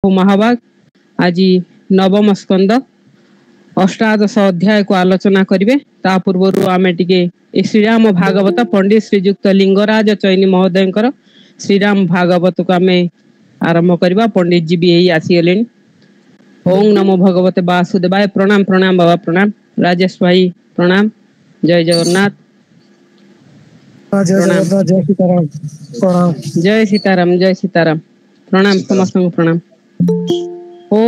महाभाग आज नवम स्कंद अष्टादश अध्याय को आलोचना करिवे। ता पूर्व आमे टिके श्रीराम भागवत पंडित श्रीजुक्त लिंगराज चैनी महोदय श्रीराम भागवत को आमे आरंभ करवा। पंडित जी भी यही आसीगले। ओम नमो भगवते वासुदेवाय। प्रणाम प्रणाम बाबा प्रणाम। राजेश भाई प्रणाम। जय जगन्नाथ। जय सीताराम। प्रणाम। जय सीताराम जय सीताराम। प्रणाम समस्त प्रणाम। ओम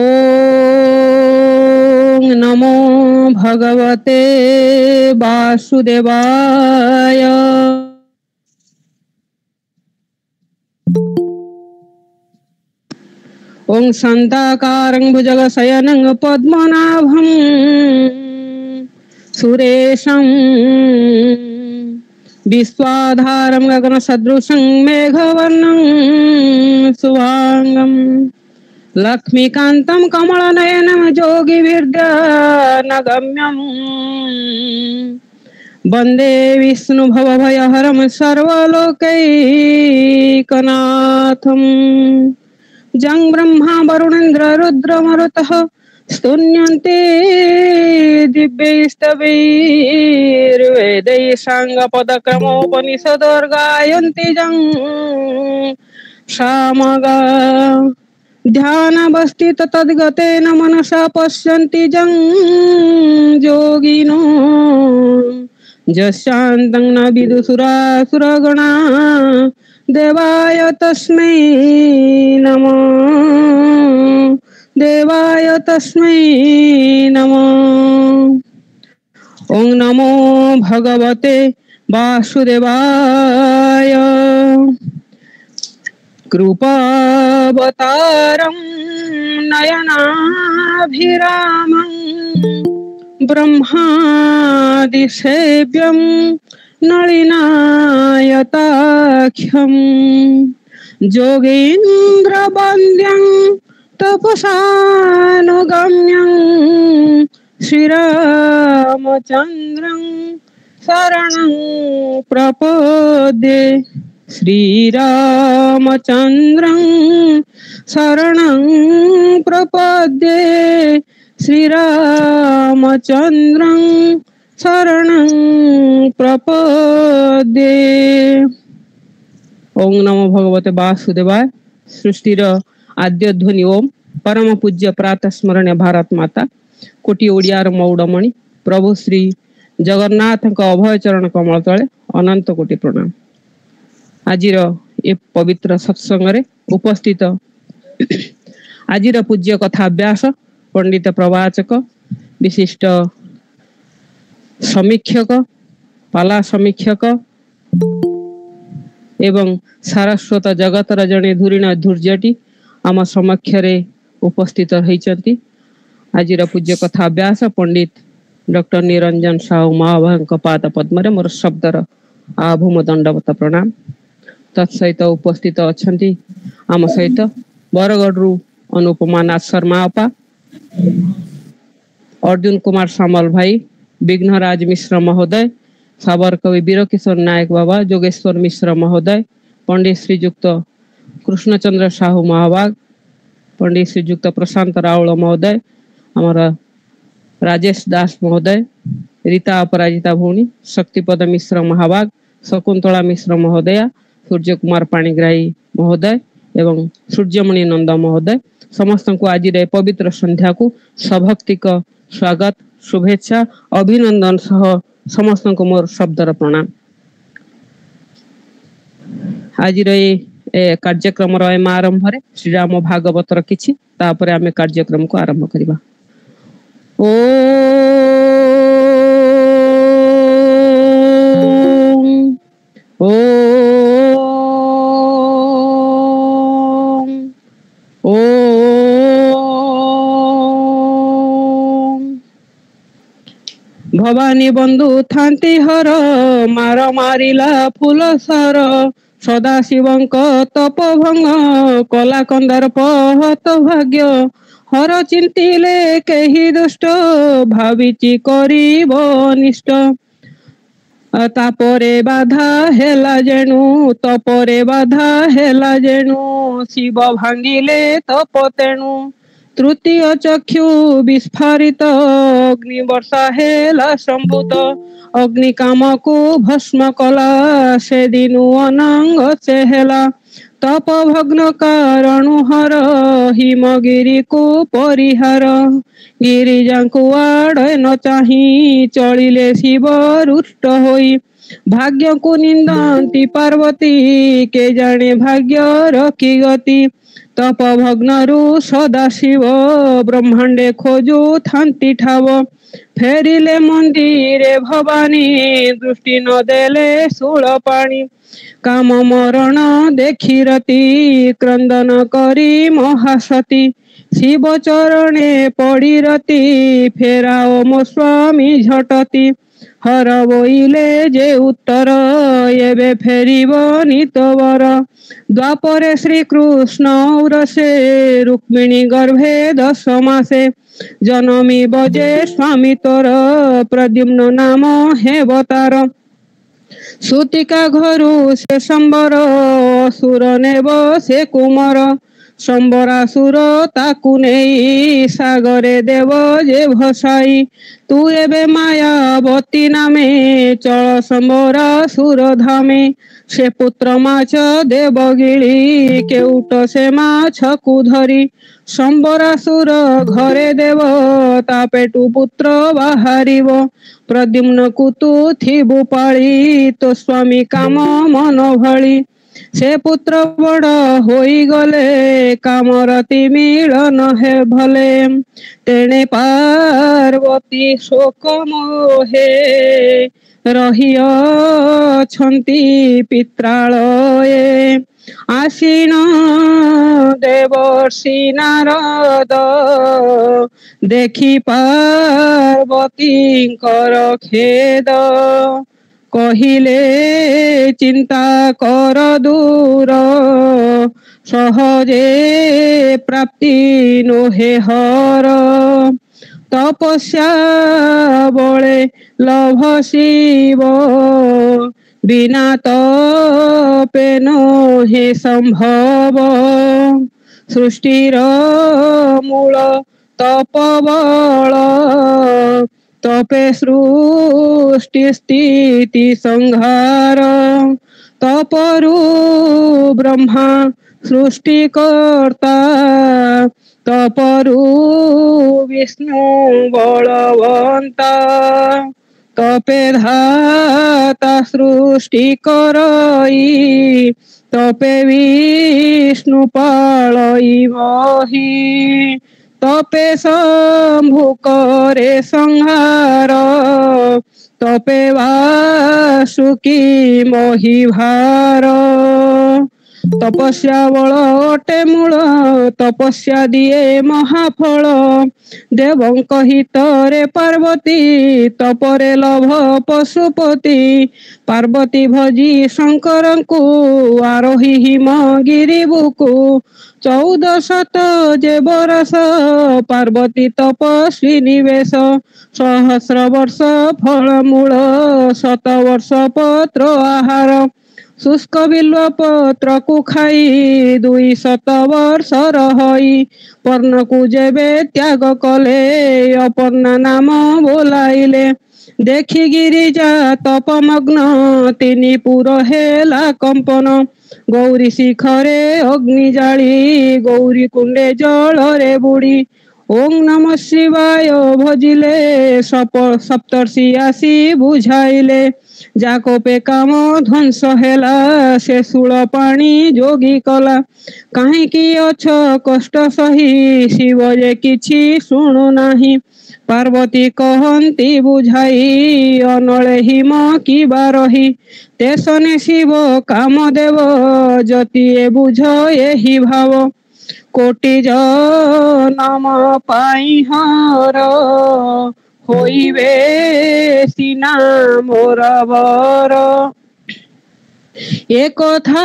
नमो भगवते वासुदेवाय। ओं शांताकारं भुजगशयनं पद्मनाभं सुरेशं विश्वाधारं गगनसदृशं मेघवर्णं शुभांगं लक्ष्मीकान्तं कमलनयनं योगिविद्यानगम्यं वन्दे विष्णु भवभयहरं सर्वलोकैकनाथं जं ब्रह्मा वरुणेन्द्र रुद्रमरुतः स्तुन्यन्ते दिव्यैस्तवैर्वेदैः साङ्गपदक्रमोपनिषदर्गायन्ति जं सामगा ध्यानावस्थित तद्गतेन मनसा पश्यन्ति जं योगिनो यस्यान्तं न विदुषुरासुरगणा देवाय तस्मै नमः। देवाय तस्मै नमः। ओं नमो भगवते वासुदेवाय। कृपावतारं नयनाभिरामं ब्रह्मादिसेव्यं नलिनायताख्यं योगीन्द्रवन्द्यं तपसानुगम्यं श्रीरामचन्द्रं शरणं प्रपद्ये। श्रीरामचन्द्रं शरणं प्रपद्ये। श्रीरामचन्द्रं शरणं प्रपद्ये। ओं नमो भगवते वासुदेवाय। सृष्टिर आद्य ध्वनि ओम। परम पूज्य प्रातः स्मरणीय भारत माता कोटि ओडियार मौड़मणि प्रभु श्री जगन्नाथ अभय चरण कमल तले अनंत कोटि प्रणाम। आजिर ए पवित्र सत्संग रे उपस्थित आजिर पूज्य कथा अभ्यास पंडित प्रवाचक विशिष्ट समीक्षक पाला समीक्षक एवं सारस्वत जगतर जड़े धूरीण धूर्जटी आम समक्षरे उपस्थित रही। आजिर पूज्य कथा अभ्यास पंडित डॉक्टर निरंजन साहू महाभाग पाद पद्म मोर शब्दर आभूम दंडवत प्रणाम। तत्सहित उपस्थित अच्छा आम सहित बरगढ़ अनुपमा नाथ शर्मा अपा, अर्जुन कुमार सामल भाई, विघ्नराज मिश्र महोदय, साबर कवि वीरकिशोर नायक बाबा, जोगेश्वर मिश्र महोदय, पंडित श्रीजुक्त कृष्णचंद्र साहू महाभाग, पंडित श्रीजुक्त प्रशांत राउल महोदय, हमारा राजेश दास महोदय, रीता अपराजिता भौणी, शक्तिपद मिश्र महाभाग, शकुंतला मिश्र महोदया, सूर्य कुमार पाणिग्राही महोदय एवं सूर्यमणि नंद महोदय समस्त को आज पवित्र संध्या को सभक्तिक स्वागत शुभेच्छा अभिनंदन सह समस्त को मोर शब्दर प्रणाम। आज कार्यक्रम आरंभ श्रीराम भागवतर किछि तापर आमे कार्यक्रम को आरंभ करिबा। ओ भवानी बंधु थांती हर मार मारिला फूल सर सदा शिवंक तप भंग कला कंदर्प हत भाग्य हर चिंतिले केही दुष्ट भाविची करिब निष्ठ ତାପରେ ବାଧା ହେଲା ଯେଣୁ ତପରେ ବାଧା ହେଲା ଯେଣୁ ଶିବ ଭାଙ୍ଗିଲେ ତପ ତେଣୁ ତୃତୀୟ ଚକ୍ଷୁ ବିସ୍ଫାରିତ ଅଗ୍ନି ବର୍ଷା ହେଲା ସମ୍ଭୂତ ଅଗ୍ନି କାମକୁ ଭସ୍ମ କଲା ସେଦିନୁ ଅନଙ୍ଗ ସେ ହେଲା ତପ ଭଗ୍ନ କାରଣୁ ହର ହିମଗିରିକୁ ପରିହାର ଗିରିଜାଙ୍କୁ ଆଡେ ନ ଚାହିଁ ଚଳିଲେ ଶିବ ରୁଷ୍ଟ ହୋଇ ଭାଗ୍ୟକୁ ନିନ୍ଦନ୍ତି ପାର୍ବତୀ କେ ଜାଣେ ଭାଗ୍ୟର କି ଗତି ତପ ଭଗ୍ନରୁ ସଦାଶିବ ବ୍ରହ୍ମାଣ୍ଡେ ଖୋଜୁଥାନ୍ତି ଠାବ ଫେରିଲେ ମନ୍ଦିରେ ଭବାନୀ ଦୃଷ୍ଟି ନ ଦେଲେ ଶୂଳ ପାଣି କାମ ମରଣ ଦେଖି ରତି କ୍ରନ୍ଦନ କରି ମହାସତୀ ଶିବ ଚରଣେ ପଡ଼ି ରତି ଫେରାଓ ମୋ ସ୍ୱାମୀ ଝଟତି ହର ବୋଇଲେ ଯେ ଉତ୍ତର ଏବେ ଫେରିବନି ତୋର ଦ୍ୱାପରେ ଶ୍ରୀକୃଷ୍ଣ ଔରସେ ରୁକ୍ମିଣୀ ଗର୍ଭେ 10 ମାସେ ଜନମିବ ଯେ ସ୍ୱାମୀ ତୋର ପ୍ରଦ୍ୟୁମ୍ନ ନାମ ହେବ ତାର ସୁତିକା ଘରୁ ସେ ସମ୍ବର ଅସୁର ନେବ ସେ କୁମର ସମ୍ବରାସୁର ତାକୁ ନେଇ ସାଗରେ ଦେବ ଯେ ଭସାଇ ତୁ ଏବେ ମାୟାବତୀ ନାମେ ଚଳ ସମ୍ବରାସୁର ଧାମେ ସେ ପୁତ୍ର ମାଛ ଦେବ ଗିଳି କେଉଟ ସେ ମାଛକୁ ଧରି ସମ୍ବରାସୁର ଘରେ ଦେବ ତା ପେଟୁ ପୁତ୍ର ବାହାରିବ ପ୍ରଦ୍ୟୁମ୍ନକୁ ତୁ ଥିବୁ ପାଳି ତୋ ସ୍ୱାମୀ କାମ ମନ ଭଳି ସେ ପୁତ୍ର ବଡ଼ ହୋଇଗଲେ କାମରତି ମିଳନ ହେ ଭଲେ ତେଣେ ପାର୍ବତୀ ଶୋକ ମୋହେ ରହିଅଛନ୍ତି ପିତ୍ରାଳୟେ ଆସୀନ ଦେବର୍ଷି ନାରଦ ଦେଖି ପାର୍ବତୀଙ୍କର ଖେଦ କହିଲେ ଚିନ୍ତା କର ଦୂର ସହଜେ ପ୍ରାପ୍ତି ନୋହେ ହର ତପସ୍ୟା ବଳେ ଲଭ ଶିବ ବିନା ତପେ ନୋହେ ସମ୍ଭବ ସୃଷ୍ଟିର ମୂଳ ତପ ବଳ ତପେ ସୃଷ୍ଟି ସ୍ଥିତି ସଂହାର ତପରୁ ବ୍ରହ୍ମା ସୃଷ୍ଟିକର୍ତ୍ତା ତପରୁ ବିଷ୍ଣୁ ବଳବନ୍ତା ତପେ ଧାତା ସୃଷ୍ଟି କରଇ ତପେ ବିଷ୍ଣୁ ପାଳଇ ବହି তপে শম্ভু করে সংহার তপে বাসুকি মহিভার তপস্যা বল অটে মূল তপস্যা দিয়ে মহাফল দেবଙ୍କ হিতরে পার্বতী তপরে লভ পশুপতি পার্বতী ভজি শঙ্করଙ୍କୁ আরোহী হিমগিରି ବୁକୁ 1400 ଯେ ବରଷ ପାର୍ବତୀ ତପସ୍ୱୀ ନିବେଶ ସହସ୍ର ବର୍ଷ ଫଳମୂଳ 7 ବର୍ଷ ପତ୍ର ଆହାର ଶୁଷ୍କ ବିଲ୍ୱ ପତ୍ରକୁ ଖାଇ 200 ବର୍ଷ ରହି ପର୍ଣ୍ଣକୁ ଯେବେ ତ୍ୟାଗ କଲେ ଅପର୍ଣ୍ଣା ନାମ ବୋଲାଇଲେ ଦେଖି ଗିରିଜା ତପମଗ୍ନ ତିନି ପୁର ହେଲା କମ୍ପନ ଗୌରୀ ଶିଖରେ ଅଗ୍ନି ଜାଳି ଗୌରୀ କୁଣ୍ଡେ ଜଳରେ ବୁଡି ଓಂ ନମ ଶିବାୟ ଭଜିଲେ ସପ୍ତର୍ଷି ଆସି ବୁଝାଇଲେ ଯାକୋପେ କାମ ଧ୍ୱଂସ ହେଲା ସେ ଶୂଳ ପାଣି ଯୋଗୀ କଲା କାହିଁକି ଅଛ କଷ୍ଟ ସହି ଶିବ ଯେ କିଛି ଶୁଣୁ ନାହିଁ ପାର୍ବତୀ କହନ୍ତି ବୁଝାଇ ଅନଳେ ହିମ କିବା ରହି ତେସନେ ଶିବ କାମ ଦେବ ଯତିଏ ବୁଝ ଏହି ଭାବ କୋଟି ଜନମ ପାଇଁ ହର ହୋଇବେ ସିନା ମୋର ବର একথা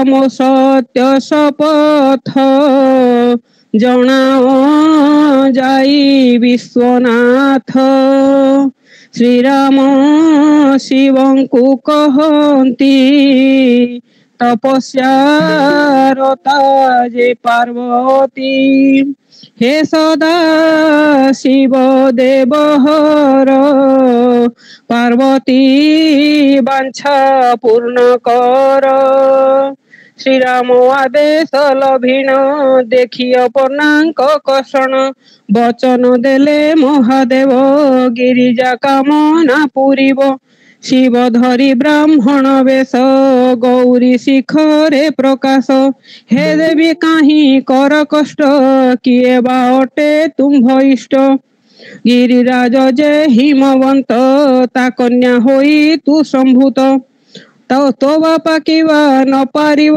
ମୋ ସତ୍ୟ ଶପଥ ଜଣାଅ ଯାଇ ବିଶ୍ୱନାଥ ଶ୍ରୀରାମ ଶିବଙ୍କୁ କହନ୍ତି ତପସ୍ୟାରତା ଯେ ପାର୍ବତୀ हे सदा शिव देवहर पार्वती बांछा पूर्ण कर श्रीराम आदेश लभिण देखी अपनाक कषण वचन देले महादेव गिरिजा कामना पूरिब शिव धरी ब्राह्मण वेश गौरी शिखरे प्रकाश हे देवी काहि कर कष्ट किए बा अटे तुम्भ इष्ट गिरिराज जे हिमवंत ता कन्या होई तू संभूत तो बापा किवा न पारिब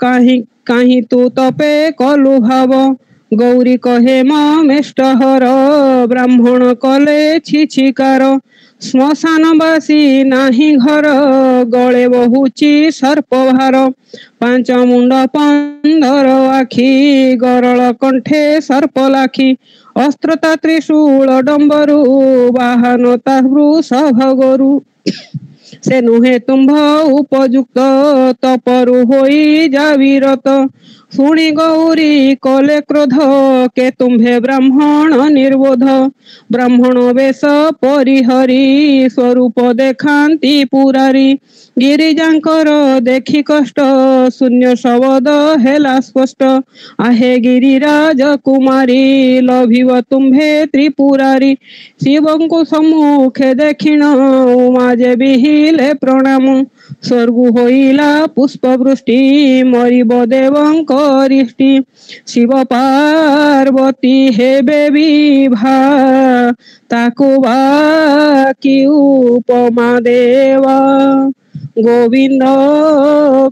काहि तू तपे कलु भाव गौरी कहे मेष्टहर ब्राह्मण कले छिछिकार श्मशानवासी नाही घर गळे बहुची सर्प भार पांच मुंड 15 आखि गरल कंठे सर्प लाखी अस्त्रता त्रिशूल डंबरु वाहन ता वृषभ गोरु से नुहे तुम्भ उपयुक्त तपरु होई जाविरत शुणी गौरी कले क्रोध के तुम्भे ब्राह्मण निर्बोध ब्राह्मण वेश परिहरी स्वरूप देखांती पुरारी गिरिजांकर देखी कष्ट शून्य शब्द हेला स्पष्ट आहे गिरिराज कुमारी लभिव तुम्भे त्रिपुरारी शिवंकु सम्मुखे देखिण उमा जे बिहिले प्रणाम स्वर्गु होइला पुष्पवृष्टि मरिब देवंक रिष्टि शिव पार्वती हेबे विभा ताकु बाकी उपमा देवा गोविंद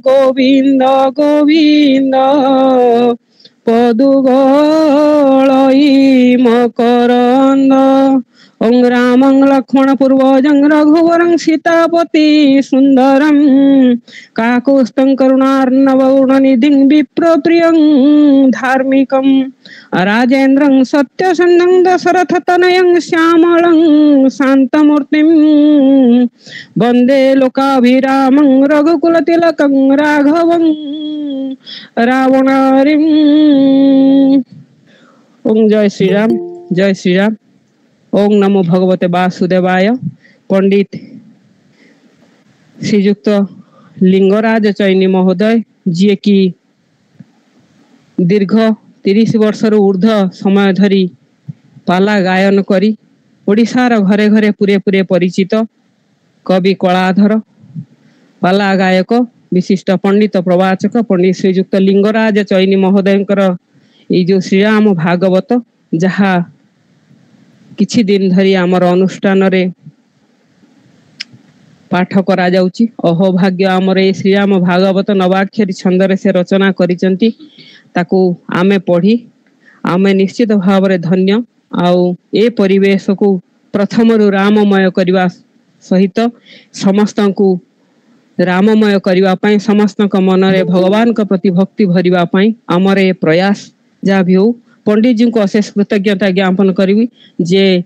गोविंद गोविंद पदुगलई मकरंद ओं रामं लक्ष्मण पूर्वजं रघुवरं सीतापति सुंदरं काकुस्तं करुणार्णवगुणनिधिं विप्रप्रियं धार्मिकं राजेन्द्रं सत्यसन्धं दशरथतनयं श्यामलं शान्तमूर्तिं वन्दे लोकाभिरामं रघुकुलतिलकं राघवं रावणारिं। ओं जय श्री राम। ओं नमो भगवते वासुदेवाय। पंडित श्रीयुक्त लिंगराज चैनी महोदय जी की दीर्घ 30 वर्षर ऊर्ध्व समय धरी पाला गायन करी ओडिशार घरे घरे पूरे पूरे परिचित कवि कलाधर पाला गायक विशिष्ट पंडित प्रवाचक पंडित श्रीयुक्त लिंगराज चैनी महोदयंकर ये जो श्रीराम भागवत जहा किछि दिन धरी आमर अनुष्ठान रे पाठ करा जाउची अहोभाग्य आमर ए श्रीराम भागवत नवाक्षरी छंद रे से रचना करिसंती ताकू आमे पढ़ी आमे निश्चित भाव रे धन्य आउ ए परिवेश को प्रथम रु राममय करवा सहित समस्त को राममय करवा पई समस्त को मन रे भगवान को प्रति भक्ति भरिवा पई आमर ए प्रयास जा भी हो पंडित जी को अशेष कृतज्ञता ज्ञापन करी जे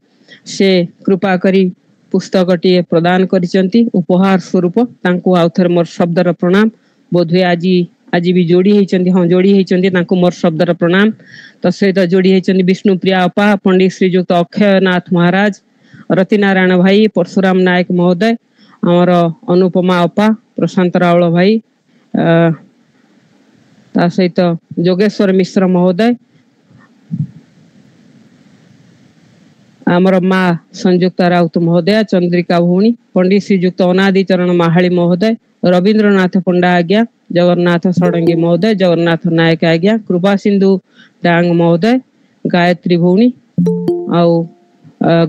से कृपा करी पुस्तक टी प्रदान करिसंती उपहार स्वरूप तांको आउथर मोर शब्दर प्रणाम बोधवे आज भी जोड़ी होइचंती हां जोड़ी होइचंती तांको मोर शब्दर प्रणाम तो सहित जोड़ी होइचंती विष्णुप्रिया अपा पंडित श्रीयुक्त अक्षयनाथ महाराज रति नारायण भाई परशुराम नायक महोदय आमर अनुपमा अपा प्रशांत रावल भाई ता सहित जोगेश्वर मिश्र महोदय आमर माँ संयुक्त राउत महोदय चंद्रिका भौणी पंडित श्रीयुक्त अनादि चरण माहाली महोदय रवींद्रनाथ पंडा आज्ञा जगन्नाथ षडंगी महोदय जगन्नाथ नायक आज्ञा कृपा सिंधु डांग महोदय गायत्री भौणी आउ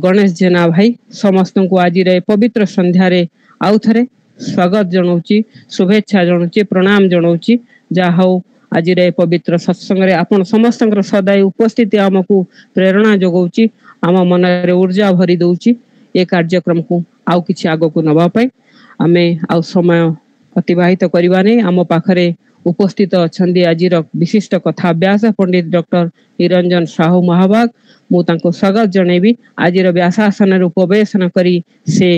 गणेश जेना भाई समस्त को आज पवित्र संध्या रे आउ थरे स्वागत जनाऊची शुभेच्छा जनाऊची प्रणाम जनाऊची जा हौ आज पवित्र सत्संग रे आपण समस्त सदाय उपस्थिति आमको प्रेरणा जगाऊची आम मन रे ऊर्जा भरी दउची ए कार्यक्रम को आउ किछि आगो को नबा पई आमे आउ समय अतिबाहित करबा नै आम पाखरे उपस्थित अछंदी आजिर विशिष्ट कथाभ्यास पंडित डॉक्टर निरंजन साहू महाभाग मु तांको स्वागत जणेबी आजिर व्यासासन उपवेशन करी से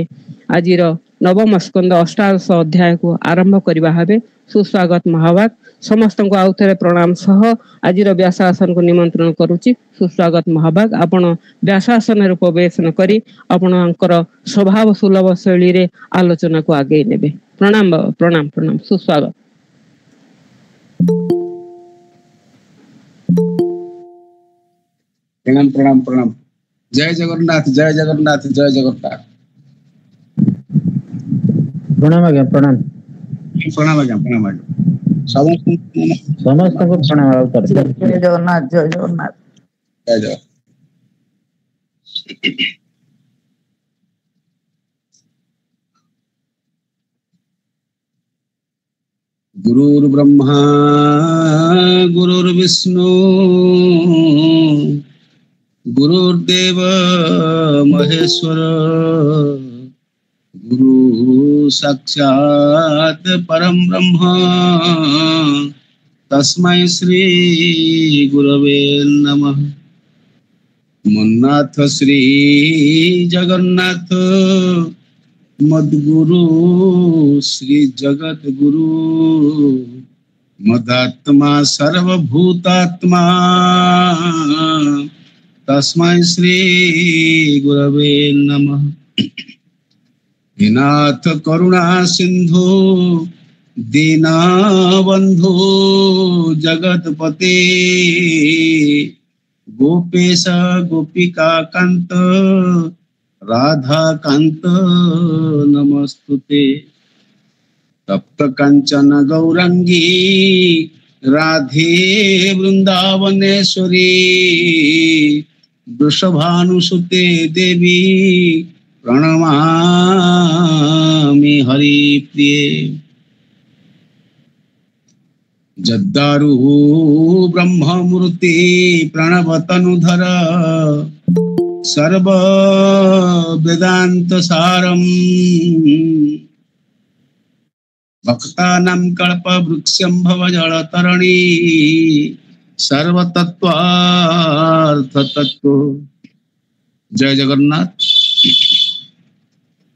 आजिर नवम स्कंद अष्टादश अध्याय को आरंभ करबा हबे सुस्वागत महाभाग समस्त को आउथरे प्रणाम सह आजिर व्यासासन को निमंत्रण करूची सुस्वागत महाभाग आपण व्यासासन उपवेशन करी आपणकर स्वभाव सुलभ शैली रे आलोचना को आगे नेबे प्रणाम प्रणाम प्रणाम सुस्वागत प्रणाम प्रणाम प्रणाम जय जगन्नाथ जय जगन्नाथ जय जगन्नाथ प्रणाम आज्ञा प्रणाम प्रणाम आज्ञा प्रणाम आज्ञा समस्त को प्रणाम अवतार जय जगन्नाथ जय जगन्नाथ जय जगन्नाथ गुरुर्ब्रह्मा गुरुर्विष्णु गुरुर्देव महेश्वर गुरु साक्षात् परम ब्रह्म तस्मै श्री गुरवे नमः। मुन्नाथ श्री जगन्नाथ मद्गुरु श्री जगत गुरु मदात्मा सर्वभूतात्मा तस्मै श्री गुरवे नमः। नाथ करुणा सिंधु दीनबंधु जगतपते गोपेश गोपिका कांत राधा कांत नमस्तुते। तप्त कांचन गौरंगी राधे वृंदावनेश्वरी वृषभानुसुते देवी प्रणमामि हरिप्रिये। जद्दारु ब्रह्ममूर्ति प्रणवतनुधर सर्व वेदांत सारम भक्तानां कल्पवृक्षं भवजलतरणी सर्वतत्त्वार्थ तत्त्व। जय जगन्नाथ।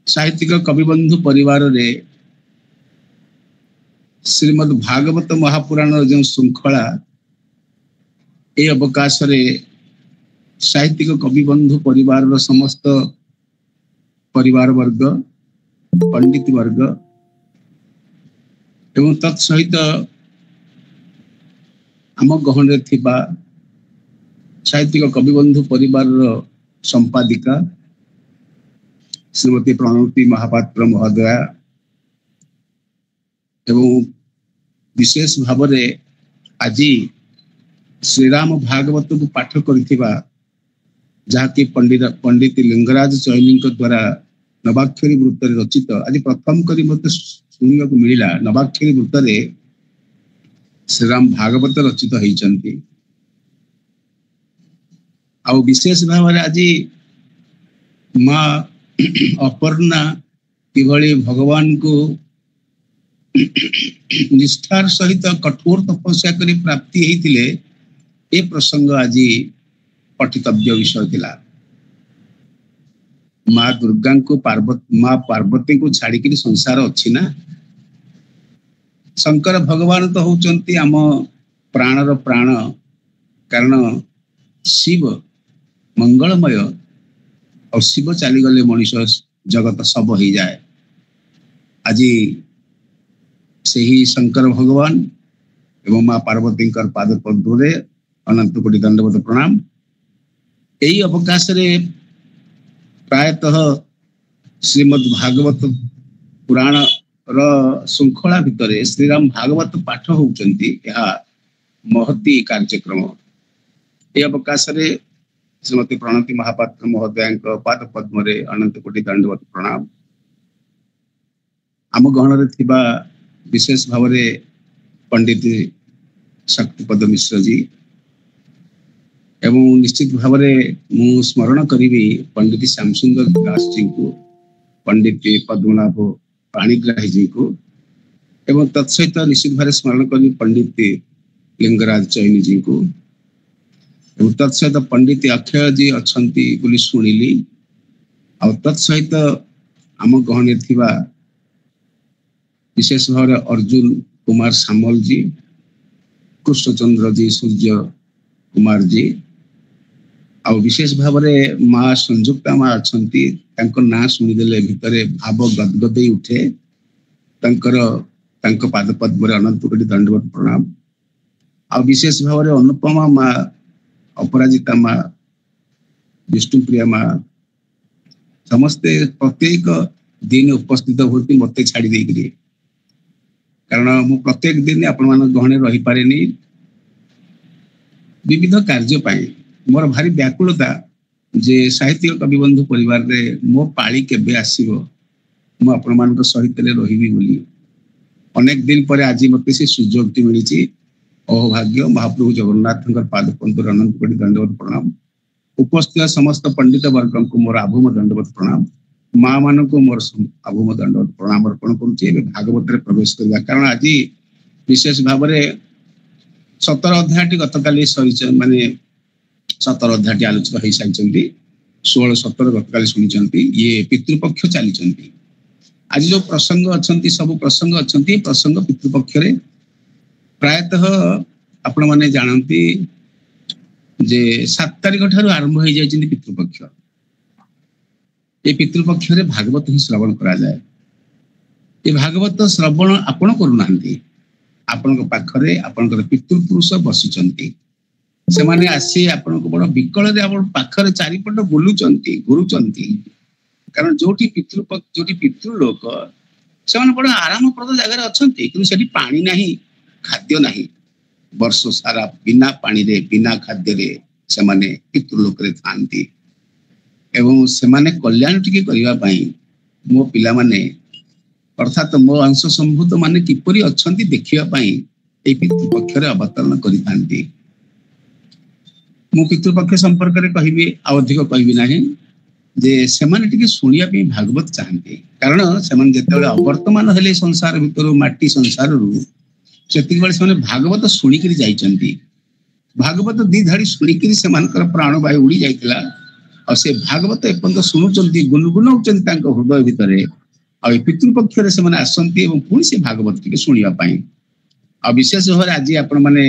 साहित्यिक कविबंधु परिवार रे श्रीमद् भागवत महापुराण जो श्रृंखला ए अवकाश रे साहित्यिक कविबंधु परिवार समस्त परिवार वर्ग पंडित वर्ग एवं तत्सहित आम गहन थिबा साहित्यिक कविबंधु परिवार संपादिका श्रीमती प्रणति महापात्र महोदया एवं विशेष भाव में आज श्रीराम भागवत को पाठ करथिबा जहाँकि पंडित लिंगराज चयनी द्वारा नवाक्षरी वृत्त रचित आज प्रथम करी मत शुणा मिला नवाक्षरी वृत्त श्रीराम भागवत रचित होती। आ विशेष भाव में आज माँ अपर्णा किभली भगवान को निष्ठार सहित कठोर तपस्या करी प्राप्ति होते ए प्रसंग आज पठितव्य विषय थिला। माँ दुर्गा को माँ पार्वती को छाड़ी संसार अच्छी ना शंकर भगवान तो होचंती आम प्राणर प्राण कारण शिव मंगलमय और शिव चलीगले मनीष जगत सब हो जाए। आज से ही शंकर भगवान एवं माँ पार्वती पाद पद्मे अनंत कोटि दंडवत प्रणाम। यही अवकाश रे प्रायतः श्रीमद् भागवत पुराण श्रृंखला भितर श्रीराम भागवत पाठ होउचंती यह महती कार्यक्रम। ये अवकाश रे श्रीमती प्रणति महापात्र महोदय पाद पद्म अनंत कोटि दंडवत प्रणाम। आम गहन थिबा विशेष भाव में पंडित शक्तिपद मिश्र जी एवं निश्चित भाव में मु स्मरण करी पंडित श्यामसुंदर दास जी को पंडित पद्मनाभ पाणिग्राही जी को एवं तत्सहित निश्चित भाव स्मरण करी पंडित लिंगराज चैनी जी को एवं तत्सहित पंडित अक्षय जी अच्छी बोली शुणिली आ तत्सहित आम गहने थिबा विशेष भाव अर्जुन कुमार सामल जी कृष्णचंद्र जी सूर्य कुमार जी आ विशेष भाव माँ संयुक्ता माँ अच्छा ना शुणिदेले भितर भाव गदगद उठे पाद पद्म अनंत कोटि दंडवत प्रणाम आ विशेष भाव अनुपमा माँ अपराजिता माँ विष्णुप्रिया माँ समस्ते प्रत्येक दिन उपस्थित होती मत छाड़ी देकरी कारण मु प्रत्येक दिन आपण मान गहने रही पारेनी विविध कार्य मोर भारी व्याकुलता जे साहित्य कवि बंधु परिवार रे मो पाली केबे आसीबो मु आपण मान सहित रही बोली अनेक दिन पर आज मत से सुजोग मिली अहोभाग्य महाप्रभु जगन्नाथ पाद पंतर अनंत कोटि दंडवत प्रणाम उपस्थित समस्त पंडित वर्ग को मोर आभूम दंडवत प्रणाम माँ मान को मोर आभूम दंडवत प्रणाम अर्पण करुचे भागवत रे प्रवेश करवा कारण आज विशेष भाव 17 अध्याय गत काली सरी माने 17 अध्याय आलोचना हो सारी 16-17 गत काली शुणी ये पितृपक्ष चली आज जो प्रसंग अच्छा सब प्रसंग अच्छा प्रसंग पितृपक्ष प्रायतः आपण मैंने जानती जे 7 तारिख ठारू आरंभ हो जाए पितृपक्ष ये पितृपक्ष भागवत ही श्रवण करा जाए ये भागवत श्रवण आपण करूना आपण पाखरे आपण पितृपुरुष बसुचंती से माने आसी आपण बड़ विकल पाखरे चारिपट बुलुचंती घुरुचंती कारण जोटी पितृपक्ष जोटी पितृलोक से माने बड़ आरामप्रद जगह अच्छी कि सेठी पानी नहीं खाद्य नहीं वर्ष सारा बिना पानी रे बिना खाद्य रे से माने पितृलोक रे थांती एवं से माने कल्याण टिके करिवा पई मो पिला माने अर्थात मो अंश संभूत माने किपरि अछंती देखिवा पई ए पितृपक्ष रे अवतरण करि थांती मो पितृपक्ष संपर्क रे कहिबे अधिक कहिबे नाही जे से माने टिके सुनिया पई भागवत चाहंती कारण से माने जेतेबेले अवर्तमान हेले संसार भितर माटी संसार रु सेतिक बेले से भागवत शुणिकी जाइछंती भागवत दी धाड़ी शुणिकी से प्राण वायु उड़ी जाइतिला और से भागवत एपंत शुणुचंती गुनगुनाउचंती तांको हृदय भितर आ पितृपक्ष रे से आसंती एवं पुणी से भागवत टिके शुणिया पई आ विशेष भाव आज आपण माने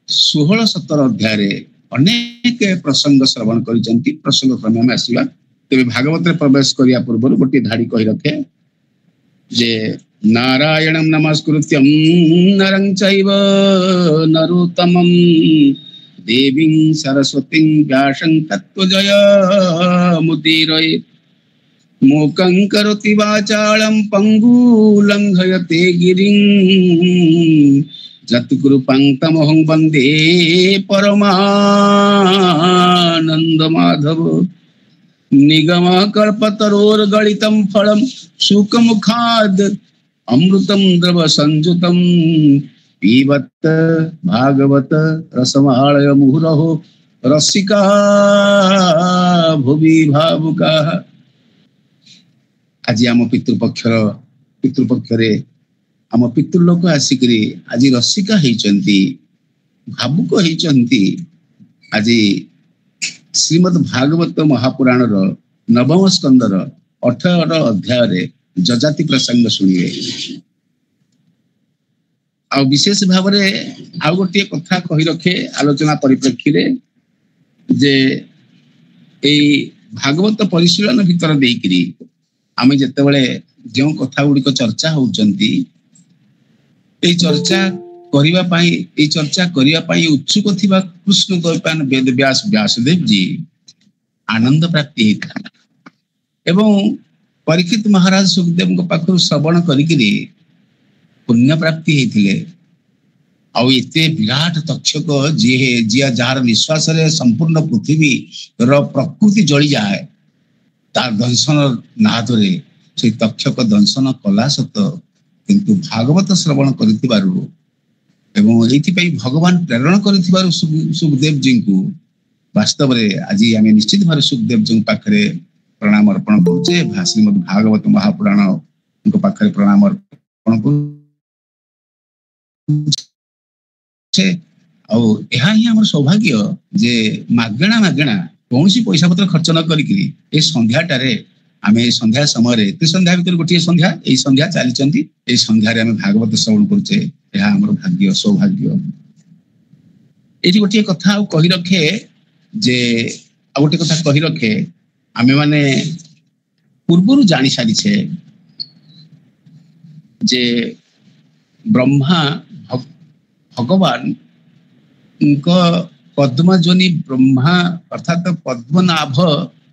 16-17 अध्याय रे अनेक प्रसंग श्रवण करिसंती प्रसंग क्रम में आसीबा तेबे भागवत रे प्रवेश करिया पूर्व गोटे धाड़ी कहि रखे जे नारायणं नमस्कृत्यं नरं चैव नरोत्तमं देवीं सरस्वतीं व्यासं तत्त्वजयमुदीरये मूकं करोति वाचालं पङ्गुलङ्घयते गिरिं जत्कृपां तमहं वन्दे परमानन्दमाधव निगमकल्पतरोर्गलितं फलं शुकमुखाद् अमृतं द्रव संजुतं पीबत भागवत रसमालय मुहुरहो रसिका भुवि भावुकाः आज आम पितृपक्ष रे आम पितृलोक आसिकरी आज रसिका होइचंती भावुक होइचंती आज श्रीमद् भागवत महापुराण नवम स्कंदर 18 अध्याय रे जजाति प्रसंग शुणिए आ विशेष भाव आउ गोटे कथा कही रखे आलोचना परिप्रेक्षी रे जे ए भागवत परिशीलन भीतर देकरी आमे जेतेबेले जो कथा गुड़िक चर्चा होउचंती ए चर्चा करिया पाई उत्सुक थिबा कृष्ण द्वैपायन वेद व्यासदेव जी आनंद प्राप्ति हेता एवं परीक्षित महाराज सुखदेव पाखु श्रवण करिकिरी पुण्य प्राप्ति हेतिले आउ एते विराट तक्षक जी जार निश्वास रे संपूर्ण पृथ्वी रो प्रकृति जळी जाए तार दंशन नादरे से तक्षक दंशन कला सत किंतु भागवत श्रवण करिथिबारु एवं एथि भगवान प्रेरण करिथिबारु सुखदेव जी को वास्तव रे आज आम निश्चित भाव सुखदेव जी पाखरे प्रणाम अर्पण करुचे श्रीमद् भागवत महापुराण पाखरे प्रणाम अर्पण करू। ଏହା ହିଁ ଆମର ସୌଭାଗ୍ୟ ଯେ ମାଗଣା ମାଗଣା କୌଣସି ପଇସା ପତ୍ର ଖର୍ଚ୍ଚ ନ କରିକିରି ଏ ସନ୍ଧ୍ୟାଟାରେ ଆମେ ଏ ସନ୍ଧ୍ୟା ସମୟରେ ଏତେ ସନ୍ଧ୍ୟା ଭିତରେ ଗୋଟିଏ ସନ୍ଧ୍ୟା ଏଇ ସନ୍ଧ୍ୟା ଚାଲିଛନ୍ତି ଏଇ ସନ୍ଧ୍ୟାରେ ଆମେ ଭାଗବତ ଶ୍ରବଣ କରୁଛେ ଏହା ଆମର ଭାଗ୍ୟ ସୌଭାଗ୍ୟ। ଏଇଠି ଗୋଟିଏ କଥା ଆଉ କହି ରଖେ ଯେ ଆଉ ଗୋଟେ କଥା କହି ରଖେ ଆମେ ମାନେ ପୂର୍ବରୁ ଜାଣି ସାରିଛେ ଯେ ବ୍ରହ୍ମା ଭଗବାନଙ୍କ ପଦ୍ମଜୋନି ବ୍ରହ୍ମା ଅର୍ଥାତ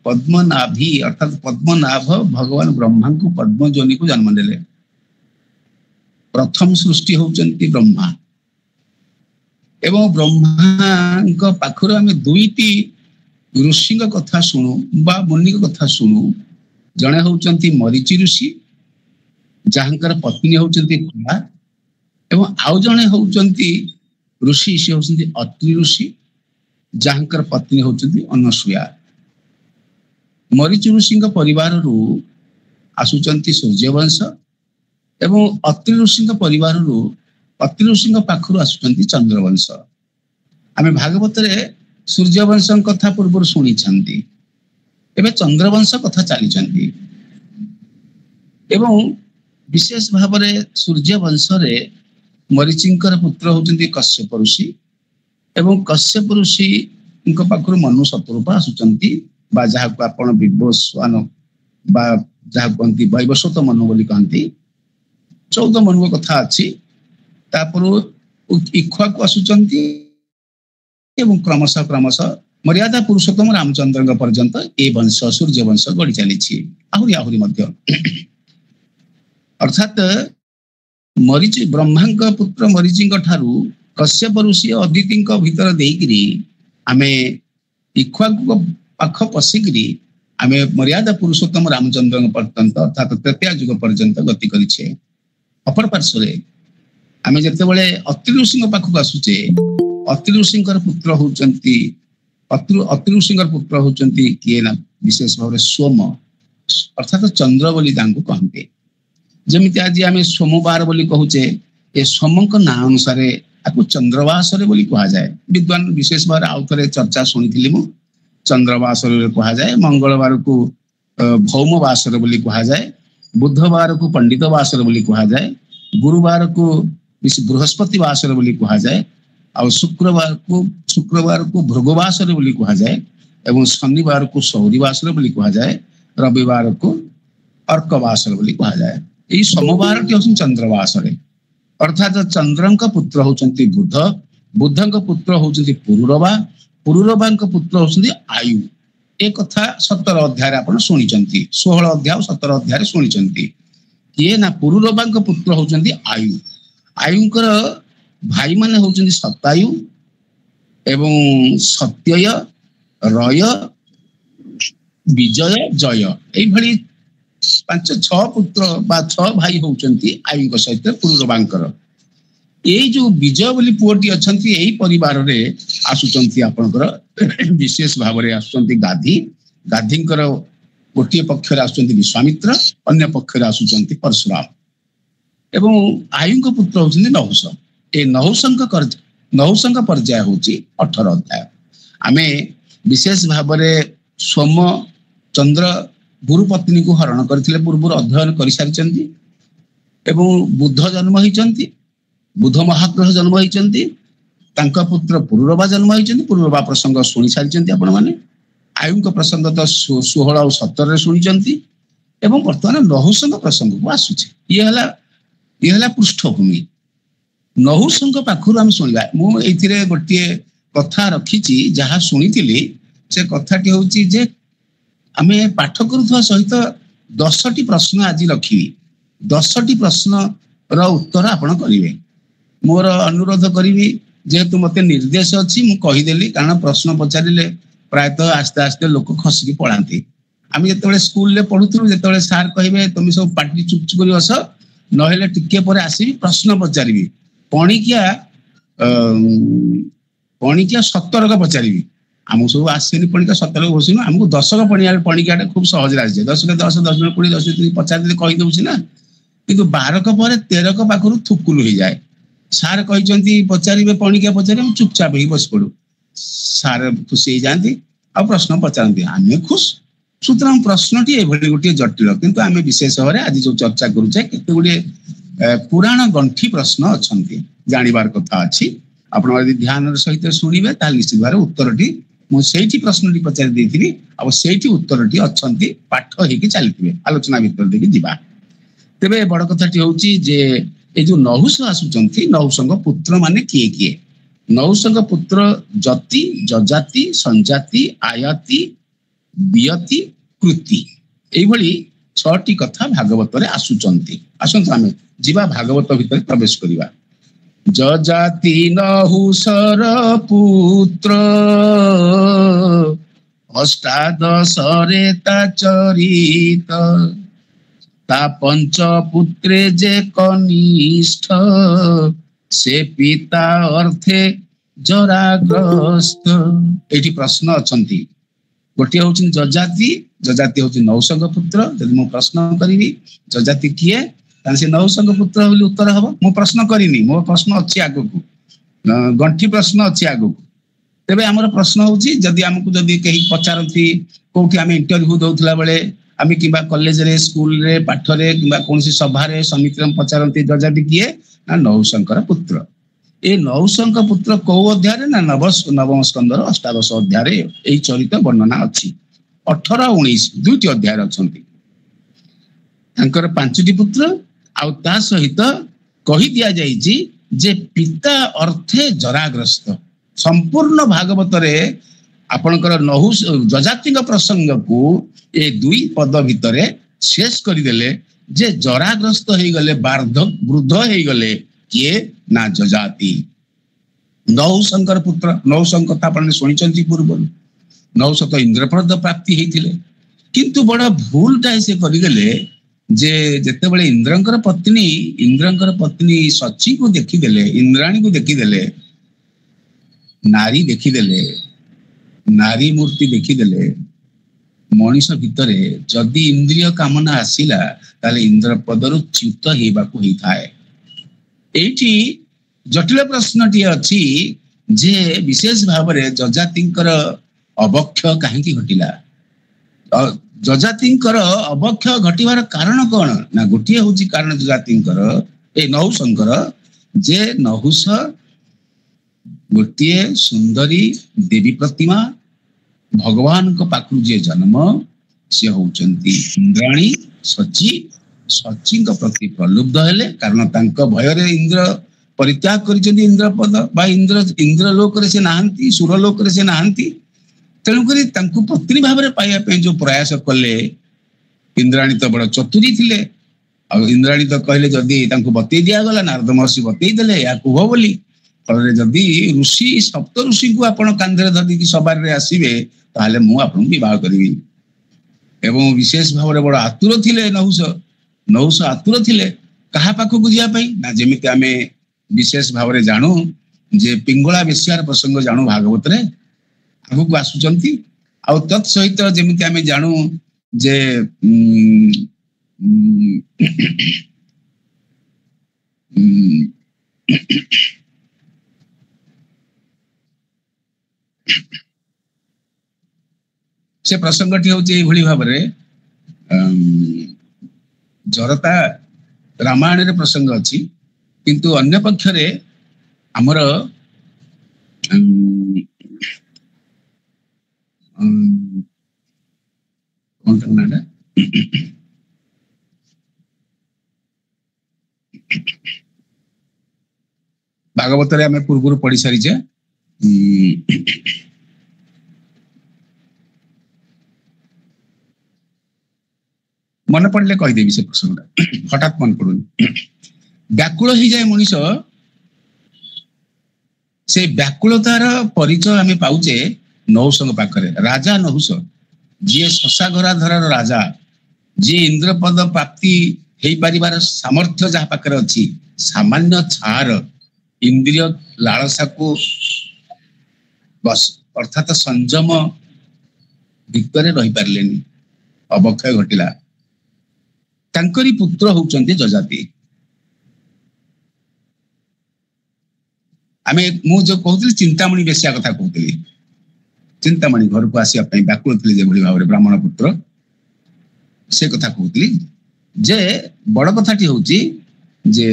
ପଦ୍ମନାଭି ଅର୍ଥାତ ପଦ୍ମନାଭ ଭଗବାନ ବ୍ରହ୍ମାଙ୍କୁ ପଦ୍ମଜୋନିକୁ ଜନ୍ମ ଦେଲେ। ପ୍ରଥମ ସୃଷ୍ଟି ହଉଛନ୍ତି ବ୍ରହ୍ମା ଏବଂ ବ୍ରହ୍ମାଙ୍କ ପାଖରୁ ଆମେ ଦୁଇଟି ଋଷିଙ୍କ କଥା ଶୁଣୁ ବା ମୁନିଙ୍କ କଥା ଶୁଣୁ। ଜଣେ ହଉଛନ୍ତି ମରିଚି ଋଷି ଯାହାଙ୍କର ପତ୍ନୀ ହଉଛନ୍ତି ଖୋଲା ଏବଂ ଆଉ ଜଣେ ହଉଛନ୍ତି ଋଷି ସେ ହଉଛନ୍ତି ଅତ୍ରି ଋଷି ଯାହାଙ୍କର ପତ୍ନୀ ହଉଛନ୍ତି ଅନସୂୟା। ମରିଚି ଋଷିଙ୍କ ପରିବାରରୁ ଆସୁଛନ୍ତି ସୂର୍ଯ୍ୟବଂଶ ଏବଂ ଅତ୍ରି ଋଷିଙ୍କ ପରିବାରରୁ ଅତ୍ରି ଋଷିଙ୍କ ପାଖରୁ ଆସୁଛନ୍ତି ଚନ୍ଦ୍ରବଂଶ। ଆମେ ଭାଗବତରେ ସୂର୍ଯ୍ୟବଂଶଙ୍କ କଥା ପୂର୍ବରୁ ଶୁଣିଛନ୍ତି, ଏବେ ଚନ୍ଦ୍ରବଂଶ କଥା ଚାଲିଛନ୍ତି ଏବଂ ବିଶେଷ ଭାବରେ ସୂର୍ଯ୍ୟବଂଶରେ ମରିଚିଙ୍କର ପୁତ୍ର ହଉଛନ୍ତି କଶ୍ୟପ ଋଷି ଏବଂ କଶ୍ୟପ ଋଷିଙ୍କ ପାଖରୁ ମନୁ ଶତରୂପ ଆସୁଛନ୍ତି ବା ଯାହାକୁ ଆପଣ ବିବସ୍ୱାନ ବା ଯାହା କହନ୍ତି ବୈବସ୍ୱତ ମନୁ ବୋଲି କହନ୍ତି। 14 ମନୁଙ୍କ କଥା ଅଛି। ତାପରେ ଇକ୍ଷ୍ୱାକୁ ଆସୁଛନ୍ତି ଏବଂ କ୍ରମଶଃ ମର୍ୟାଦା ପୁରୁଷୋତ୍ତମ ରାମଚନ୍ଦ୍ରଙ୍କ ପର୍ଯ୍ୟନ୍ତ ଏ ବଂଶ ସୂର୍ଯ୍ୟ ବଂଶ ଗଢି ଚାଲିଛି ଆହୁରି ମଧ୍ୟ। ଅର୍ଥାତ ମରିଚି ବ୍ରହ୍ମାଙ୍କ ପୁତ୍ର ମରିଚିଙ୍କ ଠାରୁ କଶ୍ୟପ ଋଷି ଅଦିତିଙ୍କ ଭିତରେ ଦେଇକିରି ଆମେ ଇକ୍ଷ୍ୱାକୁ ପାଖ ପଶିକିରି ଆମେ ମର୍ୟାଦା ପୁରୁଷୋତ୍ତମ ରାମଚନ୍ଦ୍ରଙ୍କ ପର୍ଯ୍ୟନ୍ତ ଅର୍ଥାତ ତ୍ରେତୟା ଯୁଗ ପର୍ଯ୍ୟନ୍ତ ଗତି କରିଛେ। ଅପର ପାର୍ଶ୍ୱରେ ଆମେ ଯେତେବେଳେ ଅତ୍ରି ଋଷିଙ୍କ ପାଖକୁ ଆସୁଛେ ଅତ୍ରି ଋଷିଙ୍କର ପୁତ୍ର ହଉଛନ୍ତି କିଏ ନା ବିଶେଷ ଭାବରେ ସୋମ ଅର୍ଥାତ ଚନ୍ଦ୍ର ବୋଲି ତାଙ୍କୁ କହନ୍ତି। ଯେମିତି ଆଜି ଆମେ ସୋମବାର ବୋଲି କହୁଛେ ଏ ସୋମଙ୍କ ନାଁ ଅନୁସାରେ ତାକୁ ଚନ୍ଦ୍ରବାସରେ ବୋଲି କୁହାଯାଏ। ବିଦ୍ୱାନ ବିଶେଷ ଭାବରେ ଆଉ ଥରେ ଚର୍ଚ୍ଚା ଶୁଣିଥିଲି ମୁଁ। ଚନ୍ଦ୍ରବାସରେ କୁହାଯାଏ, ମଙ୍ଗଳବାରକୁ ଭୌମ ବାସର ବୋଲି କୁହାଯାଏ, ବୁଧବାରକୁ ପଣ୍ଡିତ ବାସର ବୋଲି କୁହାଯାଏ, ଗୁରୁବାରକୁ ବୃହସ୍ପତି ବାସର ବୋଲି କୁହାଯାଏ, ଆଉ ଶୁକ୍ରବାରକୁ ଭୃଗବାସର ବୋଲି କୁହାଯାଏ ଏବଂ ଶନିବାରକୁ ସୌରିବାସର ବୋଲି କୁହାଯାଏ, ରବିବାରକୁ ଅର୍କବାସର ବୋଲି କୁହାଯାଏ। ଏଇ ସୋମବାରଟି ହଉଛନ୍ତି ଚନ୍ଦ୍ରବାସରେ। ଅର୍ଥାତ ଚନ୍ଦ୍ରଙ୍କ ପୁତ୍ର ହଉଛନ୍ତି ବୁଧ, ବୁଧଙ୍କ ପୁତ୍ର ହଉଛନ୍ତି ପୁରୁରବାଙ୍କ ପୁତ୍ର ହଉଛନ୍ତି ଆୟୁ। ଏ କଥା 17 ଅଧ୍ୟାୟରେ ଆପଣ ଶୁଣିଛନ୍ତି, 16 ଅଧ୍ୟାୟ 17 ଅଧ୍ୟାୟରେ ଶୁଣିଛନ୍ତି। କିଏ ନା ପୁରୁରବାଙ୍କ ପୁତ୍ର ହଉଛନ୍ତି ଆୟୁ। ଆୟୁଙ୍କର ଭାଇମାନେ ହଉଛନ୍ତି ଶତାୟୁ ଏବଂ ସତ୍ୟୟ, ରୟ, ବିଜୟ, ଜୟ। ଏଇଭଳି 5-6 ପୁତ୍ର ବା 6 ଭାଇ ହଉଛନ୍ତି ଆୟୁଙ୍କ ସହିତ ପୁରୁରବାଙ୍କର। ଏଇ ଯୋଉ ବିଜୟ ବୋଲି ପୁଅଟି ଅଛନ୍ତି ଏଇ ପରିବାରରେ ଆସୁଛନ୍ତି ଆପଣଙ୍କର ବିଶେଷ ଭାବରେ ଆସୁଛନ୍ତି ଗାଧିଙ୍କର ଗୋଟିଏ ପକ୍ଷରେ ଆସୁଛନ୍ତି ବିଶ୍ୱାମିତ୍ର, ଅନ୍ୟ ପକ୍ଷରେ ଆସୁଛନ୍ତି ପରଶୁରାମ ଏବଂ ଆୟୁଙ୍କ ପୁତ୍ର ହଉଛନ୍ତି ନହୁଷ। ଏ ନହୁଷଙ୍କ ପର୍ଯ୍ୟାୟ ହଉଛି 18 ଅଧ୍ୟାୟ। ଆମେ ବିଶେଷ ଭାବରେ ସୋମ ଚନ୍ଦ୍ର ଗୁରୁ ପତ୍ନୀକୁ ହରଣ କରିଥିଲେ ପୂର୍ବରୁ ଅଧ୍ୟୟନ କରିସାରିଛନ୍ତି ଏବଂ ବୁଧ ଜନ୍ମ ହେଇଛନ୍ତି, ବୁଧ ମହାଗ୍ରହ ଜନ୍ମ ହେଇଛନ୍ତି, ତାଙ୍କ ପୁତ୍ର ପୁରୁରବା ଜନ୍ମ ହେଇଛନ୍ତି। ପୁରୁରବା ପ୍ରସଙ୍ଗ ଶୁଣି ସାରିଛନ୍ତି ଆପଣମାନେ। ଆୟୁଙ୍କ ପ୍ରସଙ୍ଗ ତ 16 ଆଉ 17ରେ ଶୁଣିଛନ୍ତି ଏବଂ ବର୍ତ୍ତମାନ ନହୁଷଙ୍କ ପ୍ରସଙ୍ଗକୁ ଆସୁଛି। ଇଏ ହେଲା ପୃଷ୍ଠଭୂମି। ନହୁଷଙ୍କ ପାଖରୁ ଆମେ ଶୁଣିବା। ମୁଁ ଏଇଥିରେ ଗୋଟିଏ କଥା ରଖିଛି ଯାହା ଶୁଣିଥିଲି, ସେ କଥାଟି ହଉଛି ଯେ ଆମେ ପାଠ କରୁଥିବା ସହିତ 10ଟି ପ୍ରଶ୍ନ ଆଜି ରଖିବି। 10ଟି ପ୍ରଶ୍ନର ଉତ୍ତର ଆପଣ କରିବେ। ମୋର ଅନୁରୋଧ କରିବି, ଯେହେତୁ ମତେ ନିର୍ଦ୍ଦେଶ ଅଛି ମୁଁ କହିଦେଲି, କାରଣ ପ୍ରଶ୍ନ ପଚାରିଲେ ପ୍ରାୟତଃ ଆସ୍ତେ ଆସ୍ତେ ଲୋକ ଖସିକି ପଳାନ୍ତି। ଆମେ ଯେତେବେଳେ ସ୍କୁଲରେ ପଢୁଥିଲୁ, ଯେତେବେଳେ ସାର୍ କହିବେ ତମେ ସବୁ ପାଟି ଚୁପ କରି ବସ, ନହେଲେ ଟିକେ ପରେ ଆସିବି ପ୍ରଶ୍ନ ପଚାରିବି, ପଣିକିଆ 17କ ପଚାରିବି। ଆମକୁ ସବୁ ଆସେନି ପଣିକା 17କ ବସିନୁ, ଆମକୁ 10କ ପଣିକିଆଟା ଖୁବ ସହଜରେ ଆସିଯାଏ। 10କ 10, 10 20, 10 30 ପଚାରିଦେଲେ କହିଦଉଛି ନା। କିନ୍ତୁ 12କ ପରେ 13କ ପାଖରୁ ଥୁକୁଲୁ ହେଇଯାଏ। ସାର୍ କହିଛନ୍ତି ପଚାରିବେ ପଣିକିଆ ପଚାରିବେ ଆମେ ଚୁପଚାପ ହେଇ ବସି ପଡୁ। ସାର୍ ଖୁସି ହେଇଯାଆନ୍ତି ଆଉ ପ୍ରଶ୍ନ ପଚାରନ୍ତି, ଆମେ ଖୁସି। ସୁତରାଂ ପ୍ରଶ୍ନଟି ଏଭଳି ଗୋଟିଏ ଜଟିଳ, କିନ୍ତୁ ଆମେ ବିଶେଷ ଭାବରେ ଆଜି ଯୋଉ ଚର୍ଚ୍ଚା କରୁଛେ କେତେ ଗୁଡିଏ ପୁରାଣ ଗଣ୍ଠି ପ୍ରଶ୍ନ ଅଛନ୍ତି, ଜାଣିବାର କଥା ଅଛି। ଆପଣ ଯଦି ଧ୍ୟାନର ସହିତ ଶୁଣିବେ ତାହେଲେ ନିଶ୍ଚିତ ଭାବରେ ଉତ୍ତରଟି ମୁଁ ସେଇଠି ପ୍ରଶ୍ନଟି ପଚାରି ଦେଇଥିଲି ଆଉ ସେଇଠି ଉତ୍ତରଟି ଅଛନ୍ତି, ପାଠ ହେଇକି ଚାଲିଥିବେ। ଆଲୋଚନା ଭିତରେ ଦେଇକି ଯିବା। ତେବେ ବଡ କଥାଟି ହଉଛି ଯେ ଏଇ ଯୋଉ ନହୁଷ ଆସୁଛନ୍ତି, ନହୁଷଙ୍କ ପୁତ୍ର ମାନେ କିଏ କିଏ? ନହୁଷଙ୍କ ପୁତ୍ର ଯତି, ଯଜାତି, ସଂଜାତି, ଆୟାତି, ବିୟତି, କୃତି, ଏଇଭଳି 6ଟି କଥା ଭାଗବତରେ ଆସୁଛନ୍ତି। ଆସନ୍ତୁ ଆମେ ଯିବା ଭାଗବତ ଭିତରେ ପ୍ରବେଶ କରିବା। ଯଜାତି ନହୁଷର ପୁତ୍ର, ଅଷ୍ଟାଦଶରେ ତା ଚରିତ, ତା ପଞ୍ଚ ପୁତ୍ରେ ଯେ କନିଷ୍ଠ, ସେ ପିତା ଅର୍ଥେ ଜରାଗ୍ରସ୍ତ। ଏଇଠି ପ୍ରଶ୍ନ ଅଛନ୍ତି। ଗୋଟିଏ ହଉଛନ୍ତି ଯଜାତି, ଯଜାତି ହଉଛି ନହୁଷଙ୍କ ପୁତ୍ର। ଯଦି ମୁଁ ପ୍ରଶ୍ନ କରିବି ଯଜାତି କିଏ, ତାହେଲେ ସେ ନହୁଷଙ୍କ ପୁତ୍ର ବୋଲି ଉତ୍ତର ହବ। ମୁଁ ପ୍ରଶ୍ନ କରିନି, ମୋ ପ୍ରଶ୍ନ ଅଛି ଆଗକୁ, ଗଣ୍ଠି ପ୍ରଶ୍ନ ଅଛି ଆଗକୁ। ତେବେ ଆମର ପ୍ରଶ୍ନ ହଉଛି, ଯଦି ଆମକୁ ଯଦି କେହି ପଚାରନ୍ତି କୋଉଠି ଆମେ ଇଣ୍ଟରଭ୍ୟୁ ଦଉଥିଲା ବେଳେ ଆମେ କିମ୍ବା କଲେଜରେ, ସ୍କୁଲରେ, ପାଠରେ କିମ୍ବା କୌଣସି ସଭାରେ ସମିତିରେ ପଚାରନ୍ତି ଯଜାତି କିଏ, ନା ନହୁଷଙ୍କର ପୁତ୍ର। ଏ ନହୁଷଙ୍କ ପୁତ୍ର କୋଉ ଅଧ୍ୟାୟରେ, ନା ନବମ ସ୍କନ୍ଧର ଅଷ୍ଟାଦଶ ଅଧ୍ୟାୟରେ ଏଇ ଚରିତ ବର୍ଣ୍ଣନା ଅଛି। 18 ଆଉ 19 ଦୁଇଟି ଅଧ୍ୟାୟରେ ଅଛନ୍ତି। ତାଙ୍କର 5ଟି ପୁତ୍ର ଆଉ ତା ସହିତ କହି ଦିଆଯାଇଛି ଯେ ପିତା ଅର୍ଥେ ଜରାଗ୍ରସ୍ତ। ସମ୍ପୂର୍ଣ୍ଣ ଭାଗବତରେ ଆପଣଙ୍କର ଯଜାତିଙ୍କ ପ୍ରସଙ୍ଗକୁ ଏ 2 ପଦ ଭିତରେ ଶେଷ କରିଦେଲେ ଯେ ଜରାଗ୍ରସ୍ତ ହେଇଗଲେ, ବୃଦ୍ଧ ହେଇଗଲେ କିଏ, ନା ଯଜାତି। ନହୁଷଙ୍କର ପୁତ୍ର, ନହୁଷଙ୍କ କଥା ଆପଣ ଶୁଣିଛନ୍ତି ପୂର୍ବରୁ। ନହୁଷ ତ ଇନ୍ଦ୍ରପ୍ରଦ ପ୍ରାପ୍ତି ହେଇଥିଲେ, କିନ୍ତୁ ବଡ ଭୁଲଟା ସେ କରିଦେଲେ ଯେ ଯେତେବେଳେ ଇନ୍ଦ୍ରଙ୍କର ପତ୍ନୀ ସଚୀକୁ ଦେଖିଦେଲେ, ଇନ୍ଦ୍ରାଣୀକୁ ଦେଖିଦେଲେ, ନାରୀ ଦେଖିଦେଲେ, ନାରୀ ମୂର୍ତ୍ତି ଦେଖିଦେଲେ, ମଣିଷ ଭିତରେ ଯଦି ଇନ୍ଦ୍ରିୟ କାମନା ଆସିଲା ତାହେଲେ ଇନ୍ଦ୍ର ପଦରୁ ଚ୍ୟୁତ ହେବାକୁ ହେଇଥାଏ। ଏଇଠି ଜଟିଳ ପ୍ରଶ୍ନଟିଏ ଅଛି ଯେ ବିଶେଷ ଭାବରେ ଯଜାତିଙ୍କର ଅବକ୍ଷୟ କାହିଁକି ଘଟିଲା? ଯଜାତିଙ୍କର ଅବକ୍ଷୟ ଘଟିବାର କାରଣ କଣ? ନା ଗୋଟିଏ ହଉଛି କାରଣ ଯଜାତିଙ୍କର, ଏ ନହୁଷଙ୍କର, ଯେ ନହୁଷ ଗୋଟିଏ ସୁନ୍ଦରୀ ଦେବୀ ପ୍ରତିମା, ଭଗବାନଙ୍କ ପାଖରୁ ଯିଏ ଜନ୍ମ, ସେ ହଉଛନ୍ତି ଇନ୍ଦ୍ରାଣୀ ସଚୀ। ସଚୀଙ୍କ ପ୍ରତି ପ୍ରଲୁବ୍ଧ ହେଲେ, କାରଣ ତାଙ୍କ ଭୟରେ ଇନ୍ଦ୍ର ପରିତ୍ୟାଗ କରିଛନ୍ତି ଇନ୍ଦ୍ରପଦ, ବା ଇନ୍ଦ୍ର ଲୋକରେ ସେ ନାହାନ୍ତି, ସୁର ଲୋକରେ ସେ ନାହାନ୍ତି। ତେଣୁକରି ତାଙ୍କୁ ପତ୍ନୀ ଭାବରେ ପାଇବା ପାଇଁ ଯୋଉ ପ୍ରୟାସ କଲେ, ଇନ୍ଦ୍ରାଣୀ ତ ବଡ ଚତୁରୀ ଥିଲେ। ଆଉ ଇନ୍ଦ୍ରାଣୀ ତ କହିଲେ, ଯଦି ତାଙ୍କୁ ବତେଇ ଦିଆଗଲା, ନାରଦ ମହର୍ଷି ବତେଇ ଦେଲେ ଏହା କୁହ ବୋଲି, ଫଳରେ ଯଦି ସପ୍ତ ଋଷିଙ୍କୁ ଆପଣ କାନ୍ଧରେ ଧରିକି ସବାରରେ ଆସିବେ ତାହେଲେ ମୁଁ ଆପଣଙ୍କୁ ବିବାହ କରିବି। ଏବଂ ବିଶେଷ ଭାବରେ ବଡ ଆତୁର ଥିଲେ ନହୁଷ ଆତୁର ଥିଲେ କାହା ପାଖକୁ ଯିବା ପାଇଁ, ନା ଯେମିତି ଆମେ ବିଶେଷ ଭାବରେ ଜାଣୁ ଯେ ପିଙ୍ଗଳା ବେଶ୍ୟାର ପ୍ରସଙ୍ଗ ଜାଣୁ ଭାଗବତରେ ଆଗକୁ ଆସୁଛନ୍ତି। ଆଉ ତତ୍ ସହିତ ଯେମିତି ଆମେ ଜାଣୁ ଯେ ସେ ପ୍ରସଙ୍ଗଟି ହଉଛି ଏଇଭଳି ଭାବରେ, ଜରତା ରାମାୟଣରେ ପ୍ରସଙ୍ଗ ଅଛି, କିନ୍ତୁ ଅନ୍ୟ ପକ୍ଷରେ ଆମର ଭାଗବତରେ ଆମେ ପୂର୍ବରୁ ପଢି ସାରିଛେ। ମନେ ପଡିଲେ କହିଦେବି ସେ ପ୍ରସଙ୍ଗଟା, ହଠାତ୍ ମନେ ପଡୁନି। ବ୍ୟାକୁଳ ହେଇଯାଏ ମଣିଷ, ସେ ବ୍ୟାକୁଳତାର ପରିଚୟ ଆମେ ପାଉଛେ ନହୁଷଙ୍କ ପାଖରେ। ରାଜା ନହୁଷ, ଯିଏ ଶଶାଘରାଧରର ରାଜା, ଯିଏ ଇନ୍ଦ୍ରପଦ ପ୍ରାପ୍ତି ହେଇପାରିବାର ସାମର୍ଥ୍ୟ ଯାହା ପାଖରେ ଅଛି, ସାମାନ୍ୟ ଛାର ଇନ୍ଦ୍ରିୟ ଲାଳସାକୁ ଅର୍ଥାତ ସଂଯମ ଭିତରେ ରହିପାରିଲେନି, ଅବକ୍ଷୟ ଘଟିଲା। ତାଙ୍କରି ପୁତ୍ର ହଉଛନ୍ତି ଯଜାତି। ଆମେ ମୁଁ ଯୋଉ କହୁଥିଲି ଚିନ୍ତାମଣି ବେଶ୍ୟା କଥା କହୁଥିଲି, ଚିନ୍ତାମଣି ଘରକୁ ଆସିବା ପାଇଁ ବ୍ୟାକୁଳ ଥିଲେ ଯେଭଳି ଭାବରେ ବ୍ରାହ୍ମଣ ପୁତ୍ର, ସେ କଥା କହୁଥିଲି। ଯେ ବଡ କଥାଟି ହଉଛି ଯେ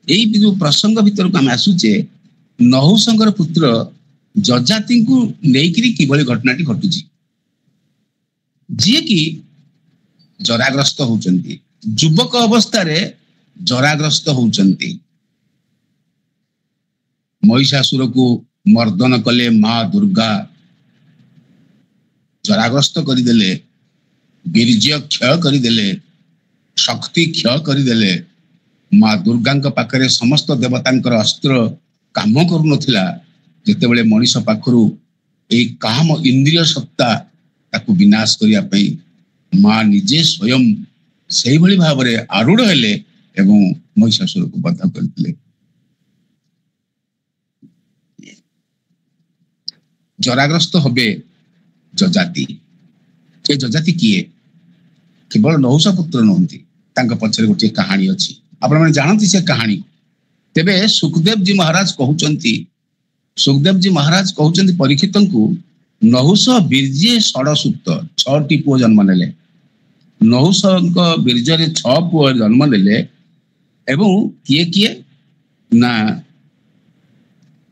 ଏଇ ଯୋଉ ପ୍ରସଙ୍ଗ ଭିତରକୁ ଆମେ ଆସୁଛେ, ନହୁଷଙ୍କର ପୁତ୍ର ଯଜାତିଙ୍କୁ ନେଇକିରି କିଭଳି ଘଟଣାଟି ଘଟୁଛି, ଯିଏକି ଜରାଗ୍ରସ୍ତ ହଉଛନ୍ତି, ଯୁବକ ଅବସ୍ଥାରେ ଜରାଗ୍ରସ୍ତ ହଉଛନ୍ତି। ମହିଷାସୁରକୁ ମର୍ଦନ କଲେ ମା ଦୁର୍ଗା, ଜରାଗ୍ରସ୍ତ କରିଦେଲେ, ବୀର୍ଯ୍ୟ କ୍ଷୟ କରିଦେଲେ, ଶକ୍ତି କ୍ଷୟ କରିଦେଲେ। ମା ଦୁର୍ଗାଙ୍କ ପାଖରେ ସମସ୍ତ ଦେବତାଙ୍କର ଅସ୍ତ୍ର କାମ କରୁନଥିଲା। ଯେତେବେଳେ ମଣିଷ ପାଖରୁ ଏଇ କାମ ଇନ୍ଦ୍ରିୟ ସତ୍ତା ତାକୁ ବିନାଶ କରିବା ପାଇଁ ମା ନିଜେ ସ୍ୱୟଂ ସେଇଭଳି ଭାବରେ ଆରୂଢ ହେଲେ ଏବଂ ମହିଷାସୁରକୁ ବଧ କରିଥିଲେ। ଜରାଗ୍ରସ୍ତ ହବେ ଯଜାତି। ସେ ଯଜାତି କିଏ? କେବଳ ନହୁଷ ପୁତ୍ର ନୁହନ୍ତି, ତାଙ୍କ ପଛରେ ଗୋଟିଏ କାହାଣୀ ଅଛି। ଆପଣମାନେ ଜାଣନ୍ତି ସେ କାହାଣୀ। ତେବେ ସୁଖଦେବଜୀ ମହାରାଜ କହୁଛନ୍ତି ପରୀକ୍ଷିତଙ୍କୁ, ନହୁଷ ବୀର୍ଯ୍ୟ ଷଡ଼ସୂତ, 6ଟି ପୁଅ ଜନ୍ମ ନେଲେ। ନହୁଷଙ୍କ ବୀର୍ଯ୍ୟରେ 6 ପୁଅ ଜନ୍ମ ନେଲେ। ଏବଂ କିଏ କିଏ ନା,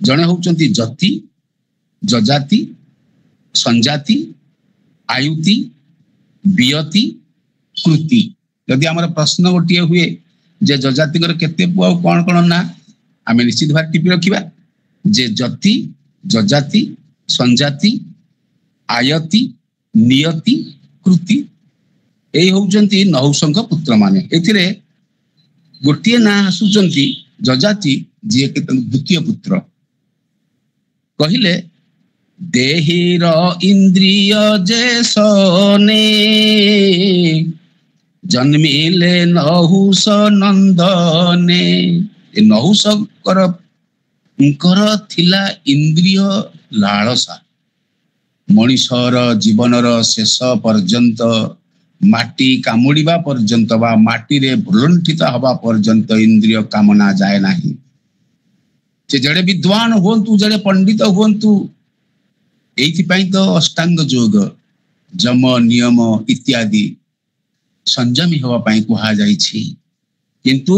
ଜଣେ ହଉଛନ୍ତି ଯତି, ଯଜାତି, ସଂଜାତି, ଆୟୁତି, ବିୟତି, କୃତି। ଯଦି ଆମର ପ୍ରଶ୍ନ ଗୋଟିଏ ହୁଏ ଯେ ଯଜାତିଙ୍କର କେତେ ପୁଅ ଆଉ କଣ କଣ ନା, ଆମେ ନିଶ୍ଚିତ ଭାବେ ଟିପି ରଖିବା ଯେ ଯତି, ଯଜାତି, ସଂଜାତି, ଆୟତି, ନିୟତି, କୃତି, ଏଇ ହଉଛନ୍ତି ନହୁଷଙ୍କ ପୁତ୍ର ମାନେ। ଏଥିରେ ଗୋଟିଏ ନାଁ ଆସୁଛନ୍ତି ଯଜାତି, ଯିଏକି ଦ୍ୱିତୀୟ ପୁତ୍ର। କହିଲେ ଦେହୀର ଇନ୍ଦ୍ରିୟ ଯେ ସନେ, ଜନ୍ମିଲେ ନହୁଷ ନନ୍ଦନେ। ଏ ନହୁଷଙ୍କର ଥିଲା ଇନ୍ଦ୍ରିୟ ଲାଳସା। ମଣିଷର ଜୀବନର ଶେଷ ପର୍ଯ୍ୟନ୍ତ, ମାଟି କାମୁଡିବା ପର୍ଯ୍ୟନ୍ତ ବା ମାଟିରେ ଭୁଲୁଣ୍ଠିତ ହବା ପର୍ଯ୍ୟନ୍ତ ଇନ୍ଦ୍ରିୟ କାମନା ଯାଏ ନାହିଁ। ସେ ଜଣେ ବିଦ୍ୱାନ ହୁଅନ୍ତୁ, ଜଣେ ପଣ୍ଡିତ ହୁଅନ୍ତୁ। ଏଇଥିପାଇଁ ତ ଅଷ୍ଟାଙ୍ଗ ଯୋଗ, ଯମ ନିୟମ ଇତ୍ୟାଦି ସଂଯମୀ ହେବା ପାଇଁ କୁହାଯାଇଛି। କିନ୍ତୁ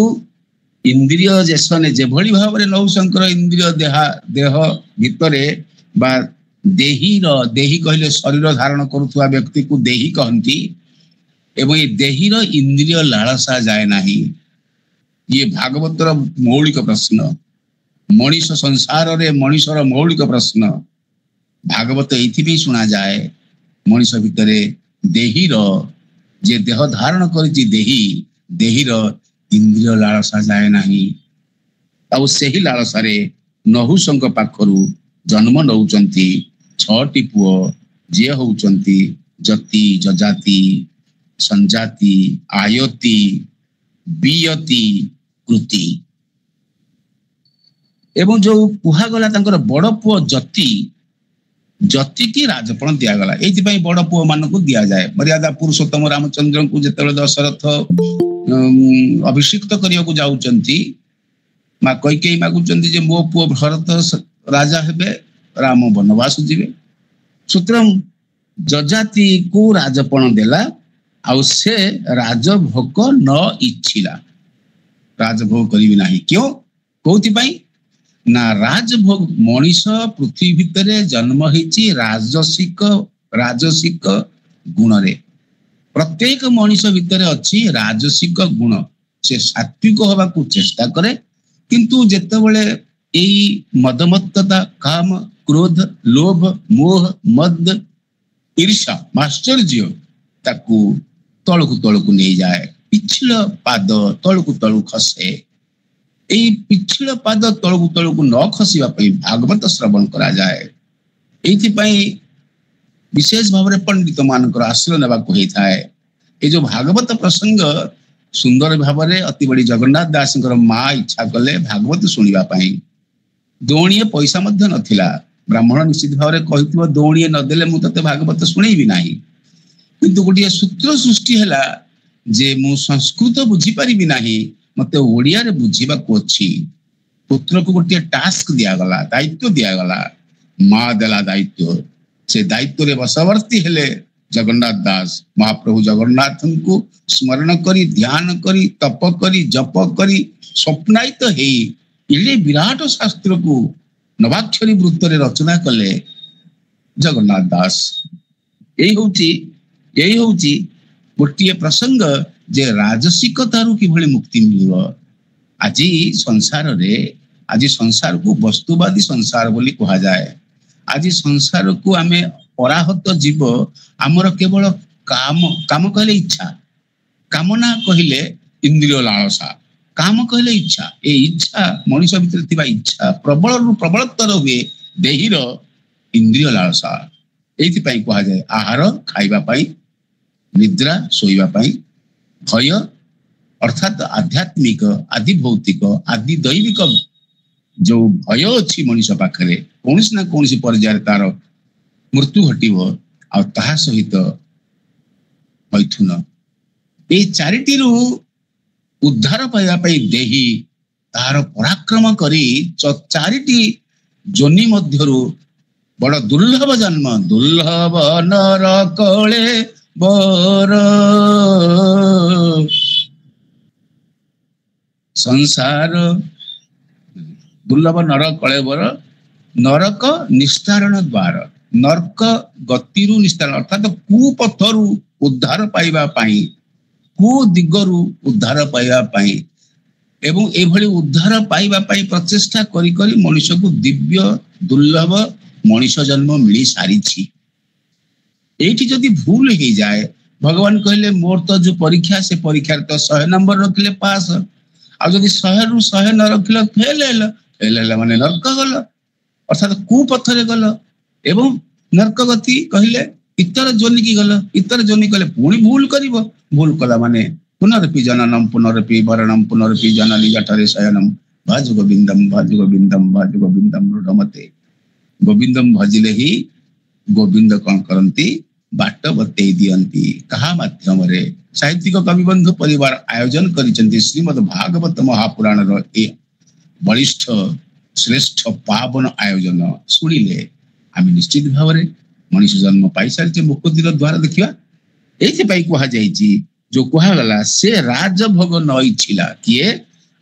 ଇନ୍ଦ୍ରିୟ ଯେସନେ ଯେଭଳି ଭାବରେ ନହୁଷଙ୍କର ଇନ୍ଦ୍ରିୟ ଦେହ ଭିତରେ ବା ଦେହୀ କହିଲେ ଶରୀର ଧାରଣ କରୁଥିବା ବ୍ୟକ୍ତିକୁ ଦେହୀ କହନ୍ତି। ଏବଂ ଏ ଦେହୀର ଇନ୍ଦ୍ରିୟ ଲାଳସା ଯାଏ ନାହିଁ। ଇଏ ଭାଗବତର ମୌଳିକ ପ୍ରଶ୍ନ, ମଣିଷ ସଂସାରରେ ମଣିଷର ମୌଳିକ ପ୍ରଶ୍ନ। ଭାଗବତ ଏଇଥିପାଇଁ ଶୁଣାଯାଏ, ମଣିଷ ଭିତରେ ଦେହୀର, ଯେ ଦେହ ଧାରଣ କରିଛି ଦେହୀର ଇନ୍ଦ୍ରିୟ ଲାଳସା ଯାଏ ନାହିଁ। ଆଉ ସେହି ଲାଳସାରେ ନହୁଷଙ୍କ ପାଖରୁ ଜନ୍ମ ନେଉଛନ୍ତି 6ଟି ପୁଅ, ଯିଏ ହଉଛନ୍ତି ଯତି, ଯଜାତି, ସଂଜାତି, ଆୟତି, ବିୟତି, କୃତି। ଏବଂ ଯୋଉ କୁହାଗଲା ତାଙ୍କର ବଡ ପୁଅ ଯତି କି ରାଜପଣ ଦିଆଗଲା। ଏଇଥିପାଇଁ ବଡ ପୁଅ ମାନଙ୍କୁ ଦିଆଯାଏ। ମର୍ୟାଦା ପୁରୁଷୋତ୍ତମ ରାମଚନ୍ଦ୍ରଙ୍କୁ ଯେତେବେଳେ ଦଶରଥ ଅଭିଷିକ୍ତ କରିବାକୁ ଯାଉଛନ୍ତି, ମା କୈକେୟୀ ମାଗୁଛନ୍ତି ଯେ ମୋ ପୁଅ ଭରତ ରାଜା ହେବେ, ରାମ ବନବାସ ଯିବେ। ସୁତରାଂ ଯଜାତିକୁ ରାଜପଣ ଦେଲା, ଆଉ ସେ ରାଜଭୋଗ ନ ଇଚ୍ଛିଲା। ରାଜଭୋଗ କରିବି ନାହିଁ। କୋଉଥିପାଇଁ ନା, ରାଜଭୋଗ, ମଣିଷ ପୃଥିବୀ ଭିତରେ ଜନ୍ମ ହେଇଛି ରାଜସିକ ଗୁଣରେ। ପ୍ରତ୍ୟେକ ମଣିଷ ଭିତରେ ଅଛି ରାଜସିକ ଗୁଣ। ସେ ସାତ୍ବିକ ହବାକୁ ଚେଷ୍ଟା କରେ, କିନ୍ତୁ ଯେତେବେଳେ ଏଇ ମଦମତ୍ତତା, କାମ, କ୍ରୋଧ, ଲୋଭ, ମୋହ, ମଦ, ଈର୍ଷା, ମାଶ୍ଚର୍ଯ୍ୟ ତାକୁ ତଳକୁ ନେଇଯାଏ। ପିଛଳ ପାଦ ତଳକୁ ଖସେ। ଏଇ ପିଛଳ ପାଦ ତଳକୁ ନ ଖସିବା ପାଇଁ ଭାଗବତ ଶ୍ରବଣ କରାଯାଏ। ଏଇଥିପାଇଁ ବିଶେଷ ଭାବରେ ପଣ୍ଡିତ ମାନଙ୍କର ଆଶ୍ରୟ ନେବାକୁ ହେଇଥାଏ। এই ଯୋଉ ଭାଗବତ ପ୍ରସଙ୍ଗ ସୁନ୍ଦର ଭାବରେ ଅତିବଡି ଜଗନ୍ନାଥ ଦାସଙ୍କର ମା ଇଚ୍ଛା କଲେ ଭାଗବତ ଶୁଣିବା ପାଇଁ। ଦୋଣିଏ ପଇସା ମଧ୍ୟ ନଥିଲା। ବ୍ରାହ୍ମଣ ନିଶ୍ଚିତ ଭାବରେ କହିଥିବ ଦୋଣିଏ ନଦେଲେ ମୁଁ ତତେ ଭାଗବତ ଶୁଣେଇବି ନାହିଁ। କିନ୍ତୁ ଗୋଟିଏ ସୂତ୍ର ସୃଷ୍ଟି ହେଲା ଯେ ମୁଁ ସଂସ୍କୃତ ବୁଝିପାରିବି ନାହିଁ, ମତେ ଓଡିଆରେ ବୁଝିବାକୁ ଅଛି। पुत्रକୁ गोटे टास्क दिगला दायित्व दिगला माँ देला दायित्व से दायित्व रे बसवर्ती हेले जगन्नाथ दास महाप्रभु जगन्नाथ को स्मरण करी ध्यान करी तप करी जप करी स्वप्नायित हे इले विराट शास्त्र को नवाक्षरी वृत्त रे रचना कले जगन्नाथ दास। यही होची गोटे प्रसंग जे राजसिकतारू किभଳି मुक्ति मिलिବ। আজি संसार को वस्तुवादी संसार बोली कहा जाए। आज संसार को आमे पराहत जीव आमर केवल काम कहले इच्छा कामना कहले इंद्रिय लालसा काम कहले इच्छा ए इच्छा मनुष्य भीतर थिबा इच्छा प्रबल प्रबलतर हुए देहीर इंद्रिय लालसा एथि पई कहा जाए आहार खाइबा पई निद्रा सोइबा पई भय अर्थात आध्यात्मिक आदि भौतिक आदि दैविक जो भय अच्छी मनुष्य पाखरे कौन ना कौन पर्यायर तार मृत्यु घटिव आ सहित मैथुन ये चारिटी उद्धार पाइबा देही तार पराक्रम करी चारिटी जोनि मध्यरु बड़ दुर्लभ जन्म दुर्लभ नर कले बर संसार दुर्लभ नर कले बर नरक निस्तारण द्वार नरक गतिरु निस्तारण अर्थात कुपथरु उद्धार पाइबा पाई कु दिगरु उद्धार पाइबा पाई एवं एभली उद्धार पाइबा पाई प्रचेष्टा करी करी मनुष्य को दिव्य दुर्लभ मनुष्य जन्म मिली सारी एठी जदि भूल हो जाए भगवान कहले मोर तो जो परीक्षा से परीक्षा तो 100 नंबर रखले पास आ जदि 100 रु 100 न रखले फेल माने नरक गल अर्थात कुपथरे गल एवं नरक गति कहले इतर जोनि की गल इतर जोनि कहले पुणी भूल करिवो भूल कला माने पुनरपि जननम पुनरपि वरणम पुनरपि जननी जठरे शयनम भज गोविंदम रूढ़मते गोविंदम भजिले ही गोविंद कौन करती बाट बतई दियंती कहा माध्यम रे साहित्यिक कविबंधु परिवार आयोजन करिसेंती श्रीमद् भागवत महापुराण रो ए बलिष्ठ श्रेष्ठ पावन आयोजन सुनिले आम निश्चित भाव में मनुष्य जन्म पाई सारी मुक्तिर द्वार देखा ये कहा जो कहगला से राजभोग न इच्छिला किए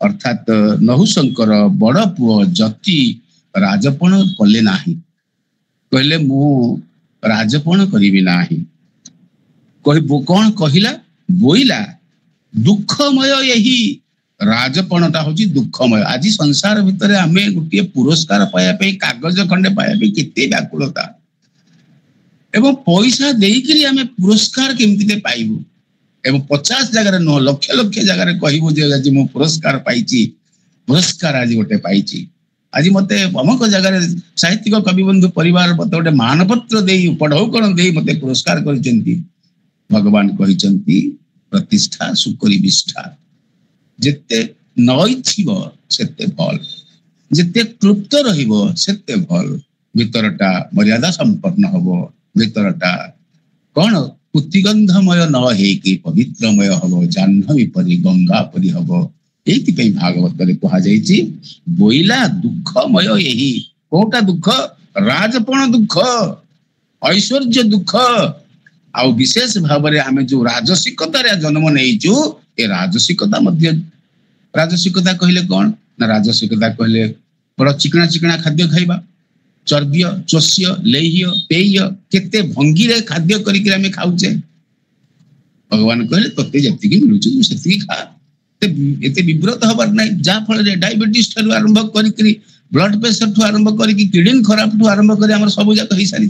अर्थात नहुशंकर बड़ पुओ जति राजपण कले नाही कहले मु राजपण करिबि नाही कौन कहिला बोइला दुखमय यही राजपणटा हूँ दुखमय आज संसार भितर आम गोटे पुरस्कार पाइबा कागज खंडे पाइबा केते व्याकुलता एवं पैसा देकरी आम पुरस्कार केमती पाइबू एवं 50 जगह नुह लक्ष लक्ष जगह कहबू आज मु पुरस्कार पाइची पुरस्कार आज गोटे पाइची आज मत अमुक जगह साहित्यिक कविबंधु परिवार मत गोटे मानपत्र दे पढ़ौकण दे मत पुरस्कार कर भगवान कहते प्रतिष्ठा सुकरी विष्ठा जेते न इच्छिब सेते भल जेते क्लुप्त रहिबो सेते भल भीतरटा मर्यादा संपन्न हबो भीतरटा कौन पुतिगंधमय न हेकि पवित्रमय हबो जाह्नवी परि गंगा परि हबो एति पई भागवत रे कहा जाईची बोइला दुखमय यही कोटा दुख राजपण दुख ऐश्वर्य दुख आ विशेष भाव में आम जो राजसिकता जन्म नहीं ए राजसिकता मध्य राजसिकता कहले कौन ना राजसिकता कहले बड़ चिकना चिकना खाद्य खाइबा चर्ब्य चोष्य लेह्य पेय केते भंगी रे खाद्य करिक आमे खाउचे भगवान कहले तते जति की मिलुछ तू सेति खा एते विव्रत हबार नै जा फल रे डायबिटीज ठु आरंभ करिक ब्लड प्रेशर ठु आरंभ करिक किडनी खराब ठु आरंभ करी हमर सब जाक होई सारी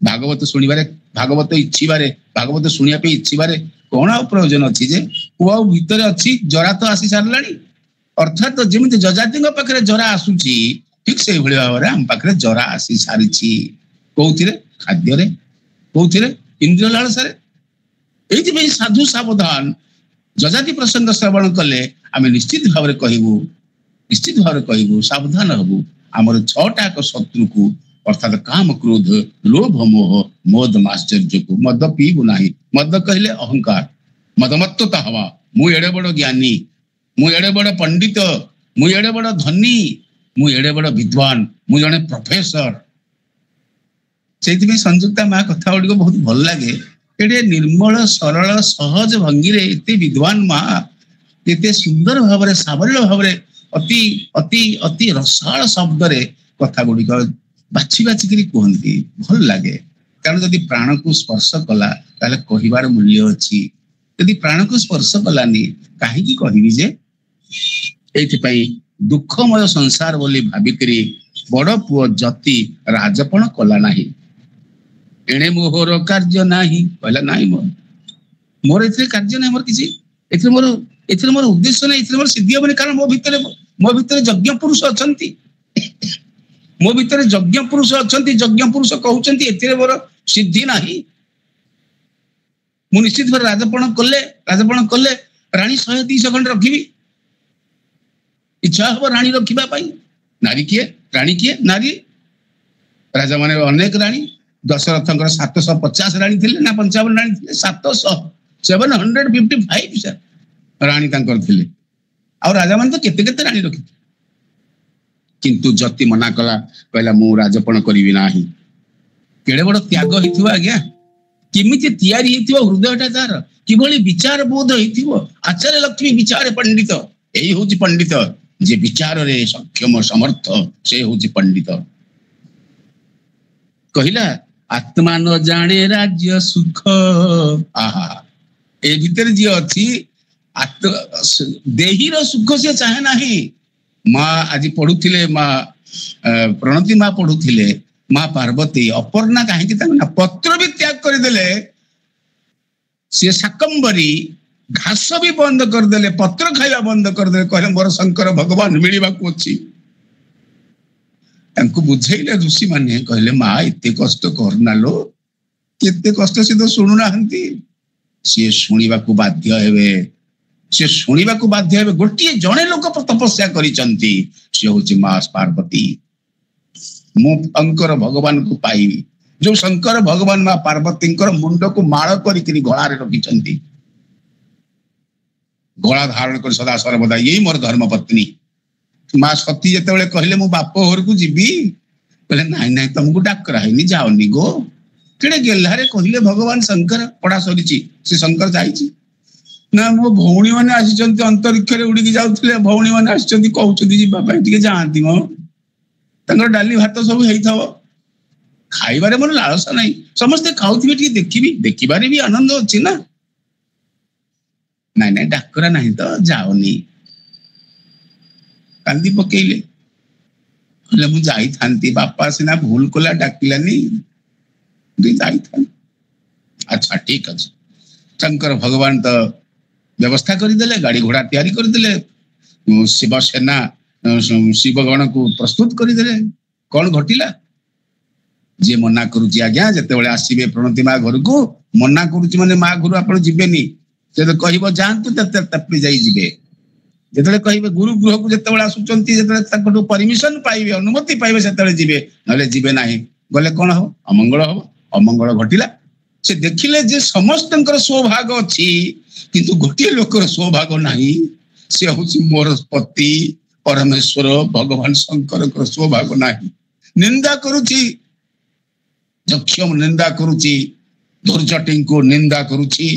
भागवत सुनिबारे भागवत इच्छिबारे भागवत सुनिया पे इच्छिबारे कौन प्रयोजन अच्छी जे पुआ भितर अच्छी जरा तो आसी सारलानी अर्थात जमी जजाति पाखे जरा आसूची ठीक से भाव में आम पाखे जरा आसी सारी कौन खाद्य कौन इंद्रिय लालसारे ये साधु सावधान जजाति प्रसंग श्रवण कले आम निश्चित भाव में कहबू सावधान हबू आमर 6टाक शत्रु को अर्थात काम क्रोध लोभ मोह मोद माश्चर्य को मद पीबू ना मद कहले अहंकार मदमत्वता हवा मु एड़े बड़ ज्ञानी मु एड़े बड़ पंडित मु एड़े बड़ धनी ମୁଁ ଏଡେ ବଡ ବିଦ୍ୱାନ, ମୁଁ ଜଣେ ପ୍ରଫେସର। ସେଇଥିପାଇଁ ସଂଯୁକ୍ତା ମା କଥା ଗୁଡିକ ବହୁତ ଭଲ ଲାଗେ। ଏଡେ ନିର୍ମଳ ସରଳ ସହଜ ଭଙ୍ଗୀରେ ଏତେ ବିଦ୍ୱାନ ମା ଏତେ ସୁନ୍ଦର ଭାବରେ ସାବলীଳ ଭାବରେ ଅତି ଅତି ଅତି ରସାଳ ଶବ୍ଦରେ କଥା ଗୁଡିକ ବାଛି ବାଛିକିରି କୁହନ୍ତି। ଭଲ ଲାଗେ। କାରଣ ଯଦି ପ୍ରାଣକୁ ସ୍ପର୍ଶ କଲା ତାହେଲେ କହିବାର ମୂଲ୍ୟ ଅଛି। ଯଦି ପ୍ରାଣକୁ ସ୍ପର୍ଶ କଲାନି କାହିଁକି କହିବି ଯେ? ଏଇଥିପାଇଁ ଦୁଃଖମୟ ସଂସାର ବୋଲି ଭାବିକିରି ବଡ ପୁଅ ଯତି ରାଜପଣ କଲା ନାହିଁ। ଏଣେ ମୋହର କାର୍ଯ୍ୟ ନାହିଁ, କହିଲା ନାହିଁ ମୋର ଏଥିରେ କାର୍ଯ୍ୟ ନାହିଁ, ମୋର କିଛି ଏଥିରେ ମୋର ଉଦ୍ଦେଶ୍ୟ ନାହିଁ, ଏଥିରେ ମୋର ସିଦ୍ଧି ହବନି। କାରଣ ମୋ ଭିତରେ ଯଜ୍ଞ ପୁରୁଷ ଅଛନ୍ତି, ମୋ ଭିତରେ ଯଜ୍ଞ ପୁରୁଷ ଅଛନ୍ତି। ଯଜ୍ଞ ପୁରୁଷ କହୁଛନ୍ତି ଏଥିରେ ମୋର ସିଦ୍ଧି ନାହିଁ। ମୁଁ ନିଶ୍ଚିତ ଭାବରେ ରାଜପଣ କଲେ ରାଣୀ 100-200 ଖଣ୍ଡେ ରଖିବି। ଇଚ୍ଛା ହବ ରାଣୀ ରଖିବା ପାଇଁ। ନାରୀ କିଏ? ରାଣୀ କିଏ? ନାରୀ। ରାଜା ମାନେ ଅନେକ ରାଣୀ। ଦଶରଥଙ୍କର 750 ରାଣୀ ଥିଲେ ନା 55 ରାଣୀ ଥିଲେ? 755 ରାଣୀ ତାଙ୍କର ଥିଲେ। ଆଉ ରାଜା ମାନେ ତ କେତେ କେତେ ରାଣୀ ରଖିଥିଲେ। କିନ୍ତୁ ଯତି ମନା କଲା, କହିଲା ମୁଁ ରାଜପଣ କରିବି ନାହିଁ। କେଡେ ବଡ ତ୍ୟାଗ ହେଇଥିବ ଆଜ୍ଞା, କେମିତି ତିଆରି ହେଇଥିବ ହୃଦୟଟା ତାର, କିଭଳି ବିଚାର ବୋଧ ହେଇଥିବ। ଆଚାର୍ୟ ଲକ୍ଷ୍ମୀ ବିଚାର ପଣ୍ଡିତ। ଏଇ ହଉଛି ପଣ୍ଡିତ, ଯେ ବିଚାରରେ ସକ୍ଷମ ସମର୍ଥ, ସେ ହଉଛି ପଣ୍ଡିତ। କହିଲା ଆତ୍ମା ନ ଜାଣେ ରାଜ୍ୟ ସୁଖ। ଆହା, ଏ ଭିତରେ ଯିଏ ଅଛି ଦେହୀର ସୁଖ ସେ ଚାହେଁ ନାହିଁ। ମା ଆଜି ପଢୁଥିଲେ, ମା ପ୍ରଣତୀ ମା ପଢୁଥିଲେ, ମା ପାର୍ବତୀ ଅପର୍ଣ୍ଣା କାହିଁକି ତାଙ୍କ ନା ପତ୍ର ବି ତ୍ୟାଗ କରିଦେଲେ। ସିଏ ଶାକମ୍ବରୀ ଘାସ ବି ବନ୍ଦ କରିଦେଲେ, ପତ୍ର ଖାଇବା ବନ୍ଦ କରିଦେଲେ। କହିଲେ ମୋର ଶଙ୍କର ଭଗବାନ ମିଳିବାକୁ ଅଛି। ତାଙ୍କୁ ବୁଝେଇଲେ ଋଷି ମାନେ, କହିଲେ ମା ଏତେ କଷ୍ଟ କରନା ଲୋ, କେତେ କଷ୍ଟ ସେ ତ ଶୁଣୁନାହାନ୍ତି। ସିଏ ଶୁଣିବାକୁ ବାଧ୍ୟ ହେବେ, ଗୋଟିଏ ଜଣେ ଲୋକ ତପସ୍ୟା କରିଛନ୍ତି, ସେ ହଉଛି ମା ପାର୍ବତୀ। ମୁଁ ଶଙ୍କର ଭଗବାନଙ୍କୁ ପାଇବି। ଯୋଉ ଶଙ୍କର ଭଗବାନ ମା ପାର୍ବତୀଙ୍କର ମୁଣ୍ଡକୁ ମାଳ କରିକିରି ଗଳାରେ ରଖିଛନ୍ତି, ଗଳା ଧାରଣ କରି ସଦା ସର୍ବଦା ଏଇ ମୋର ଧର୍ମ ପତ୍ନୀ। ମା ସତୀ ଯେତେବେଳେ କହିଲେ ମୁଁ ବାପ ଘରକୁ ଯିବି, କହିଲେ ନାଇଁ ନାଇଁ ତମକୁ ଡାକରା ହେଇନି, ଯାଅନି ଗୋ। କେଡେ ଗେହ୍ଲାରେ କହିଲେ ଭଗବାନ ଶଙ୍କର। ପଢା ସରିଛି, ସେ ଶଙ୍କର ଯାଇଛି ନା ମୋ ଭଉଣୀ ମାନେ ଆସିଛନ୍ତି, ଅନ୍ତରିକ୍ଷରେ ଉଡିକି ଯାଉଥିଲେ, ଭଉଣୀ ମାନେ ଆସିଛନ୍ତି କହୁଛନ୍ତି ଯିବା ପାଇଁ, ଟିକେ ଯାଆନ୍ତି ମ। ତାଙ୍କର ଡାଲି ଭାତ ସବୁ ହେଇଥିବ, ଖାଇବାରେ ମୋର ଲାଳସା ନାହିଁ। ସମସ୍ତେ ଖାଉଥିବେ ଟିକେ ଦେଖିବି, ଦେଖିବାରେ ବି ଆନନ୍ଦ ଅଛି ନା। ନାଇଁ ନାଇଁ ଡାକରା ନାହିଁ ତ ଯାଉନି। କାନ୍ଦି ପକେଇଲେ, କହିଲେ ମୁଁ ଯାଇଥାନ୍ତି, ବାପା ସିନା ଭୁଲ କଲା ଡାକିଲାନି, ଯାଇଥାନ୍ତି। ଆଚ୍ଛା ଠିକ ଅଛି। ଶଙ୍କର ଭଗବାନ ତ ବ୍ୟବସ୍ଥା କରିଦେଲେ, ଗାଡି ଘୋଡା ତିଆରି କରିଦେଲେ, ଶିବସେନା ଶିବଗଣକୁ ପ୍ରସ୍ତୁତ କରିଦେଲେ। କଣ ଘଟିଲା? ଯିଏ ମନା କରୁଛି ଆଜ୍ଞା, ଯେତେବେଳେ ଆସିବେ ପ୍ରଣତୀ ମା ଘରକୁ, ମନା କରୁଛି ମାନେ ମା ଘରୁ ଆପଣ ଯିବେନି। ଯେତେବେଳେ କହିବ ଯାଆନ୍ତୁ, ତାପରେ ଯାଇ ଯିବେ। ଯେତେବେଳେ କହିବେ ଗୁରୁ ଗୃହକୁ ଯେତେବେଳେ ଆସୁଛନ୍ତି, ଯେତେବେଳେ ତାଙ୍କଠୁ ପରମିଶନ ପାଇବେ, ଅନୁମତି ପାଇବେ, ସେତେବେଳେ ଯିବେ, ନହେଲେ ଯିବେ ନାହିଁ। ଗଲେ କଣ ହବ? ଅମଙ୍ଗଳ ହବ। ଅମଙ୍ଗଳ ଘଟିଲା। ସେ ଦେଖିଲେ ଯେ ସମସ୍ତଙ୍କର ସ୍ୱଭାଗ ଅଛି, କିନ୍ତୁ ଗୋଟିଏ ଲୋକର ସ୍ୱଭାଗ ନାହିଁ। ସେ ହଉଛି ମୋର ପତି ପରମେଶ୍ୱର ଭଗବାନ ଶଙ୍କରଙ୍କର ସ୍ୱଭାଗ ନାହିଁ। ନିନ୍ଦା କରୁଛି, ଯକ୍ଷମ ନିନ୍ଦା କରୁଛି, ଦୁର୍ଜଟିଙ୍କୁ ନିନ୍ଦା କରୁଛି।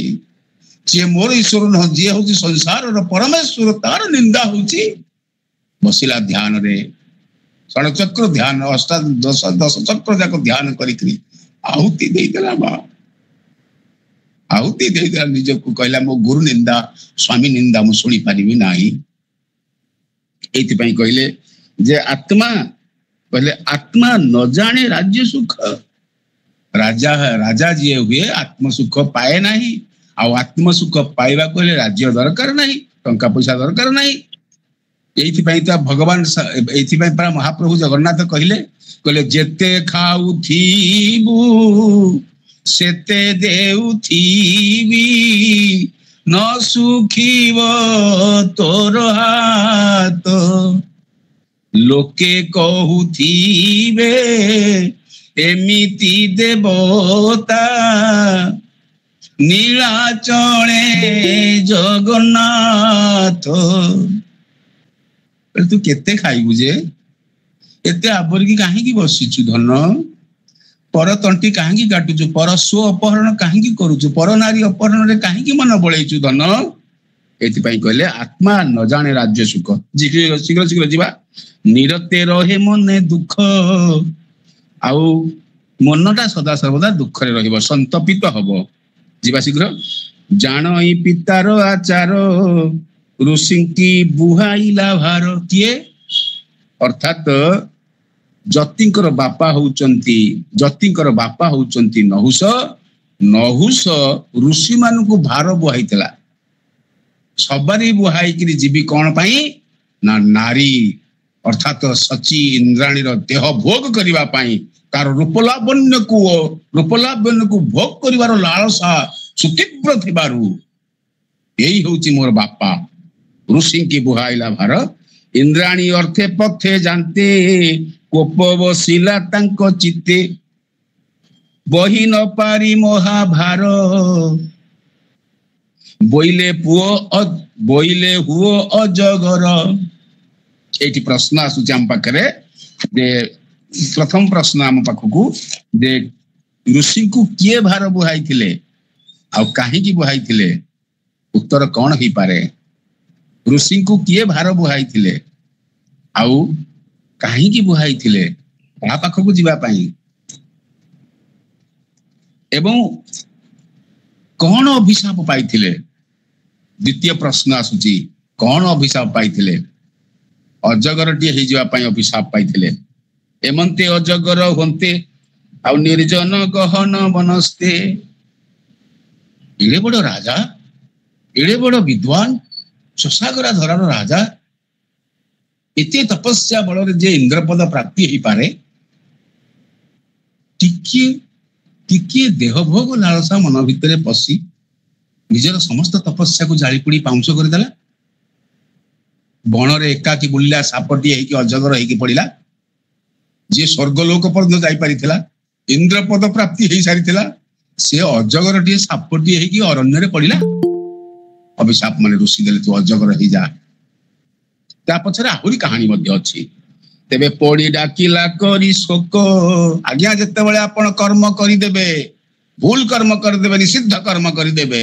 ଯିଏ ମୋର ଈଶ୍ୱର ନୁହଁ, ଯିଏ ହଉଛି ସଂସାରର ପରମେଶ୍ୱର, ତାର ନିନ୍ଦା ହଉଛି। ବସିଲା ଧ୍ୟାନରେ, ଷଡ଼ଚକ୍ର ଧ୍ୟାନ, ଦଶ ଚକ୍ର ଯାକ ଧ୍ୟାନ କରିକିରି ଆହୁତି ଦେଇଦେଲା। ମା ଆହୁତି ଦେଇଦେଲା ନିଜକୁ। କହିଲା ମୋ ଗୁରୁ ନିନ୍ଦା, ସ୍ୱାମୀ ନିନ୍ଦା ମୁଁ ଶୁଣି ପାରିବି ନାହିଁ। ଏଇଥିପାଇଁ କହିଲେ ଯେ ଆତ୍ମା, କହିଲେ ଆତ୍ମା ନ ଜାଣେ ରାଜ୍ୟ ସୁଖ। ରାଜା ଯିଏ ହୁଏ ଆତ୍ମ ସୁଖ ପାଏ ନାହିଁ। ଆଉ ଆତ୍ମ ସୁଖ ପାଇବାକୁ ହେଲେ ରାଜ୍ୟ ଦରକାର ନାହିଁ, ଟଙ୍କା ପଇସା ଦରକାର ନାହିଁ। ଏଇଥିପାଇଁ ତ ଭଗବାନ, ଏଇଥିପାଇଁ ପରା ମହାପ୍ରଭୁ ଜଗନ୍ନାଥ କହିଲେ ଯେତେ ଖାଉଥିବୁ ସେତେ ଦେଉଥିବି, ନ ସୁଖିବ ତୋର ହାତ। ଲୋକେ କହୁଥିବେ ଏମିତି ଦେବତା, ନୀଳାଚଳେ ଜଗନ୍ନାଥ। ତୁ କେତେ ଖାଇବୁ ଯେ? ଏତେ ଆବରିକି କାହିଁକି ବସିଛୁ ଧନ? ପର ତଣ୍ଟି କାହିଁକି କାଟୁଛୁ? ପର ସ୍ୱ ଅପହରଣ କାହିଁକି କରୁଛୁ? ପର ନାରୀ ଅପହରଣରେ କାହିଁକି ମନ ବଳେଇଛୁ ଧନ? ଏଥିପାଇଁ କହିଲେ ଆତ୍ମା ନ ଜାଣେ ରାଜ୍ୟ ସୁଖ। ଶୀଘ୍ର ଶୀଘ୍ର ଯିବା। ନିରତେ ରହେ ମନେ ଦୁଃଖ, ଆଉ ମନଟା ସଦା ସର୍ବଦା ଦୁଃଖରେ ରହିବ, ସନ୍ତପିତ ହବ। ଯିବା ଶୀଘ୍ର। ଜାଣ ଏଇ ପିତାର ଆଚାର, ଋଷିଙ୍କି ବୁହାଇଲା ଭାର। କିଏ? ଅର୍ଥାତ ଯତିଙ୍କର ବାପା ହଉଛନ୍ତି ନହୁଷ। ନହୁଷ ଋଷି ମାନଙ୍କୁ ଭାର ବୁହାଇଥିଲା। ସବାରି ବୁହାଇକିରି ଯିବି କଣ ପାଇଁ? ନା ନାରୀ ଅର୍ଥାତ ସଚୀ ଇନ୍ଦ୍ରାଣୀର ଦେହ ଭୋଗ କରିବା ପାଇଁ। ତାର ରୂପଲାବଣ୍ୟକୁ ଭୋଗ କରିବାର ଲାଳସା ସୁତୀବ୍ର ଥିବାରୁ ଏଇ ହଉଛି ମୋର ବାପା। ଋଷିଙ୍କି ବୁହାଇଲା ଭାର, ଇନ୍ଦ୍ରାଣୀ ଅର୍ଥେ ପଥେ ଜାନ୍ତେ, କୋପ ବସିଲା ତାଙ୍କ ଚିତ୍ତେ। ବହି ନ ପାରି ମହାଭାର, ବୋଇଲେ ହୁଅ ଅଜଗର। ଏଇଠି ପ୍ରଶ୍ନ ଆସୁଛି ଆମ ପାଖରେ, ଯେ ପ୍ରଥମ ପ୍ରଶ୍ନ ଆମ ପାଖକୁ, ଯେ ଋଷିଙ୍କୁ କିଏ ଭାର ବୁହାଇଥିଲେ ଆଉ କାହିଁକି ବୁହାଇଥିଲେ? ଉତ୍ତର କଣ ହେଇପାରେ? ଋଷିଙ୍କୁ କିଏ ଭାର ବୁହାଇଥିଲେ ଆଉ କାହିଁକି ବୁହାଇଥିଲେ? ତା ପାଖକୁ ଯିବା ପାଇଁ। ଏବଂ କଣ ଅଭିଶାପ ପାଇଥିଲେ? ଦ୍ୱିତୀୟ ପ୍ରଶ୍ନ ଆସୁଛି, କଣ ଅଭିଶାପ ପାଇଥିଲେ? ଅଜଗରଟିଏ ହେଇଯିବା ପାଇଁ ଅଭିଶାପ ପାଇଥିଲେ। ଏମନ୍ତେ ଅଜଗର ହୁଅନ୍ତେ, ଆଉ ନିର୍ଜନ ଗହନ ବନସ୍ତେ। ଏଡେ ବଡ ରାଜା, ଏଡେ ବଡ ବିଦ୍ୱାନ, ଶଶାଗରା ଧରାର ରାଜା, ଏତେ ତପସ୍ୟା ବଳରେ ଯେ ଇନ୍ଦ୍ରପଦ ପ୍ରାପ୍ତି ହେଇପାରେ, ଟିକିଏ ଦେହଭୋଗ ଲାଳସା ମନ ଭିତରେ ପଶି ନିଜର ସମସ୍ତ ତପସ୍ୟାକୁ ଜାଳିପୋଡି ପାଉଁଶ କରିଦେଲା। ବଣରେ ଏକାକି ବୁଲିଲା, ସାପଟିଏ ହେଇକି ଅଜଗର ହେଇକି ପଡିଲା। ଯିଏ ସ୍ୱର୍ଗଲୋକ ପର୍ଯ୍ୟନ୍ତ ଯାଇପାରିଥିଲା, ଇନ୍ଦ୍ରପଦ ପ୍ରାପ୍ତି ହେଇସାରିଥିଲା, ସେ ଅଜଗରଟିଏ ସାପଟିଏ ହେଇକି ଅରଣ୍ୟରେ ପଡିଲା। ଅଭିଶାପ ମାନେ ଋଷି ଦେଲେ, ତୁ ଅଜଗର ହେଇଯା। ତା ପଛରେ ଆହୁରି କାହାଣୀ ମଧ୍ୟ ଅଛି। ତେବେ ପଡି ଡାକିଲା କରି ଶୋକ। ଆଜ୍ଞା, ଯେତେବେଳେ ଆପଣ କର୍ମ କରିଦେବେ, ଭୁଲ କର୍ମ କରିଦେବେ, ନିଷିଦ୍ଧ କର୍ମ କରିଦେବେ,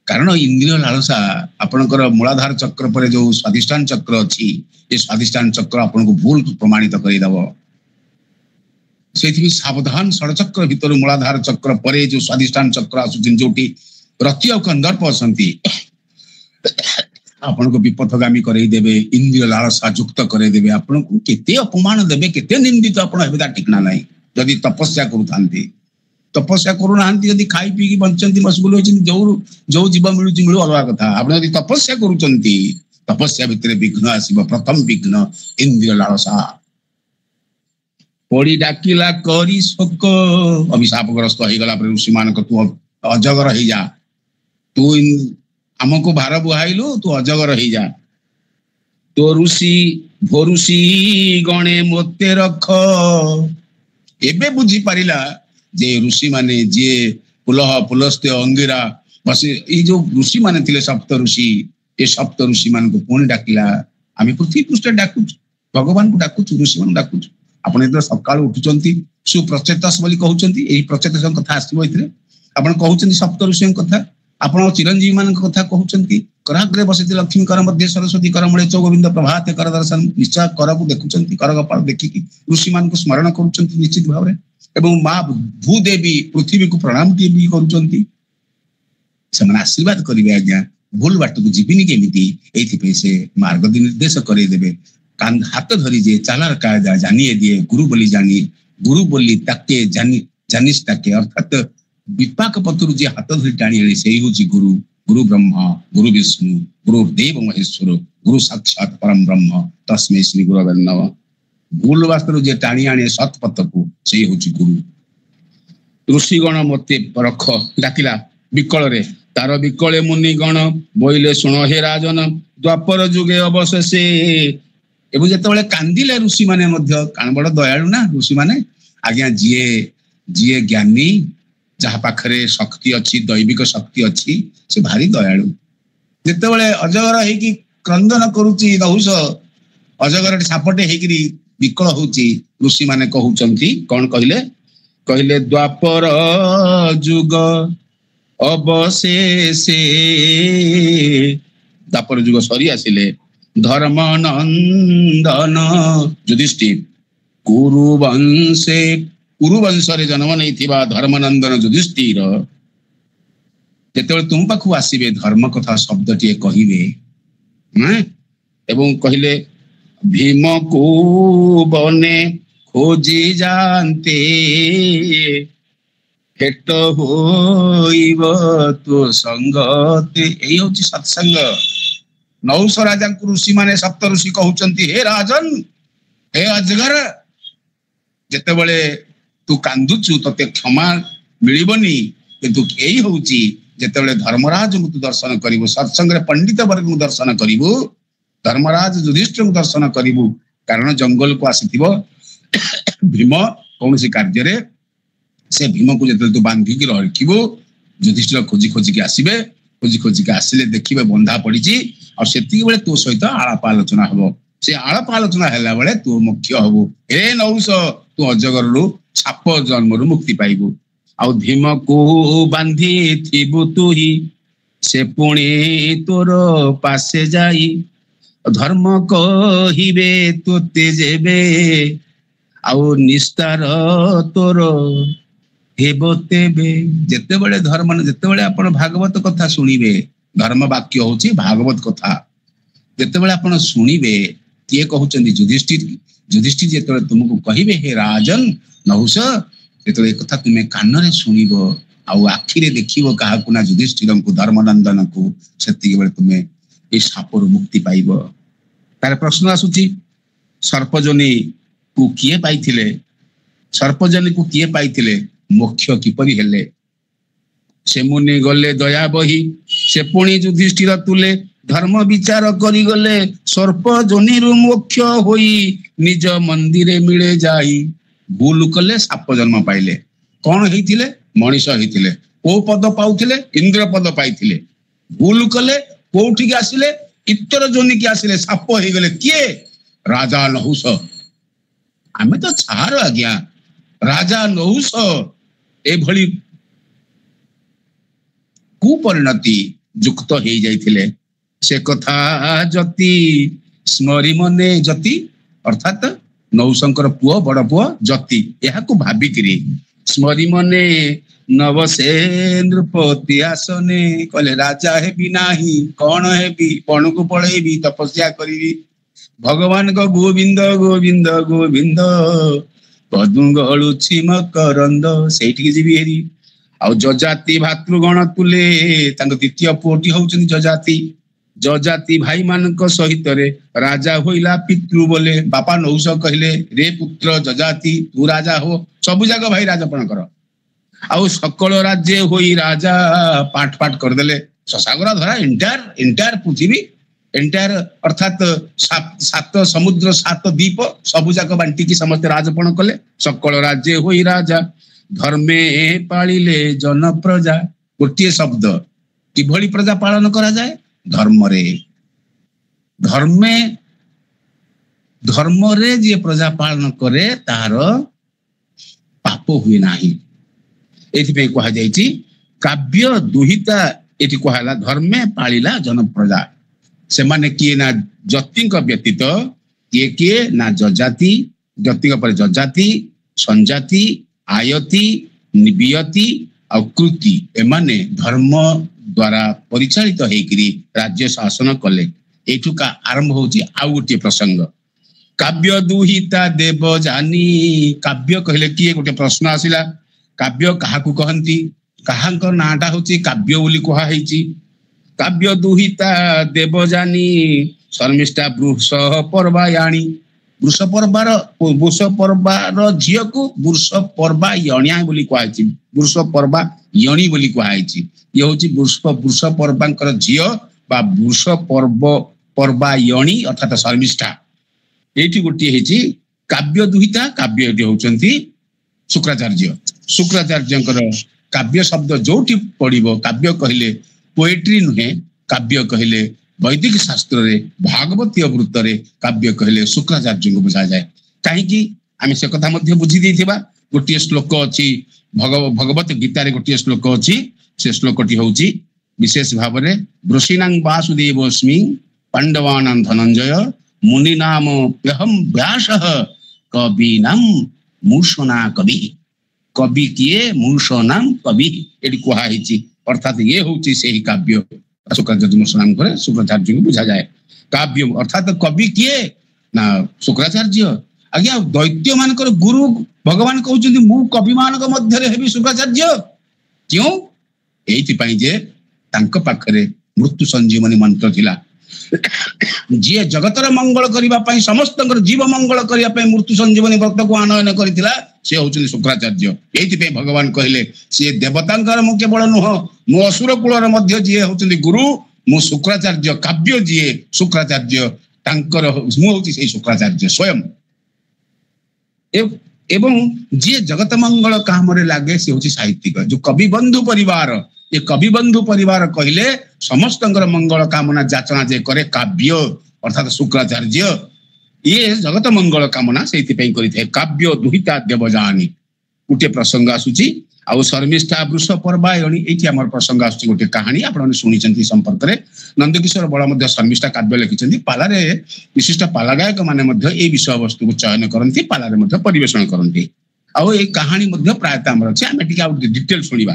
କାରଣ ଇନ୍ଦ୍ରିୟ ଲାଳସା ଆପଣଙ୍କର ମୂଳାଧାର ଚକ୍ର ପରେ ଯୋଉ ସ୍ୱାଧିଷ୍ଠାନ ଚକ୍ର ଅଛି, ଏ ସ୍ୱାଧିଷ୍ଠାନ ଚକ୍ର ଆପଣଙ୍କୁ ଭୁଲ ପ୍ରମାଣିତ କରିଦେବ। ସେଇଥିପାଇଁ ସାବଧାନ। ଷଡ଼ଚକ୍ର ଭିତରୁ ମୂଳାଧାର ଚକ୍ର ପରେ ଯୋଉ ସ୍ୱାଧିଷ୍ଠାନ ଚକ୍ର ଆସୁଛନ୍ତି, ଯୋଉଠି ରତି ଆଉ କନ୍ଦର୍ପ ଅଛନ୍ତି, ଆପଣଙ୍କୁ ବିପଥଗାମୀ କରେଇଦେବେ, ଇନ୍ଦ୍ରିୟ ଲାଳସା ଯୁକ୍ତ କରେଇଦେବେ। ଆପଣଙ୍କୁ କେତେ ଅପମାନ ଦେବେ, କେତେ ନିନ୍ଦିତ ଆପଣ ହେବେ, ତା ଠିକଣା ନାହିଁ। ଯଦି ତପସ୍ୟା କରୁଥାନ୍ତି, ତପସ୍ୟା କରୁନାହାନ୍ତି, ଯଦି ଖାଇ ପିଇକି ବଞ୍ଚନ୍ତି, ମସଗୁଲ ହୋଇଛନ୍ତି, ଯୋଉ ଜୀବ ମିଳୁଛି ମିଳୁ, ଅଲଗା କଥା। ଆପଣ ଯଦି ତପସ୍ୟା କରୁଛନ୍ତି, ତପସ୍ୟା ଭିତରେ ବିଘ୍ନ ଆସିବ। ପ୍ରଥମ ବିଘ୍ନ ଇନ୍ଦ୍ରିୟ ଲାଳସା। ପଡି ଡାକିଲା କରି ଶୋକ। ଅଭିଶାପଗ୍ରସ୍ତ ହେଇଗଲା ପରେ ଋଷି ମାନଙ୍କ, ତୁ ଅଜଗର ହେଇଯା, ତୁ ଆମକୁ ଭାର ବୁହାଇଲୁ, ତୁ ଅଜଗର ହେଇଯା। ତୋ ଋଷି ଗଣେ ମୋତେ ରଖ। ଏବେ ବୁଝିପାରିଲା ଯେ ଋଷି ମାନେ ଯିଏ ପୁଲହ, ପୁଲସ୍ତ୍ୟ, ଅଙ୍ଗିରା, ଏଇ ଯୋଉ ଋଷି ମାନେ ଥିଲେ, ସପ୍ତ ଋଷି, ଏ ସପ୍ତ ଋଷି ମାନଙ୍କୁ ପୁଣି ଡାକିଲା। ଆମେ ପୃଥିବୀ ପୃଷ୍ଠରେ ଡାକୁଛୁ, ଭଗବାନଙ୍କୁ ଡାକୁଛୁ, ଋଷି ମାନଙ୍କୁ ଡାକୁଛୁ। ଆପଣ ଯେତେବେଳେ ସକାଳୁ ଉଠୁଛନ୍ତି, ସୁପ୍ରଚେତସ ବୋଲି କହୁଛନ୍ତି, ଏଇ ପ୍ରଚେତସଙ୍କ କଥା ଆସିବ ଏଥିରେ। ଆପଣ କହୁଛନ୍ତି ସପ୍ତ ଋଷିଙ୍କ କଥା, ଆପଣ ଚିରଞ୍ଜୀବୀ ମାନଙ୍କ କଥା କହୁଛନ୍ତି। କରାଗ୍ରେ ବସିଥିଲେ ଲକ୍ଷ୍ମୀ, କର ମଧ୍ୟ ସରସ୍ୱତୀ, କର ମୂଳେ ଚ ଗୋବିନ୍ଦ, ପ୍ରଭାତେ କର ଦର୍ଶନ। ନିଶ୍ଚୟ କରକୁ ଦେଖୁଛନ୍ତି, କର କପାଳ ଦେଖିକି ଋଷି ମାନଙ୍କୁ ସ୍ମରଣ କରୁଛନ୍ତି ନିଶ୍ଚିତ ଭାବରେ। ଏବଂ ମା ଭୂଦେବୀ ପୃଥିବୀକୁ ପ୍ରଣାମ ବି କରୁଛନ୍ତି। ସେମାନେ ଆଶୀର୍ବାଦ କରିବେ, ଆଜ୍ଞା ଭୁଲ ବାଟକୁ ଯିବିନି କେମିତି, ଏଇଥିପାଇଁ ସେ ମାର୍ଗ ନିର୍ଦ୍ଦେଶ କରେଇଦେବେ। ହାତ ଧରି ଯେ ଚାଲାର କାয়দা জানিয়ে দিয়ে, গুরু বলি তাকে জানিস তাকে। অর্থাৎ বিপাক পথରୁ যে হাত ধরি টাଣି আনে, সেই হচ্ছে গুরু। গুরু ব্রহ্মা, গুরু বিষ্ণু, গুরু দেব মহেশ্বর, গুরু সাক্ষাৎ পরম ব্রহ্ম, তস্মৈ শ্রী গুরবে নমঃ। ভুল বাস্তରୁ যে টাଣି ଆଣେ ସତ୍ ପଥକୁ, ସେଇ ହଉଛି ଗୁରୁ। ଋଷିଗଣ ମୋତେ ରଖ ଡାକିଲା ବିକଳରେ, ତାର ବିକଳେ ମୁନିଗଣ ବୋଇଲେ ଶୁଣ ହେ ରାଜନ, ଦ୍ୱାପର ଯୁଗେ ଅବଶେଷେ। ଏବଂ ଯେତେବେଳେ କାନ୍ଦିଲେ ଋଷି ମାନେ ମଧ୍ୟ, କାରଣ ବଡ ଦୟାଳୁ ନା ଋଷି ମାନେ, ଆଜ୍ଞା ଯିଏ ଜ୍ଞାନୀ, ଯାହା ପାଖରେ ଶକ୍ତି ଅଛି, ଦୈବିକ ଶକ୍ତି ଅଛି, ସେ ଭାରି ଦୟାଳୁ। ଯେତେବେଳେ ଅଜଗର ହେଇକି କ୍ରନ୍ଦନ କରୁଛି ନହୁଷ, ଅଜଗରଟି ସାପଟେ ହେଇକିରି ବିକଳ ହଉଛି ଋଷି ମାନେ କହୁଛନ୍ତି କଣ କହିଲେ କହିଲେ ଦ୍ୱାପର ଯୁଗ ଅବଶେଷେ ଦ୍ୱାପର ଯୁଗ ସରି ଆସିଲେ ଧର୍ମ ନନ୍ଦନ ଯୁଧିଷ୍ଠିର କୁରୁବଂଶରେ ଜନ୍ମ ନେଇଥିବା ଧର୍ମନନ୍ଦନ ଯୁଧିଷ୍ଠିର ଯେତେବେଳେ ତୁମ ପାଖକୁ ଆସିବେ ଧର୍ମ କଥା ଶବ୍ଦଟିଏ କହିବେ ଏବଂ କହିଲେ ଭୀମକୁ ବନେ ଖୋଜି ଯାଆନ୍ତେ ହେଟ ହୋଇବ ତୋ ସଙ୍ଗତେ। ଏଇ ହଉଛି ସତ୍ସଙ୍ଗ। ନହୁଷ ରାଜାଙ୍କୁ ଋଷି ମାନେ ସପ୍ତ ଋଷି କହୁଛନ୍ତି ହେ ରାଜନ ହେ ଅଜଗର ଯେତେବେଳେ ତୁ କାନ୍ଦୁଛୁ ତତେ କ୍ଷମା ମିଳିବନି କିନ୍ତୁ ଏଇ ହଉଛି ଯେତେବେଳେ ଧର୍ମରାଜଙ୍କୁ ତୁ ଦର୍ଶନ କରିବୁ ସତ୍ସଙ୍ଗରେ ପଣ୍ଡିତ ବର୍ଗଙ୍କୁ ଦର୍ଶନ କରିବୁ ଧର୍ମରାଜ ଯୁଧିଷ୍ଠିରଙ୍କୁ ଦର୍ଶନ କରିବୁ କାରଣ ଜଙ୍ଗଲକୁ ଆସିଥିବ ଭୀମ କୌଣସି କାର୍ଯ୍ୟରେ ସେ ଭୀମକୁ ଯେତେବେଳେ ତୁ ବାନ୍ଧିକି ରଖିବୁ ଯୁଧିଷ୍ଠିର ଖୋଜି ଖୋଜିକି ଆସିବେ ଖୋଜି ଖୋଜିକି ଆସିଲେ ଦେଖିବେ ବନ୍ଧା ପଡିଛି ଆଉ ସେତିକି ବେଳେ ତୋ ସହିତ ଆଳାପ ଆଲୋଚନା ହବ ସେ ଆଳାପ ଆଲୋଚନା ହେଲା ବେଳେ ତୁ ମୁଖ୍ୟ ହବୁ ହେ ନହୁଷ ତୁ ଅଜଗରରୁ ସାପ ଜନ୍ମରୁ ମୁକ୍ତି ପାଇବୁ ଆଉ ଭୀମକୁ ବାନ୍ଧିଥିବୁ ତୁହି ସେ ପୁଣି ତୋର ପାଶେ ଯାଇ ଧର୍ମ କହିବେ ତୋତେ ଯେବେ ଆଉ ନିସ୍ତାର ତୋର ହେବ ତେବେ। ଯେତେବେଳେ ଆପଣ ଭାଗବତ କଥା ଶୁଣିବେ ଧର୍ମ ବାକ୍ୟ ହଉଛି ଭାଗବତ କଥା ଯେତେବେଳେ ଆପଣ ଶୁଣିବେ କିଏ କହୁଛନ୍ତି ଯୁଧିଷ୍ଠିର ଯେତେବେଳେ ତୁମକୁ କହିବେ ହେ ରାଜନ ନହୁଷ ଯେତେବେଳେ କଥା ତୁମେ କାନରେ ଶୁଣିବ ଆଉ ଆଖିରେ ଦେଖିବ କାହାକୁ ନା ଯୁଧିଷ୍ଠିରଙ୍କୁ ଧର୍ମନନ୍ଦନକୁ ସେତିକି ବେଳେ ତୁମେ ଏଇ ସାପରୁ ମୁକ୍ତି ପାଇବ। ତାର ପ୍ରଶ୍ନ ଆସୁଛି ସର୍ପଜନୀକୁ କିଏ ପାଇଥିଲେ ମୋକ୍ଷ କିପରି ହେଲେ ସେ ମୁନି ଗଲେ ଦୟା ବହି ସେ ପୁଣି ଯୁଧିଷ୍ଠିର ତୁଲେ ଧର୍ମ ବିଚାର କରିଗଲେ ସର୍ପ ଜନିରୁ ମୋକ୍ଷ ହୋଇ ନିଜ ମନ୍ଦିରେ ମିଳେ ଯାଇ ଭୁଲ କଲେ ସାପ ଜନ୍ମ ପାଇଲେ କଣ ହେଇଥିଲେ ମଣିଷ ହେଇଥିଲେ କୋଉ ପଦ ପାଉଥିଲେ ଇନ୍ଦ୍ର ପଦ ପାଇଥିଲେ ଭୁଲ କଲେ କୋଉଠିକି ଆସିଲେ ଇତର ଜନିକି ଆସିଲେ ସାପ ହେଇଗଲେ କିଏ ରାଜା ନହୁଷ ଆମେ ତ ଛାର ଆଜ୍ଞା ରାଜା ନହୁଷ ଏଭଳି କୁପରିଣତି ଯୁକ୍ତ ହେଇଯାଇଥିଲେ ସେ କଥା ଯତି ସ୍ମରି ମନେ ଯତି ଅର୍ଥାତ ନହୁଷଙ୍କର ପୁଅ ବଡ ପୁଅ ଯତି ଏହାକୁ ଭାବିକିରି ସ୍ମରି ମନେ ନବସେ ନୃପତି ଆସନେ କହିଲେ ରାଜା ହେବି ନାହିଁ କଣ ହେବି ବଣକୁ ପଳେଇବି ତପସ୍ୟା କରିବି ଭଗବାନଙ୍କ ଗୋବିନ୍ଦ ଗୋବିନ୍ଦ ଗୋବିନ୍ଦ ପଦୁଙ୍ଗଳୁଛି ମକରନ୍ଦ ସେଇଠିକି ଯିବି ହେରି ଆଉ ଯଜାତି ଭାତୃଗଣ ତୁଲେ ତାଙ୍କ ଦ୍ୱିତୀୟ ପୁଅଟି ହଉଛନ୍ତି ଯଜାତି ଭାଇମାନଙ୍କ ସହିତରେ ରାଜା ହୋଇଲା ପିତୃ ବୋଲେ ବାପା ନହୁଷ କହିଲେ ରେ ପୁତ୍ର ଯଜାତି ତୁ ରାଜା ହୋ ସବୁ ଯାକ ଭାଇ ରାଜପଣ କର ଆଉ ସକଳ ରାଜ୍ୟ ହୋଇ ରାଜା ପାଠ କରିଦେଲେ ଶଶାଗରା ଧରା ଏଣ୍ଟାର ପୃଥିବୀ ଏଣ୍ଟାର ଅର୍ଥାତ ସାତ ସମୁଦ୍ର ସାତ ଦ୍ୱୀପ ସବୁ ଯାକ ବାଣ୍ଟିକି ସମସ୍ତେ ରାଜପଣ କଲେ ସକଳ ରାଜ୍ୟ ହୋଇ ରାଜା ଧର୍ମେ ପାଳିଲେ ଜନ ପ୍ରଜା ଗୋଟିଏ ଶବ୍ଦ କିଭଳି ପ୍ରଜା ପାଳନ କରାଯାଏ ଧର୍ମରେ ଯିଏ ପ୍ରଜା ପାଳନ କରେ ତାହାର ପାପ ହୁଏ ନାହିଁ ଏଥିପାଇଁ କୁହାଯାଇଛି କାବ୍ୟ ଦୁହିତା ଏଠି କୁହାହେଲା ଧର୍ମେ ପାଳିଲା ଜନ ପ୍ରଜା ସେମାନେ କିଏ ନା ଯତିଙ୍କ ବ୍ୟତୀତ କିଏ ନା ଯଜାତି ଯତିଙ୍କ ପରେ ଯଜାତି ସଂଜାତି ଆୟତି ବିୟତି ଆଉ କୃତି ଏମାନେ ଧର୍ମ ଦ୍ୱାରା ପରିଚାଳିତ ହେଇକିରି ରାଜ୍ୟ ଶାସନ କଲେ ଏଇଠୁ ଆରମ୍ଭ ହଉଛି ଆଉ ଗୋଟିଏ ପ୍ରସଙ୍ଗ କାବ୍ୟ ଦୁହିତା ଦେବ ଜାନି କାବ୍ୟ କହିଲେ କିଏ ଗୋଟେ ପ୍ରଶ୍ନ ଆସିଲା କାବ୍ୟ କାହାକୁ କହନ୍ତି କାହାଙ୍କ ନାଁଟା ହଉଛି କାବ୍ୟ ବୋଲି କୁହାହେଇଛି କାବ୍ୟ ଦୁହିତା ଦେବ ଜାନି ଶର୍ମିଷ୍ଠା ବୃଷ ପର୍ବାୟାଣୀ ବୃଷ ପର୍ବାର ଝିଅକୁ ବୃଷ ପର୍ବା ୟଣିଆ ବୋଲି କୁହାଯାଇଛି ବୃଷ ପର୍ବା ୟଣୀ ବୋଲି କୁହାଯାଇଛି ଇଏ ହଉଛି ବୃଷ ପର୍ବାଙ୍କର ଝିଅ ବା ବୃଷ ପର୍ବା ୟଣୀ ଅର୍ଥାତ ଶର୍ମିଷ୍ଠା ଏଇଠି ଗୋଟିଏ ହେଇଛି କାବ୍ୟ ଦୁହିତା କାବ୍ୟ ଏଠି ହଉଛନ୍ତି ଶୁକ୍ରାଚାର୍ଯ୍ୟଙ୍କର କାବ୍ୟ ଶବ୍ଦ ଯୋଉଠି ପଡିବ କାବ୍ୟ କହିଲେ ପୋଏଟ୍ରି ନୁହେଁ କାବ୍ୟ କହିଲେ ବୈଦିକ ଶାସ୍ତ୍ରରେ ଭାଗବତୀୟ ବୃତ୍ତରେ କାବ୍ୟ କହିଲେ ଶୁକ୍ରାଚାର୍ଯ୍ୟଙ୍କୁ ବୁଝାଯାଏ କାହିଁକି ଆମେ ସେ କଥା ମଧ୍ୟ ବୁଝି ଦେଇଥିବା। ଗୋଟିଏ ଶ୍ଲୋକ ଅଛି ଭଗବତ ଗୀତାରେ, ଗୋଟିଏ ଶ୍ଲୋକ ଅଛି, ସେ ଶ୍ଲୋକଟି ହଉଛି ବିଶେଷ ଭାବରେ ବୃଷିଣାଂ ବାସୁଦେବସ୍ମି ପାଣ୍ଡବାନାଂ ଧନଞ୍ଜୟ ମୁନିନାମ ପ୍ୟହମ୍ ବ୍ୟାସଃ କବିନାଂ ମୂଷନା କବି। କବି କିଏ? ମୂଷନାଂ କବି ଏଠି କୁହା ହେଇଛି। ଅର୍ଥାତ ଇଏ ହଉଛି ସେହି କାବ୍ୟ। ଶୁକ୍ରାଚାର୍ଯ୍ୟ ମୂଷନାଂ ପରେ ଶୁକ୍ରାଚାର୍ଯ୍ୟଙ୍କୁ ବୁଝାଯାଏ କାବ୍ୟ। ଅର୍ଥାତ କବି କିଏ? ନା ଶୁକ୍ରାଚାର୍ଯ୍ୟ। ଆଜ୍ଞା ଦୈତ୍ୟ ମାନଙ୍କର ଗୁରୁ ଭଗବାନ କହୁଛନ୍ତି ମୁଁ କବି ମାନଙ୍କ ମଧ୍ୟରେ ହେବି ଶୁକ୍ରାଚାର୍ଯ୍ୟ। କେଉଁ? ଏଇଥିପାଇଁ ଯେ ତାଙ୍କ ପାଖରେ ମୃତ୍ୟୁ ସଞ୍ଜୀବନୀ ମନ୍ତ୍ର ଥିଲା। ଯିଏ ଜଗତର ମଙ୍ଗଳ କରିବା ପାଇଁ, ସମସ୍ତଙ୍କର ଜୀବ ମଙ୍ଗଳ କରିବା ପାଇଁ ମୃତ୍ୟୁ ସଞ୍ଜୀବନୀ ବ୍ରତକୁ ଆନୟନ କରିଥିଲା, ସେ ହଉଛନ୍ତି ଶୁକ୍ରାଚାର୍ଯ୍ୟ। ଏଇଥିପାଇଁ ଭଗବାନ କହିଲେ ସିଏ ଦେବତାଙ୍କର ମୁଁ କେବଳ ନୁହଁ, ମୁଁ ଅସୁର କୁଳର ମଧ୍ୟ ଯିଏ ହଉଛନ୍ତି ଗୁରୁ, ମୁଁ ଶୁକ୍ରାଚାର୍ଯ୍ୟ। କାବ୍ୟ ଯିଏ ଶୁକ୍ରାଚାର୍ଯ୍ୟ, ତାଙ୍କର ମୁଁ ହଉଛି ସେଇ ଶୁକ୍ରାଚାର୍ଯ୍ୟ ସ୍ୱୟଂ। ଏବଂ ଯିଏ ଜଗତ ମଙ୍ଗଳ କାମରେ ଲାଗେ ସେ ହଉଛି ସାହିତ୍ୟିକ। ଯୋଉ କବି ବନ୍ଧୁ ପରିବାର, ଏ କବି ବନ୍ଧୁ ପରିବାର କହିଲେ ସମସ୍ତଙ୍କର ମଙ୍ଗଳ କାମନା ଯାଚନା ଯେ କରେ କାବ୍ୟ, ଅର୍ଥାତ ଶୁକ୍ରାଚାର୍ଯ୍ୟ। ଇଏ ଜଗତ ମଙ୍ଗଳ କାମନା ସେଇଥିପାଇଁ କରିଥାଏ। କାବ୍ୟ ଦୁହିତା ଦେବଯାନୀ। ଗୋଟିଏ ପ୍ରସଙ୍ଗ ଆସୁଛି। ଆଉ ଶର୍ମିଷ୍ଠା ବୃଷ ପର୍ବାୟଣୀ, ଏଇଠି ଆମର ପ୍ରସଙ୍ଗ ଆସୁଛି ଗୋଟେ କାହାଣୀ ଆପଣମାନେ ଶୁଣିଛନ୍ତି ସମ୍ପର୍କରେ। ନନ୍ଦକିଶୋର ବଳ ମଧ୍ୟ ଶର୍ମିଷ୍ଠା କାବ୍ୟ ଲେଖିଛନ୍ତି। ପାଲାରେ ବିଶିଷ୍ଟ ପାଲା ଗାୟକ ମାନେ ମଧ୍ୟ ଏଇ ବିଷୟବସ୍ତୁକୁ ଚୟନ କରନ୍ତି, ପାଲାରେ ମଧ୍ୟ ପରିବେଷଣ କରନ୍ତି। ଆଉ ଏଇ କାହାଣୀ ମଧ୍ୟ ପ୍ରାୟତଃ ଆମର ଅଛି। ଆମେ ଟିକେ ଆଉ ଡିଟେଲ ଶୁଣିବା।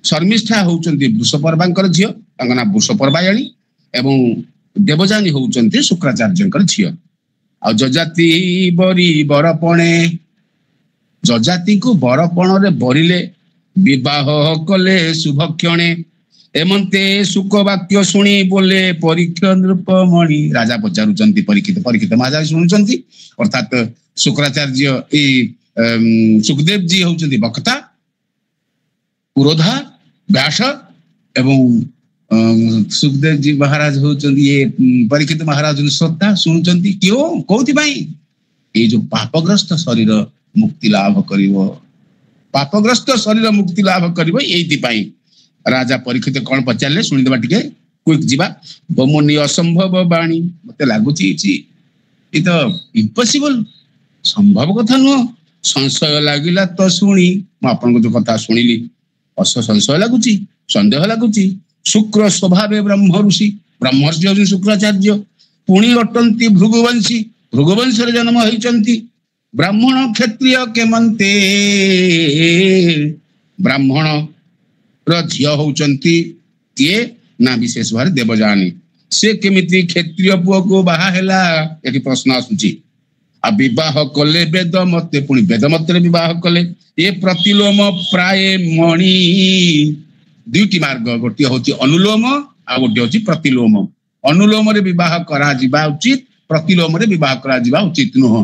ଶର୍ମିଷ୍ଠା ହଉଛନ୍ତି ବୃଷପର୍ବାଙ୍କର ଝିଅ, ତାଙ୍କ ନାଁ ବୃଷପର୍ବାୟଣୀ। ଏବଂ ଦେବଯାନୀ ହଉଛନ୍ତି ଶୁକ୍ରାଚାର୍ଯ୍ୟଙ୍କର ଝିଅ। ଆଉ ଯଜାତି ବରି ବରପଣେ, ଯଜାତିଙ୍କୁ ବରପଣରେ ବରିଲେ ବିବାହ କଲେ ଶୁଭକ୍ଷଣେ। ଏମନ୍ତେ ସୁଖ ବାକ୍ୟ ଶୁଣି ବୋଲେ ପରୀକ୍ଷ ନୃପମଣି। ରାଜା ପଚାରୁଛନ୍ତି ପରୀକ୍ଷିତ, ପରୀକ୍ଷିତ ମହାରାଜ ଶୁଣୁଛନ୍ତି। ଅର୍ଥାତ ଶୁକ୍ରାଚାର୍ଯ୍ୟ ଏଇ ସୁଖଦେବ ଜୀ ହଉଛନ୍ତି ବକ୍ତା, ପୁରୋଧା, ବ୍ୟାସ ଏବଂ ସୁଖଦେବ ଜୀ ମହାରାଜ ହଉଛନ୍ତି ଇଏ ପରୀକ୍ଷିତ ମହାରାଜ ଶ୍ରୋତା, ଶୁଣୁଛନ୍ତି। କୋଉଥିପାଇଁ? ଏଇ ଯୋଉ ପାପଗ୍ରସ୍ତ ଶରୀର ମୁକ୍ତି ଲାଭ କରିବ, ପାପଗ୍ରସ୍ତ ଶରୀର ମୁକ୍ତି ଲାଭ କରିବ, ଏଇଥିପାଇଁ। ରାଜା ପରୀକ୍ଷିତ କଣ ପଚାରିଲେ ଶୁଣିଦେବା ଟିକେ, କୁଇକ୍ ଯିବା। ବମୁନି ଅସମ୍ଭବ ବାଣୀ, ମତେ ଲାଗୁଛି ଏ ତ ଇମ୍ପସିବଲ, ସମ୍ଭବ କଥା ନୁହଁ। ସଂଶୟ ଲାଗିଲା ତ ଶୁଣି, ମୁଁ ଆପଣଙ୍କ ଯୋଉ କଥା ଶୁଣିଲି ସଂଶୟ ଲାଗୁଛି, ସନ୍ଦେହ ଲାଗୁଛି। ଶୁକ୍ର ସ୍ୱଭାବେ ବ୍ରହ୍ମ ଋଷି, ବ୍ରହ୍ମର୍ଷି ହଉଛନ୍ତି ଶୁକ୍ରାଚାର୍ଯ୍ୟ। ପୁଣି ଅଟନ୍ତି ଭୃଗୁବଂଶୀ, ଭୃଗୁବଂଶରେ ଜନ୍ମ ହେଇଛନ୍ତି। ବ୍ରାହ୍ମଣ କ୍ଷତ୍ରିୟ କେମନ୍ତେ, ବ୍ରାହ୍ମଣ ର ଝିଅ ହଉଛନ୍ତି କିଏ? ନା ବିଶେଷ ଭାବରେ ଦେବଯାନୀ। ସେ କେମିତି କ୍ଷତ୍ରିୟ ପୁଅକୁ ବାହା ହେଲା? ଏଠି ପ୍ରଶ୍ନ ଆସୁଛି। ଆଉ ବିବାହ କଲେ ବେଦ ମତେ, ପୁଣି ବେଦ ମତରେ ବିବାହ କଲେ। ଏ ପ୍ରତିଲୋମ ପ୍ରାୟ ମଣି, ଦୁଇଟି ମାର୍ଗ, ଗୋଟିଏ ହଉଛି ଅନୁଲୋମ ଆଉ ଗୋଟିଏ ହଉଛି ପ୍ରତିଲୋମ। ଅନୁଲୋମରେ ବିବାହ କରାଯିବା ଉଚିତ, ପ୍ରତିଲୋମରେ ବିବାହ କରାଯିବା ଉଚିତ ନୁହଁ।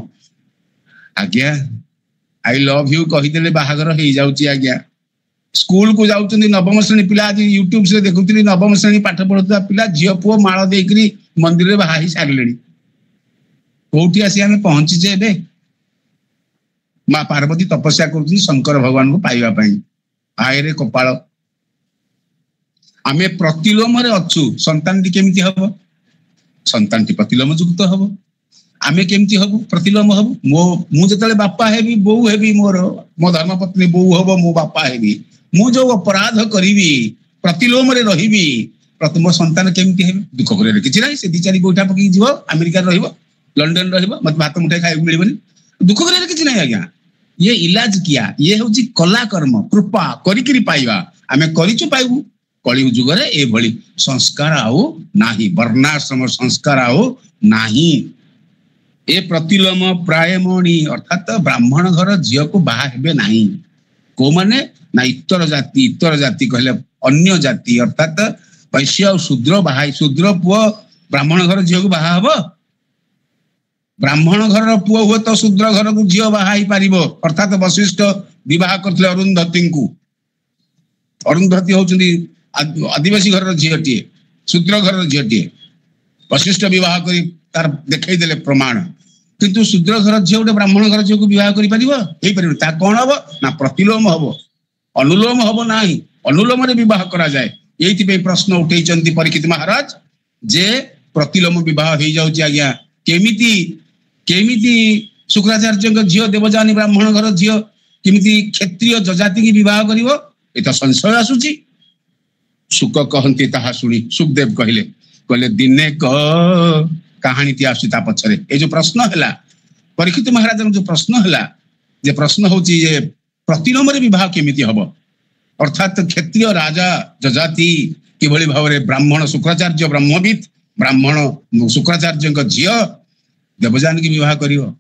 ଆଜ୍ଞା ଆଇ ଲଭ ୟୁ କହିଦେଲେ ବାହାଘର ହେଇଯାଉଛି। ଆଜ୍ଞା ସ୍କୁଲକୁ ଯାଉଛନ୍ତି ନବମ ଶ୍ରେଣୀ ପିଲା, ଆଜି ୟୁଟ୍ୟୁବରେ ଦେଖୁଥିଲି ନବମ ଶ୍ରେଣୀ ପାଠ ପଢୁଥିବା ପିଲା ଝିଅ ପୁଅ ମାଳ ଦେଇକରି ମନ୍ଦିରରେ ବାହା ହେଇ ସାରିଲେଣି। କୋଉଠି ଆସି ଆମେ ପହଞ୍ଚିଛେ ଏବେ? ମା ପାର୍ବତୀ ତପସ୍ୟା କରୁଛନ୍ତି ଶଙ୍କର ଭଗବାନଙ୍କୁ ପାଇବା ପାଇଁ। ଆୟରେ କପାଳ, ଆମେ ପ୍ରତିଲୋମରେ ଅଛୁ। ସନ୍ତାନଟି କେମିତି ହବ? ସନ୍ତାନଟି ପ୍ରତିଲୋମ ଯୁକ୍ତ ହବ। ଆମେ କେମିତି ହବୁ? ପ୍ରତିଲୋମ ହବୁ। ମୁଁ ଯେତେବେଳେ ବାପା ହେବି, ବୋଉ ହେବି, ମୋ ଧର୍ମପତ୍ନୀ ବୋଉ ହବ, ମୁଁ ବାପା ହେବି। ମୁଁ ଯୋଉ ଅପରାଧ କରିବି, ପ୍ରତିଲୋମରେ ରହିବି, ମୋ ସନ୍ତାନ କେମିତି ହେବେ? ଦୁଃଖ କରିବାରେ କିଛି ନାହିଁ। ସେ 2-4 ଗୋଇଠା ପକେଇକି ଯିବ, ଆମେରିକାରେ ରହିବ, ଲଣ୍ଡନ ରହିବ, ମତେ ଭାତ ମୁଠାଏ ଖାଇବାକୁ ମିଳିବନି। ଦୁଃଖ କରିବାରେ କିଛି ନାହିଁ ଆଜ୍ଞା। ଇଏ ଇଲାଜ କିଆ, ଇଏ ହଉଛି କଲା କର୍ମ, କୃପା କରିକିରି ପାଇବା। ଆମେ କରିଛୁ ପାଇବୁ। କଳି ଯୁଗରେ ଏଭଳି ସଂସ୍କାର ଆଉ ନାହିଁ, ବର୍ଣ୍ଣାଶ୍ରମ ସଂସ୍କାର ଆଉ ନାହିଁ। ଏ ପ୍ରତିଲୋମ ପ୍ରାୟ ମଣି, ଅର୍ଥାତ ବ୍ରାହ୍ମଣ ଘର ଝିଅକୁ ବାହା ହେବେ ନାହିଁ। କୋଉମାନେ? ନା ଇତର ଜାତି। ଇତର ଜାତି କହିଲେ ଅନ୍ୟ ଜାତି, ଅର୍ଥାତ ବୈଶ୍ୟ ଆଉ ଶୂଦ୍ର ବାହା, ଶୂଦ୍ର ପୁଅ ବ୍ରାହ୍ମଣ ଘର ଝିଅକୁ ବାହା ହବ? ବ୍ରାହ୍ମଣ ଘରର ପୁଅ ହୁଏତ ଶୂଦ୍ର ଘରକୁ ଝିଅ ବାହା ହେଇପାରିବ। ଅର୍ଥାତ ବଶିଷ୍ଠ ବିବାହ କରିଥିଲେ ଅରୁନ୍ଧତୀଙ୍କୁ। ଅରୁନ୍ଧତୀ ହଉଛନ୍ତି ଆଦିବାସୀ ଘରର ଝିଅଟିଏ, ଶୂଦ୍ର ଘରର ଝିଅଟିଏ। ବଶିଷ୍ଠ ବିବାହ କରି ତାର ଦେଖେଇଦେଲେ ପ୍ରମାଣ। କିନ୍ତୁ ଶୂଦ୍ର ଘର ଝିଅ ଗୋଟେ ବ୍ରାହ୍ମଣ ଘର ଝିଅକୁ ବିବାହ କରିପାରିବ? ହେଇପାରିବ। ତା କଣ ହବ? ନା ପ୍ରତିଲୋମ ହବ, ଅନୁଲୋମ ହବ ନାହିଁ। ଅନୁଲୋମରେ ବିବାହ କରାଯାଏ। ଏଇଥିପାଇଁ ପ୍ରଶ୍ନ ଉଠେଇଛନ୍ତି ପରୀକ୍ଷିତ ମହାରାଜ ଯେ ପ୍ରତିଲୋମ ବିବାହ ହେଇଯାଉଛି ଆଜ୍ଞା, କେମିତି शुक्राचार्य झील देवजानी ब्राह्मण घर झील किमिति क्षत्रिय जजाति की विवाह करिवो एत संशय आसुची। शुक कहती ताहा शुणी सुखदेव कहले दिने कहानी ती आसुची ता पछरे ए जो प्रश्न हला परीक्षित महाराज जो प्रश्न हला जे प्रश्न होची जे प्रतिलोमरे विवाह केमिति हबो अर्थात क्षत्रिय राजा जजाति किभଳି भावरे ब्राह्मण शुक्राचार्य ब्रह्मविद ब्राह्मण शुक्राचार्य झील देवजानी की विवाह करिवो।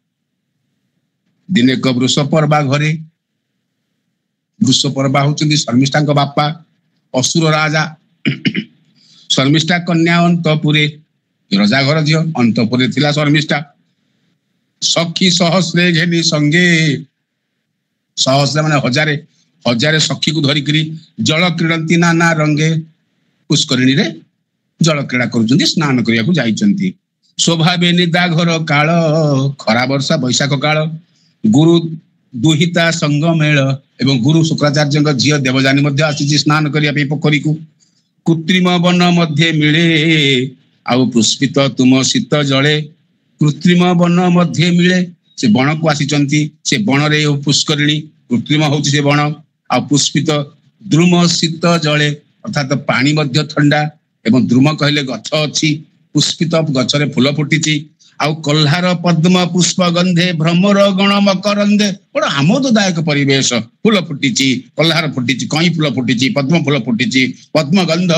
दिने वृषपर्वा घरे वृषपर्वा होचंदी शर्मिष्ठा बापा असुर राजा शर्मिष्ठा कन्या अंतपुरे रजा घर झील अंतपुरे थिला शर्मिष्ठा सखी सहस्रे घेनी संगे सहस्रे माने हजारे हजारे सखी को धरिकरी जल क्रीडंती नाना रंगे पुष्करिणी रे जल क्रीड़ा करुचंदी स्नान करिया को जाइचंती। स्वभावे निदा घर काल खरा वर्षा बैशाख काल गुरु दुहिता संग मेल एवं गुरु शुक्राचार्य झील देवजानी मध्य आसी स्नान करिया पोखरी को कृत्रिम वन मध्य मिले आउ पुष्पित तुम शीत जले कृत्रिम वन मध्य मिले से बण को आसीचंती से बण रे पुष्करिणी कृत्रिम होची से बण आ पुष्पित द्रुम शीत जले अर्थात पानी मध्य ठंडा एवं द्रुम कहले गछ अछि पुष्पित गछरे फूल फुटिची आउ कल्हार पद्म पुष्प गंधे भ्रमर गण मकरंदे बड़ा आमोददायक परिवेश फूल फुटिची कल्हार फुटिची कई फूल फुटिची पद्म फूल फुटिची पद्म गंध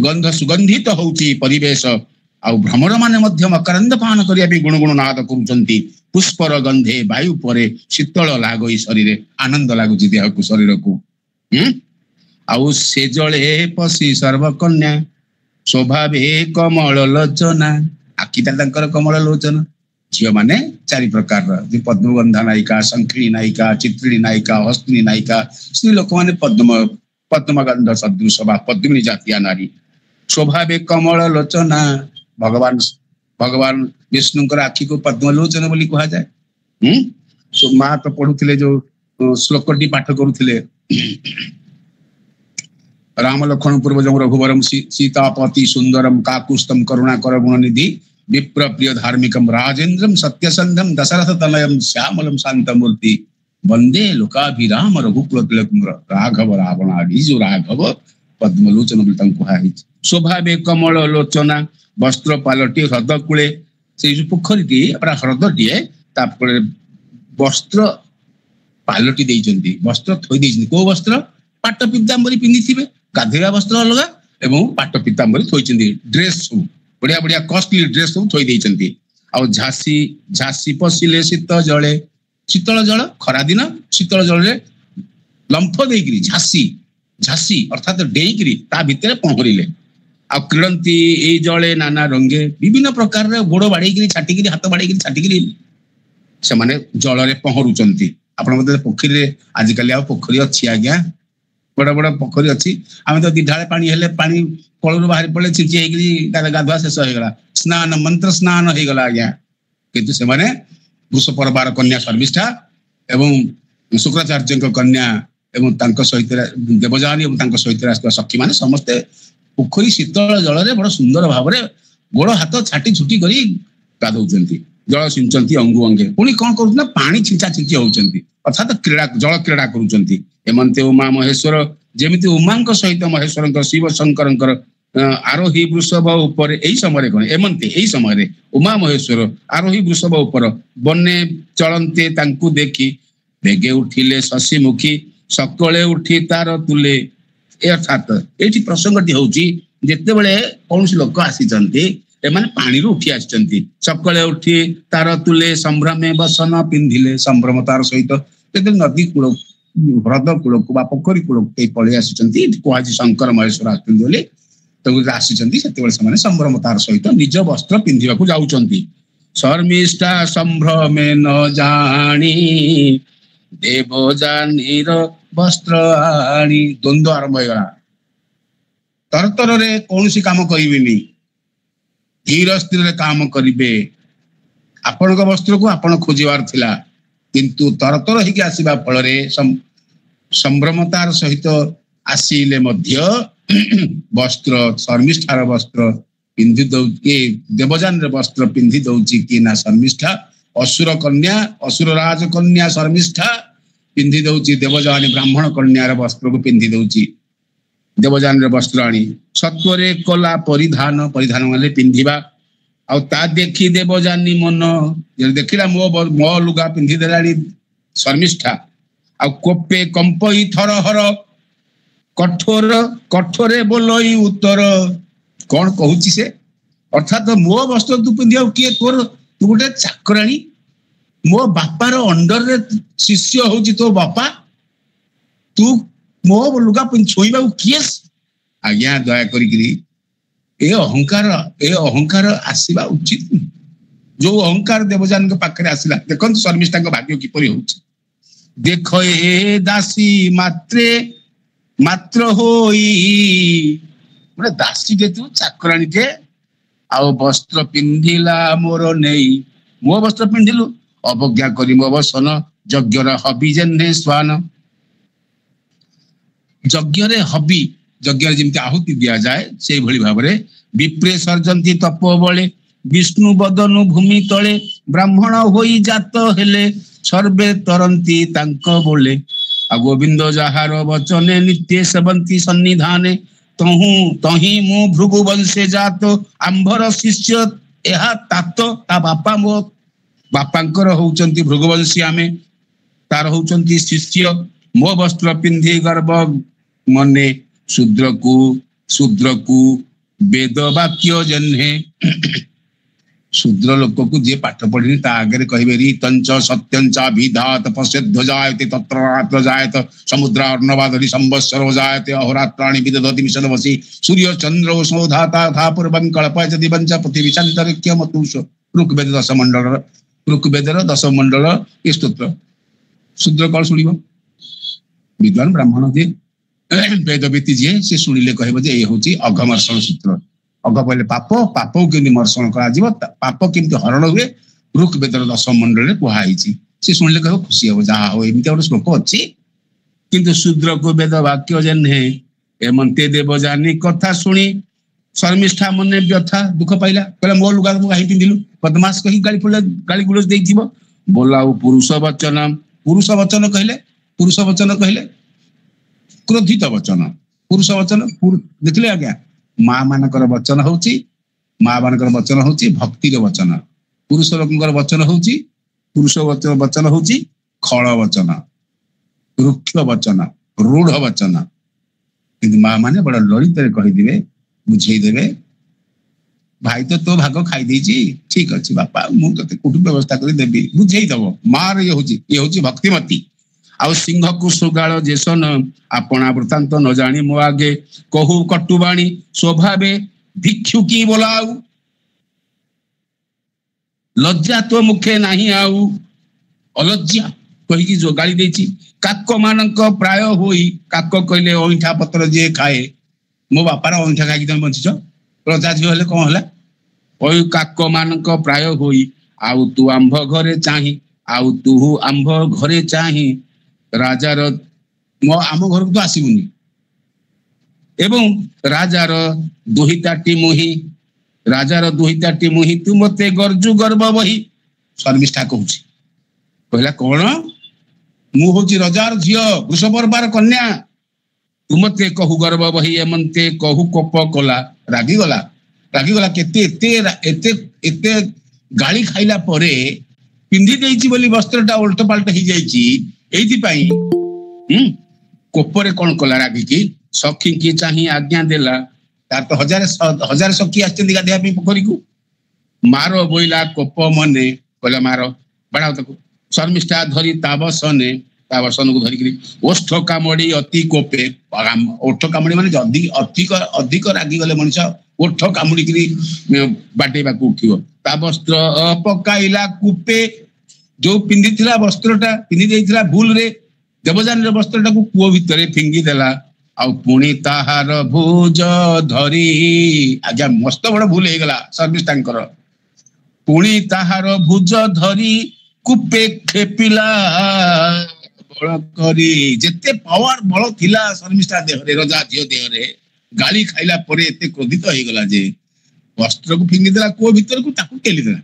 गंध सुगंधित होची परिवेश आउ भ्रमर माने मध्य मकरंद पान करिया भी गुण गुण नाद करूचंती पुष्पर गंधे वायु परे शीतल लागई शरीर आनंद लागुची देह को शरीर को आउ से जले पसी सर्वकन्या स्वभावे कमल लोचना आखिटा तंकर कमल लोचन झील माने चारि प्रकार पद्मगंधा नायिका शंखिणी नायिका चित्रिणी नायिका हस्तिनी नायिका स्त्री लोक माने पद्मगंध सदृश बा पद्मिनी जातीय नारी स्वभावे कमल लोचना भगवान विष्णुकर आखि को पद्मलोचन बोली कहा जाए। माँ तो पढ़ुले जो श्लोकटी पाठ करुले राम लक्ष्मण पूर्वज रघुवरम सीतापति सुंदरम काकुस्तम करुणाकर गुणनिधि विप्र प्रिय धार्मिकम राजेन्द्रम सत्यसंधम दशरथ तनयम श्यामलम शांतमूर्ति वंदे लोकाभिराम रघुकुल तिलक राघव रावणादि जो राघव पद्मलोचन बोली कहा स्वभावे कमल लोचना वस्त्र पालटी ह्रद कूले से जो पोखरी ह्रदटी वस्त्र पालटी देइचंती वस्त्र थोई देइचंती को वस्त्र पाट पीतांबरी पिंधिथिबे गाधेगा वस्त्र अलगा एवं पाट पीतांबरी थोइचंती ड्रेस सब बढ़िया बढ़िया कॉस्टली ड्रेस सब थोई देइचंती आ झांसी झांसी पसिले शीत जले शीतल जल खरा दिन शीतल जल रे लंफ देइकरी झांसी झांसी अर्थात डेइकरी ता भितरे पहरिले आ क्रीडंती ए जले नाना रंगे विभिन्न प्रकार रे गोड़ बाड़ीकरी छाटिकरी हाथ बाड़ीकरी छाटिकरी से माने जल रे पहरुचंती आपण मते पोखरी रे आज काली आ पोखरी अछि आज्ञा बड़ बड़ पोखरी अछि आमे तो दिढाळे पानी हेले पानी कोळरू बाहर पड़े चिंची हेकरी गाधवा शेष हो गला स्नान मंत्र स्नान हो गला आज्ञा किंतु से माने वृषपर्वार कन्या शर्मिष्ठा एवं शुक्राचार्य कन्या एवं तांको सहित देवजानी एवं तांको सहित आस्था सखी माने समस्ते पोखरी शीतल जल रे बड़ सुंदर भाव रे गोड़ हाथ छाटी छुटी करी गाधौचंती जल सिंचंती अंगु अंगे पुणी कौन करूना पानी छिंचा छिंची होचंती अर्थात क्रीड़ा जल क्रीड़ा करूचंती एमंते उमा महेश्वर जेमिति उमांक सहित महेश्वर शिव शंकर आरोही वृषभ ऊपर एई समय कोन एमंते एई समय उमा महेश्वर आरोही वृषभ ऊपर बन्ने चलंते तांकु देखी बेगे उठिले शशिमुखी सकळे उठी तार तुले अर्थात एठी प्रसंगटी होची जेते बेले कौन लोक आसीचंती एमाने पानी रो उठी आछंती सकळे उठी तार तुले संभ्रमे बसन पिंधिले संभ्रमतार सहित तेते नदी कूल ह्रद कूल को बा पोखरी कूल के पळे आछंती कोहाजी शंकर महेश्वर आछंती बोले तो आछंती सेते बेले समाने संभ्रमतार सहित निज वस्त्र पिंधिबा को जाउचंती शर्मिष्ठा संभ्रमे न जानी देवजानीर वस्त्र आनी द्वंद्व आरंभ हो तरतर रे कौन सी काम करिबिनी धीर स्थिर काम करिबे आपण वस्त्र को आपण खोजिवार थिला किंतु तरतर हिकी आसीबा फल रे संभ्रमतार सहित आसीले मध्य वस्त्र शर्मिष्ठार वस्त्र पिंधि दउची देवजान रे वस्त्र पिंधि दउची कि ना शर्मिष्ठा ଅସୁର ରାଜ କନ୍ୟା ଶର୍ମିଷ୍ଠା ପିନ୍ଧି ଦଉଛି ଦେବଯାନୀ ବ୍ରାହ୍ମଣ କନ୍ୟାର ବସ୍ତ୍ରକୁ ପିନ୍ଧି ଦଉଛି। ଦେବଯାନୀର ବସ୍ତ୍ର ଆଣି ସତ୍ୱରେ କଲା ପରିଧାନ ମାନେ ପିନ୍ଧିବା। ଆଉ ତା ଦେଖି ଦେବଯାନୀ ମନ ଦେଖିଲା ମୋ ଲୁଗା ପିନ୍ଧି ଦେଲାଣି ଶର୍ମିଷ୍ଠା। ଆଉ କୋପେ କମ୍ପଇ ଥରହର କଠୋରେ ବୋଲଇ ଉତ୍ତର। କଣ କହୁଛି ସେ? ଅର୍ଥାତ ମୋ ବସ୍ତ୍ର ତୁ ପିନ୍ଧିବାକୁ କିଏ? ତୁ ଗୋଟେ ଚାକରାଣୀ, ମୋ ବାପାର ଅଣ୍ଡରରେ ଶିଷ୍ୟ ହଉଛି ତୋ ବାପା, ତୁ ମୋ ଲୁଗା ଛୁଇଁବାକୁ କିଏ? ଆଜ୍ଞା ଦୟା କରିକିରି ଏ ଅହଙ୍କାର ଆସିବା ଉଚିତ। ଯୋଉ ଅହଙ୍କାର ଦେବଯାନୀଙ୍କ ପାଖରେ ଆସିଲା, ଦେଖନ୍ତୁ ଶର୍ମିଷ୍ଠାଙ୍କ ଭାଗ୍ୟ କିପରି ହଉଛି। ଦେଖ ଏ ଦାସୀ ମାତ୍ର ହୋଇ, ଗୋଟେ ଦାସୀଟେ ତୁ ଚାକରାଣୀଟେ, ଆଉ ବସ୍ତ୍ର ପିନ୍ଧିଲା ମୋର ନେଇ, ମୋ ବସ୍ତ୍ର ପିନ୍ଧିଲୁ, ଅବଜ୍ଞା କରି ମୋ ବସନ, ଯଜ୍ଞର ହବି ଯେହ୍ନେ ଶ୍ୱାନ। ଯଜ୍ଞରେ ହବି, ଯଜ୍ଞରେ ଯେମିତି ଆହୁତି ଦିଆଯାଏ ସେଇଭଳି ଭାବରେ ବିପ୍ରେ ସର୍ଜନ୍ତି ତପୋବଳେ, ବିଷ୍ଣୁ ବଦନୁ ଭୂମି ତଳେ, ବ୍ରାହ୍ମଣ ହୋଇ ଜାତ ହେଲେ ସର୍ବେ ତରନ୍ତି ତାଙ୍କ ବୋଲେ। ଆଉ ଗୋବିନ୍ଦ ଯାହାର ବଚନେ ନିତ୍ୟ ସେବନ୍ତି ସନ୍ନିଧାନେ, ତହିଁ ମୁଁ ଭୃଗୁ ବଂଶେ ଜାତ, ଆମ୍ଭର ଶିଷ୍ୟ ଏହା ତାତ। ତା ବାପା ମୋ ବାପାଙ୍କର ହଉଛନ୍ତି ଭୃଗୁବଂଶୀ, ଆମେ ତାର ହଉଛନ୍ତି ଶିଷ୍ୟ। ମୋ ବସ୍ତ୍ର ପିନ୍ଧି ଗର୍ବ ମନେ, ଶୂଦ୍ରକୁ ବେଦ ବାକ୍ୟ ଜହ୍ନେ। ଶୂଦ୍ର ଲୋକକୁ ଯିଏ ପାଠ ପଢିନି ତା ଆଗରେ କହିବେ ରୀତଞ୍ଚ ସତ୍ୟଞ୍ଚ ବିଧାତ ପଶ୍ୟଧ୍ୱ ଜାୟତେ ତତ୍ର ରାତ୍ର ଜାୟତ ସମୁଦ୍ର ଅର୍ଣ୍ଣବାଦରି ସମ୍ବତ୍ସର ଜାୟତେ ଅହୋରାତ୍ରାଣି ବିଦଧତି ମିଶନ ବସି ସୂର୍ଯ୍ୟ ଚନ୍ଦ୍ର ସୌଧାତା ଥା ପୂର୍ବଂ କଳ୍ପୟ ଦିବଞ୍ଚ ପୃଥିବୀ ଚାନ୍ତରିକ୍ୟ ମତୁଷ। ଋଗ୍ବେଦର 10 ମଣ୍ଡଳ ଏ ସ୍ତୋତ୍ର। ଶୂଦ୍ର କଣ ଶୁଣିବ? ବିଦ୍ୱାନ ବ୍ରାହ୍ମଣ ଯିଏ ବେଦବିତି ଯିଏ ସେ ଶୁଣିଲେ କହିବ ଯେ ଏଇ ହଉଛି ଅଘମର୍ଷଣ ସୂତ୍ର। ଅଘ କହିଲେ ପାପକୁ କେମିତି ମର୍ଷଣ କରାଯିବ, ପାପ କେମିତି ହରଣ ହୁଏ, ଋଗ୍ବେଦର 10 ମଣ୍ଡଳରେ କୁହା ହେଇଛି। ସେ ଶୁଣିଲେ କହିବ ଖୁସି ହବ, ଯାହା ହଉ ଏମିତି ଗୋଟେ ଶ୍ଲୋକ ଅଛି। କିନ୍ତୁ ଶୂଦ୍ରକୁ ବେଦ ବାକ୍ୟ ଜହ୍ନେ, ଏମନ୍ତେ ଦେବଯାନୀ କଥା ଶୁଣି ଶର୍ମିଷ୍ଠା ମନେ ବ୍ୟଥା ଦୁଃଖ ପାଇଲା। କହିଲା ମୋ ଲୁଗା ତୁ କାହିଁ ପିନ୍ଧିଲୁ? ବଦମାସ କହି ଗାଳି ଗୁଲଜ ଦେଇଥିବ। ବୋଲାଉ ପୁରୁଷ ବଚନ କହିଲେ କ୍ରୋଧିତ ବଚନ। ପୁରୁଷ ବଚନ ଦେଖିଲେ ଆଜ୍ଞା, ମା ମାନଙ୍କର ବଚନ ହଉଛି ଭକ୍ତିର ବଚନ। ପୁରୁଷ ଲୋକଙ୍କର ବଚନ ହଉଛି ଖଳ ବଚନ, ରୁକ୍ଷ ବଚନ, ରୂଢ ବଚନ। କିନ୍ତୁ ମା ମାନେ ବଡ ଲଳିତରେ କହିଦେବେ, ବୁଝେଇଦେବେ, ଭାଇ ତ ତୋ ଭାଗ ଖାଇଦେଇଛି, ଠିକ ଅଛି ବାପା ମୁଁ ତତେ କୋଉଠୁ ବ୍ୟବସ୍ଥା କରି ଦେବି, ବୁଝେଇଦବ। ମାର ଇଏ ହଉଛି ଭକ୍ତିମତୀ। ଆଉ ସିଂହକୁ ଶୃଗାଳ ଯେସନ, ଆପଣା ବୃତ୍ତାନ୍ତ ନ ଜାଣି ମୋ ଆଗେ କହୁ କଟୁବାଣୀ, ସ୍ୱଭାବେ ଭିକ୍ଷୁକି ବୋଲାଉ, ଲଜ୍ଜା ତୋ ମୁଖେ ନାହିଁ ଆଉ। ଅଲଜ୍ଜା କହିକି ଯୋଉ ଗାଳି ଦେଇଛି। କାକ ମାନଙ୍କ ପ୍ରାୟ ହୋଇ, କାକ କହିଲେ ଅଇଁଠା ପତ୍ର ଯିଏ ଖାଏ, ମୋ ବାପାର ଅଇଁଠା ଖାଇକି ତମେ ବଞ୍ଚିଛ, ରଜା ଝିଅ ହେଲେ କଣ ହେଲା? କାକ ମାନଙ୍କ ପ୍ରାୟ ହୋଇ, ଆଉ ତୁ ଆମ୍ଭ ଘରେ ଚାହିଁ, ରାଜାର ଆମ ଘରକୁ ତ ଆସିବୁନି, ଏବଂ ରାଜାର ଦୁହିତାଟି ମୁହିଁ ତୁ ମତେ ଗର୍ଜୁ ଗର୍ବ ବହି। ଶର୍ମିଷ୍ଠା କହୁଛି, କହିଲା କଣ? ମୁଁ ହଉଛି ରଜାର ଝିଅ, ବୃଷପର୍ବାର କନ୍ୟା, ତୁ ମତେ କହୁ ଗର୍ବ ବହି, ଏମନ୍ତେ କହୁ କୋପ କଲା। ରାଗିଗଲା। ଏତେ ଗାଳି ଖାଇଲା ପରେ ପିନ୍ଧି ଦେଇଛି ବୋଲି ବସ୍ତ୍ରଟା ଓଲଟ ପାଲଟ ହେଇଯାଇଛି, ଏଇଥିପାଇଁ କୋପରେ କଣ କଲା? ରାଗିକି ସଖୀକି ଚାହିଁ ଆଜ୍ଞା ଦେଲା। ତାର ତ ହଜାର ସଖୀ ଆସିଛନ୍ତି ଗାଧେଇବା ପାଇଁ ପୋଖରୀକୁ। ମାର ବୋଇଲା କୋପ ମନେ, କହିଲା ମାର, ବାଡାଅ ତାକୁ। ଶର୍ମିଷ୍ଠା ଧରି ତା ବସନକୁ ଧରିକିରି ଓଷ୍ଠ କାମଡି ଅତି କୋପେ। ଓଠ କାମୁଡି ମାନେ ଯଦି ଅଧିକ ରାଗିଗଲେ ମଣିଷ ଓଠ କାମୁଡିକିରି ବାଟେଇବାକୁ ଉଠିବ। ତା ବସ୍ତ୍ର ପକାଇଲା କୂପେ, ଯୋଉ ପିନ୍ଧିଥିଲା ବସ୍ତ୍ରଟା ପିନ୍ଧି ଦେଇଥିଲା ଭୁଲରେ, ଦେବଯାନୀର ବସ୍ତ୍ରଟାକୁ କୂଅ ଭିତରେ ଫିଙ୍ଗି ଦେଲା। ଆଉ ପୁଣି ତାହାର ଭୁଜ ଧରି, ଆଜ୍ଞା ମସ୍ତ ବଡ ଭୁଲ ହେଇଗଲା ଶର୍ମିଷ୍ଠାଙ୍କର। ପୁଣି ତାହାର ଭୁଜ ଧରି କୂପେ ଖେପିଲା ବଳ କରି। ଯେତେ ପାୱାର ବଳ ଥିଲା ଶର୍ମିଷ୍ଠା ଦେହରେ, ରଜା ଝିଅ ଦେହରେ, ଗାଳି ଖାଇଲା ପରେ ଏତେ କ୍ରୋଧିତ ହେଇଗଲା ଯେ ବସ୍ତ୍ରକୁ ଫିଙ୍ଗିଦେଲା କୂଅ ଭିତରକୁ, ତାକୁ ଠେଲିଦେଲା।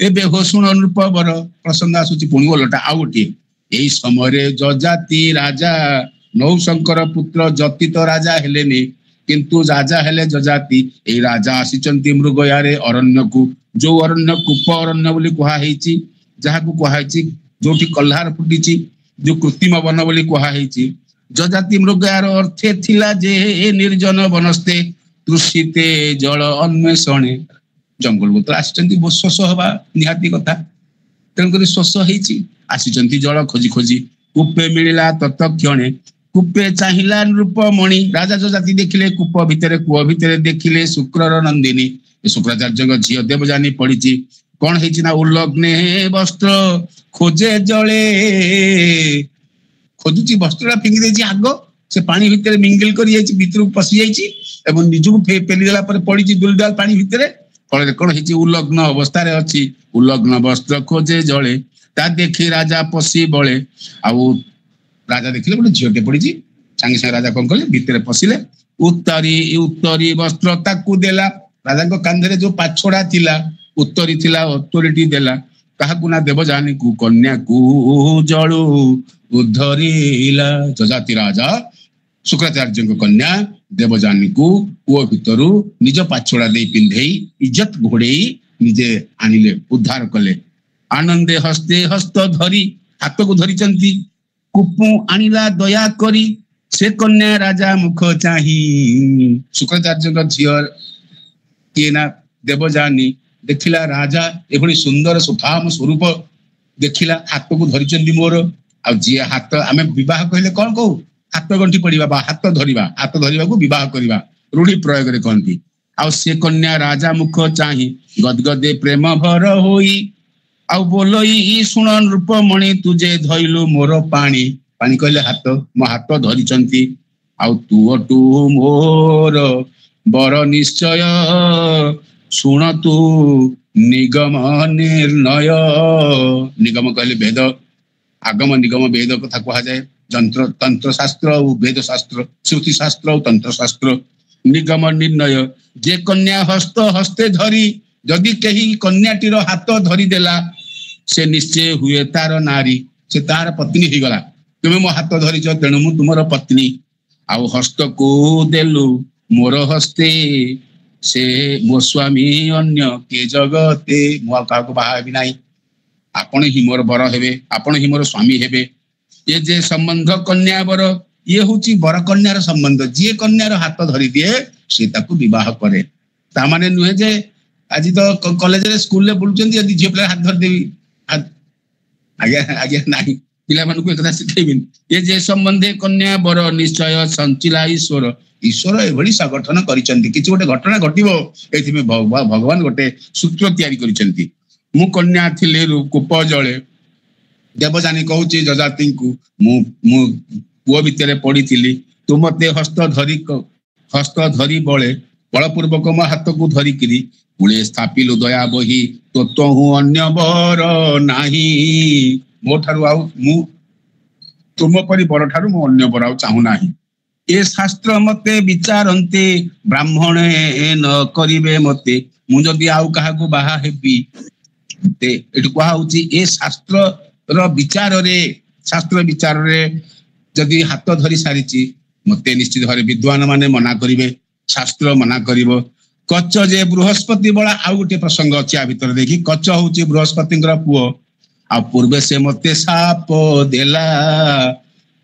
ଏବେ ହୋ ଶୁଣ ନୃପବର ପ୍ରସଙ୍ଗ ଆସୁଛି ପୁଣି ଓଲଟା ଆଉ ଗୋଟିଏ। ଏଇ ସମୟରେ ଯଜାତି ରାଜା ନୌଶଙ୍କର ପୁତ୍ର ଯତି ତ ରାଜା ହେଲେନି, କିନ୍ତୁ ରାଜା ହେଲେ ଯଜାତି। ଏଇ ରାଜା ଆସିଛନ୍ତି ମୃଗୟାରେ ଅରଣ୍ୟକୁ, ଯୋଉ ଅରଣ୍ୟ କୂପ ଅରଣ୍ୟ ବୋଲି କୁହାହେଇଛି, ଯାହାକୁ କୁହାହେଇଛି ଯୋଉଠି କହ୍ଲାର ଫୁଟିଛି, ଯୋଉ କୃତ୍ରିମ ବନ ବୋଲି କୁହାହେଇଛି। ଯଜାତି ମୃଗୟାର ଅର୍ଥେ ଥିଲା ଯେ ନିର୍ଜନ ବନସ୍ତେ ତୃଷିତେ ଜଳ ଅନ୍ୱେଷଣେ। ଜଙ୍ଗଲକୁ ତ ଆସିଛନ୍ତି ଶୋଷ ହବା ନିହାତି କଥା, ତେଣୁକରି ଶୋଷ ହେଇଛି, ଆସିଛନ୍ତି ଜଳ ଖୋଜି ଖୋଜି। କୂପେ ମିଳିଲା ତତକ୍ଷଣେ, କୂପେ ଚାହିଁଲା ନୃପମଣି। ରାଜା ଯଜାତି ଦେଖିଲେ କୂପ ଭିତରେ, କୂଅ ଭିତରେ ଦେଖିଲେ ଶୁକ୍ରର ନନ୍ଦିନୀ, ଶୁକ୍ରାଚାର୍ଯ୍ୟଙ୍କ ଝିଅ ଦେବଯାନୀ ପଡିଛି। କଣ ହେଇଛି ନା ଉଲ୍ଲଗ୍ନେ ବସ୍ତ୍ର ଖୋଜେ ଜଳେ, ଖୋଜୁଛି ବସ୍ତ୍ରଟା ଫିଙ୍ଗି ଦେଇଛି, ଆଗ ସେ ପାଣି ଭିତରେ ମିଙ୍ଗିଲ କରି ଯାଇଛି, ଭିତରକୁ ପଶି ଯାଇଛି ଏବଂ ନିଜକୁ ପେଲି ଦେଲା ପରେ ପଡିଛି ଦୁଲଦାଲ ପାଣି ଭିତରେ। ଫଳରେ କଣ ହେଇଛି ଉଲ୍ଲଗ୍ନ ଅବସ୍ଥାରେ ଅଛି, ଉଲ୍ଲଗ୍ନ ବସ୍ତ୍ର ଖୋଜେ ଜଳେ, ତା ଦେଖି ରାଜା ପଶି ବଳେ। ଆଉ ରାଜା ଦେଖିଲେ ଗୋଟେ ଝିଅଟେ ପଡିଛି, ସାଙ୍ଗେ ସାଙ୍ଗେ ରାଜା କଣ କଲେ ଭିତରେ ପଶିଲେ। ଉତ୍ତରୀ ବସ୍ତ୍ର ତାକୁ ଦେଲା, ରାଜାଙ୍କ କାନ୍ଧରେ ଯୋଉ ପାଛୋଡା ଥିଲା ଉତ୍ତରୀ ଥିଲା, ଉତ୍ତରୀଟି ଦେଲା କାହାକୁ ନା ଦେବଯାନୀକୁ, କନ୍ୟାକୁ ଜଳୁ ଉଦ୍ଧରିଲା। ଯଜାତି ରାଜା ଶୁକ୍ରାଚାର୍ଯ୍ୟଙ୍କ କନ୍ୟା ଦେବଯାନୀକୁ କୂଅ ଭିତରୁ ନିଜ ପାଛୋଡା ଦେଇ ପିନ୍ଧେଇ ଇଜ୍ଜତ ଘୋଡେଇ ନିଜେ ଆଣିଲେ, ଉଦ୍ଧାର କଲେ। ଆନନ୍ଦେ ହସ୍ତେ ହସ୍ତ ଧରି, ହାତକୁ ଧରିଛନ୍ତି, କୁପୁ ଆଣିଲା ଦୟା କରି, ସେ କନ୍ୟା ରାଜା ମୁଖ ଚାହିଁ। ଶୁକ୍ରାଚାର୍ଯ୍ୟଙ୍କ ଝିଅ କିଏ ନା ଦେବଯାନୀ ଦେଖିଲା ରାଜା ଏଭଳି ସୁନ୍ଦର ସୁଠାମ ସ୍ୱରୂପ ଦେଖିଲା, ହାତକୁ ଧରିଛନ୍ତି ମୋର। ଆଉ ଯିଏ ହାତ, ଆମେ ବିବାହ କହିଲେ କଣ କହୁ? ହାତ ଗଣ୍ଠି ପଡିବା ବା ହାତ ଧରିବା, ହାତ ଧରିବାକୁ ବିବାହ କରିବା ରୂଢି ପ୍ରୟୋଗରେ କହନ୍ତି। ଆଉ ସେ କନ୍ୟା ରାଜା ମୁଖ ଚାହିଁ ଗଦଗଦେ ପ୍ରେମ ଭର ହୋଇ, ଆଉ ବୋଲଇ ଶୁଣ ନୃପମଣି ତୁଜେ ଧଇଲୁ ମୋର ପାଣି। ପାଣି କହିଲେ ହାତ, ମୋ ହାତ ଧରିଛନ୍ତି, ଆଉ ତୁଅଟୁ ମୋର ବର ନିଶ୍ଚୟ, ଶୁଣ ତୁ ନିଗମ ନିର୍ଣ୍ଣୟ। ନିଗମ କହିଲେ ବେଦ, ଆଗମ ନିଗମ ବେଦ କଥା କୁହାଯାଏ। ତନ୍ତ୍ର ଶାସ୍ତ୍ର ଆଉ ବେଦ ଶାସ୍ତ୍ର, ଶ୍ରୁତି ଶାସ୍ତ୍ର ଆଉ ତନ୍ତ୍ର ଶାସ୍ତ୍ର। ନିଗମ ନିର୍ଣ୍ଣୟ, ଯେ କନ୍ୟା ହସ୍ତ ହସ୍ତେ ଧରି, ଯଦି କେହି କନ୍ୟାଟିର ହାତ ଧରିଦେଲା, ସେ ନିଶ୍ଚୟ ହୁଏ ତାର ନାରୀ, ସେ ତାର ପତ୍ନୀ ହେଇଗଲା। ତୁମେ ମୋ ହାତ ଧରିଛ, ତେଣୁ ମୁଁ ତୁମର ପତ୍ନୀ। ଆଉ ହସ୍ତକୁ ଦେଲୁ ମୋର ହସ୍ତେ, ସେ ମୋ ସ୍ୱାମୀ ଅନ୍ୟ କେ ଜଗତେ। ମୁଁ ଆଉ କାହାକୁ ବାହା ହେବି ନାହିଁ, ଆପଣ ହିଁ ମୋର ବର ହେବେ, ଆପଣ ହିଁ ମୋର ସ୍ୱାମୀ ହେବେ। ଏ ଯେ ସମ୍ବନ୍ଧ କନ୍ୟା ବର, ଇଏ ହଉଛି ବର କନ୍ୟାର ସମ୍ବନ୍ଧ। ଯିଏ କନ୍ୟାର ହାତ ଧରିଦିଏ ସେ ତାକୁ ବିବାହ କରେ। ତାମାନେ ନୁହେଁ ଯେ ଆଜି ତ କଲେଜରେ ସ୍କୁଲରେ ବୁଲୁଛନ୍ତି, ଯଦି ଝିଅ ପିଲା ହାତ ଧରିଦେବି, ଆଜ୍ଞା ଆଜ୍ଞା ନାହିଁ, ପିଲାମାନଙ୍କୁ ଏକଥା ଶିଖେଇବିନି। ଏ ଯେ ସମ୍ବନ୍ଧେ କନ୍ୟା ବର ନିଶ୍ଚୟ ସଞ୍ଚିଲା ଈଶ୍ୱର। ଈଶ୍ୱର ଏଭଳି ସଂଗଠନ କରିଛନ୍ତି, କିଛି ଗୋଟେ ଘଟଣା ଘଟିବ, ଏଥିପାଇଁ ଭଗବାନ ଗୋଟେ ସୂତ୍ର ତିଆରି କରିଛନ୍ତି। ମୁଁ କନ୍ୟା ଥିଲି କୂପ ଜଳେ, ଦେବଯାନୀ କହୁଛି ଯଜାତିଙ୍କୁ, ମୁଁ କୂଅ ଭିତରେ ପଡିଥିଲି, ତୁ ମତେ ହସ୍ତ ଧରି ବଳେ, ବଳପୂର୍ବକ ମୋ ହାତକୁ ଧରିକିରି କୂଳେ ସ୍ଥାପିଲୁ ଦୟା ବହି, ତୋ ଅନ୍ୟ ବର ନାହିଁ। ମୋ ଠାରୁ ଆଉ, ମୁଁ ତୁମ ପରି ବର ଠାରୁ ମୁଁ ଅନ୍ୟ ବର ଆଉ ଚାହୁଁ ନାହିଁ। ଏ ଶାସ୍ତ୍ର ମତେ ବିଚାରନ୍ତେ, ବ୍ରାହ୍ମଣେ ନ କରିବେ ମତେ। ମୁଁ ଯଦି ଆଉ କାହାକୁ ବାହା ହେବି, ଏଠି କୁହାହଉଛି ଏ ଶାସ୍ତ୍ରର ବିଚାରରେ ଯଦି ହାତ ଧରି ସାରିଛି, ମତେ ନିଶ୍ଚିତ ଭାବରେ ବିଦ୍ୱାନ ମାନେ ମନା କରିବେ, ଶାସ୍ତ୍ର ମନା କରିବ। କଚ ଯେ ବୃହସ୍ପତି ବଳା, ଆଉ ଗୋଟେ ପ୍ରସଙ୍ଗ ଅଛି ଆ ଭିତରେ ଦେଖି। କଚ ହଉଛି ବୃହସ୍ପତିଙ୍କର ପୁଅ, ଆଉ ପୂର୍ବେ ସେ ମତେ ସାପ ଦେଲା।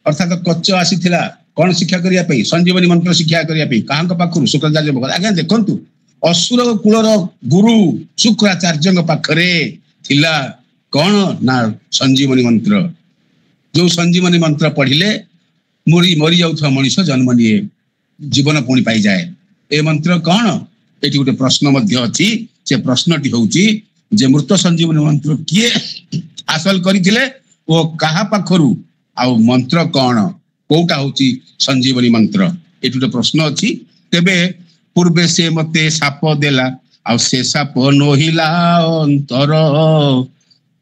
ଅର୍ଥାତ କଚ ଆସିଥିଲା କଣ ଶିକ୍ଷା କରିବା ପାଇଁ? ସଞ୍ଜୀବନୀ ମନ୍ତ୍ର ଶିକ୍ଷା କରିବା ପାଇଁ। କାହାଙ୍କ ପାଖରୁ? ଶୁକ୍ରାଚାର୍ଯ୍ୟ ପାଖରୁ। ଆଜ୍ଞା ଦେଖନ୍ତୁ, ଅସୁର କୁଳର ଗୁରୁ ଶୁକ୍ରାଚାର୍ଯ୍ୟଙ୍କ ପାଖରେ ଥିଲା କଣ ନା ସଞ୍ଜୀବନୀ ମନ୍ତ୍ର। ଯୋଉ ସଞ୍ଜୀବନୀ ମନ୍ତ୍ର ପଢିଲେ ମରି ଯାଉଥିବା ମଣିଷ ଜନ୍ମ ନିଏ, ଜୀବନ ପୁଣି ପାଇଯାଏ। ଏ ମନ୍ତ୍ର କଣ? ଏଠି ଗୋଟେ ପ୍ରଶ୍ନ ମଧ୍ୟ ଅଛି। ସେ ପ୍ରଶ୍ନଟି ହଉଛି ଯେ ମୃତ ସଞ୍ଜୀବନୀ ମନ୍ତ୍ର କିଏ ହାସଲ କରିଥିଲେ ଓ କାହା ପାଖରୁ, ଆଉ ମନ୍ତ୍ର କଣ, କୋଉଟା ହଉଛି ସଞ୍ଜୀବନୀ ମନ୍ତ୍ର? ଏଠି ଗୋଟେ ପ୍ରଶ୍ନ ଅଛି। ତେବେ ପୂର୍ବେ ସେ ମତେ ସାପ ଦେଲା, ଆଉ ସେ ସାପ ନୋହିଲା ଅନ୍ତର,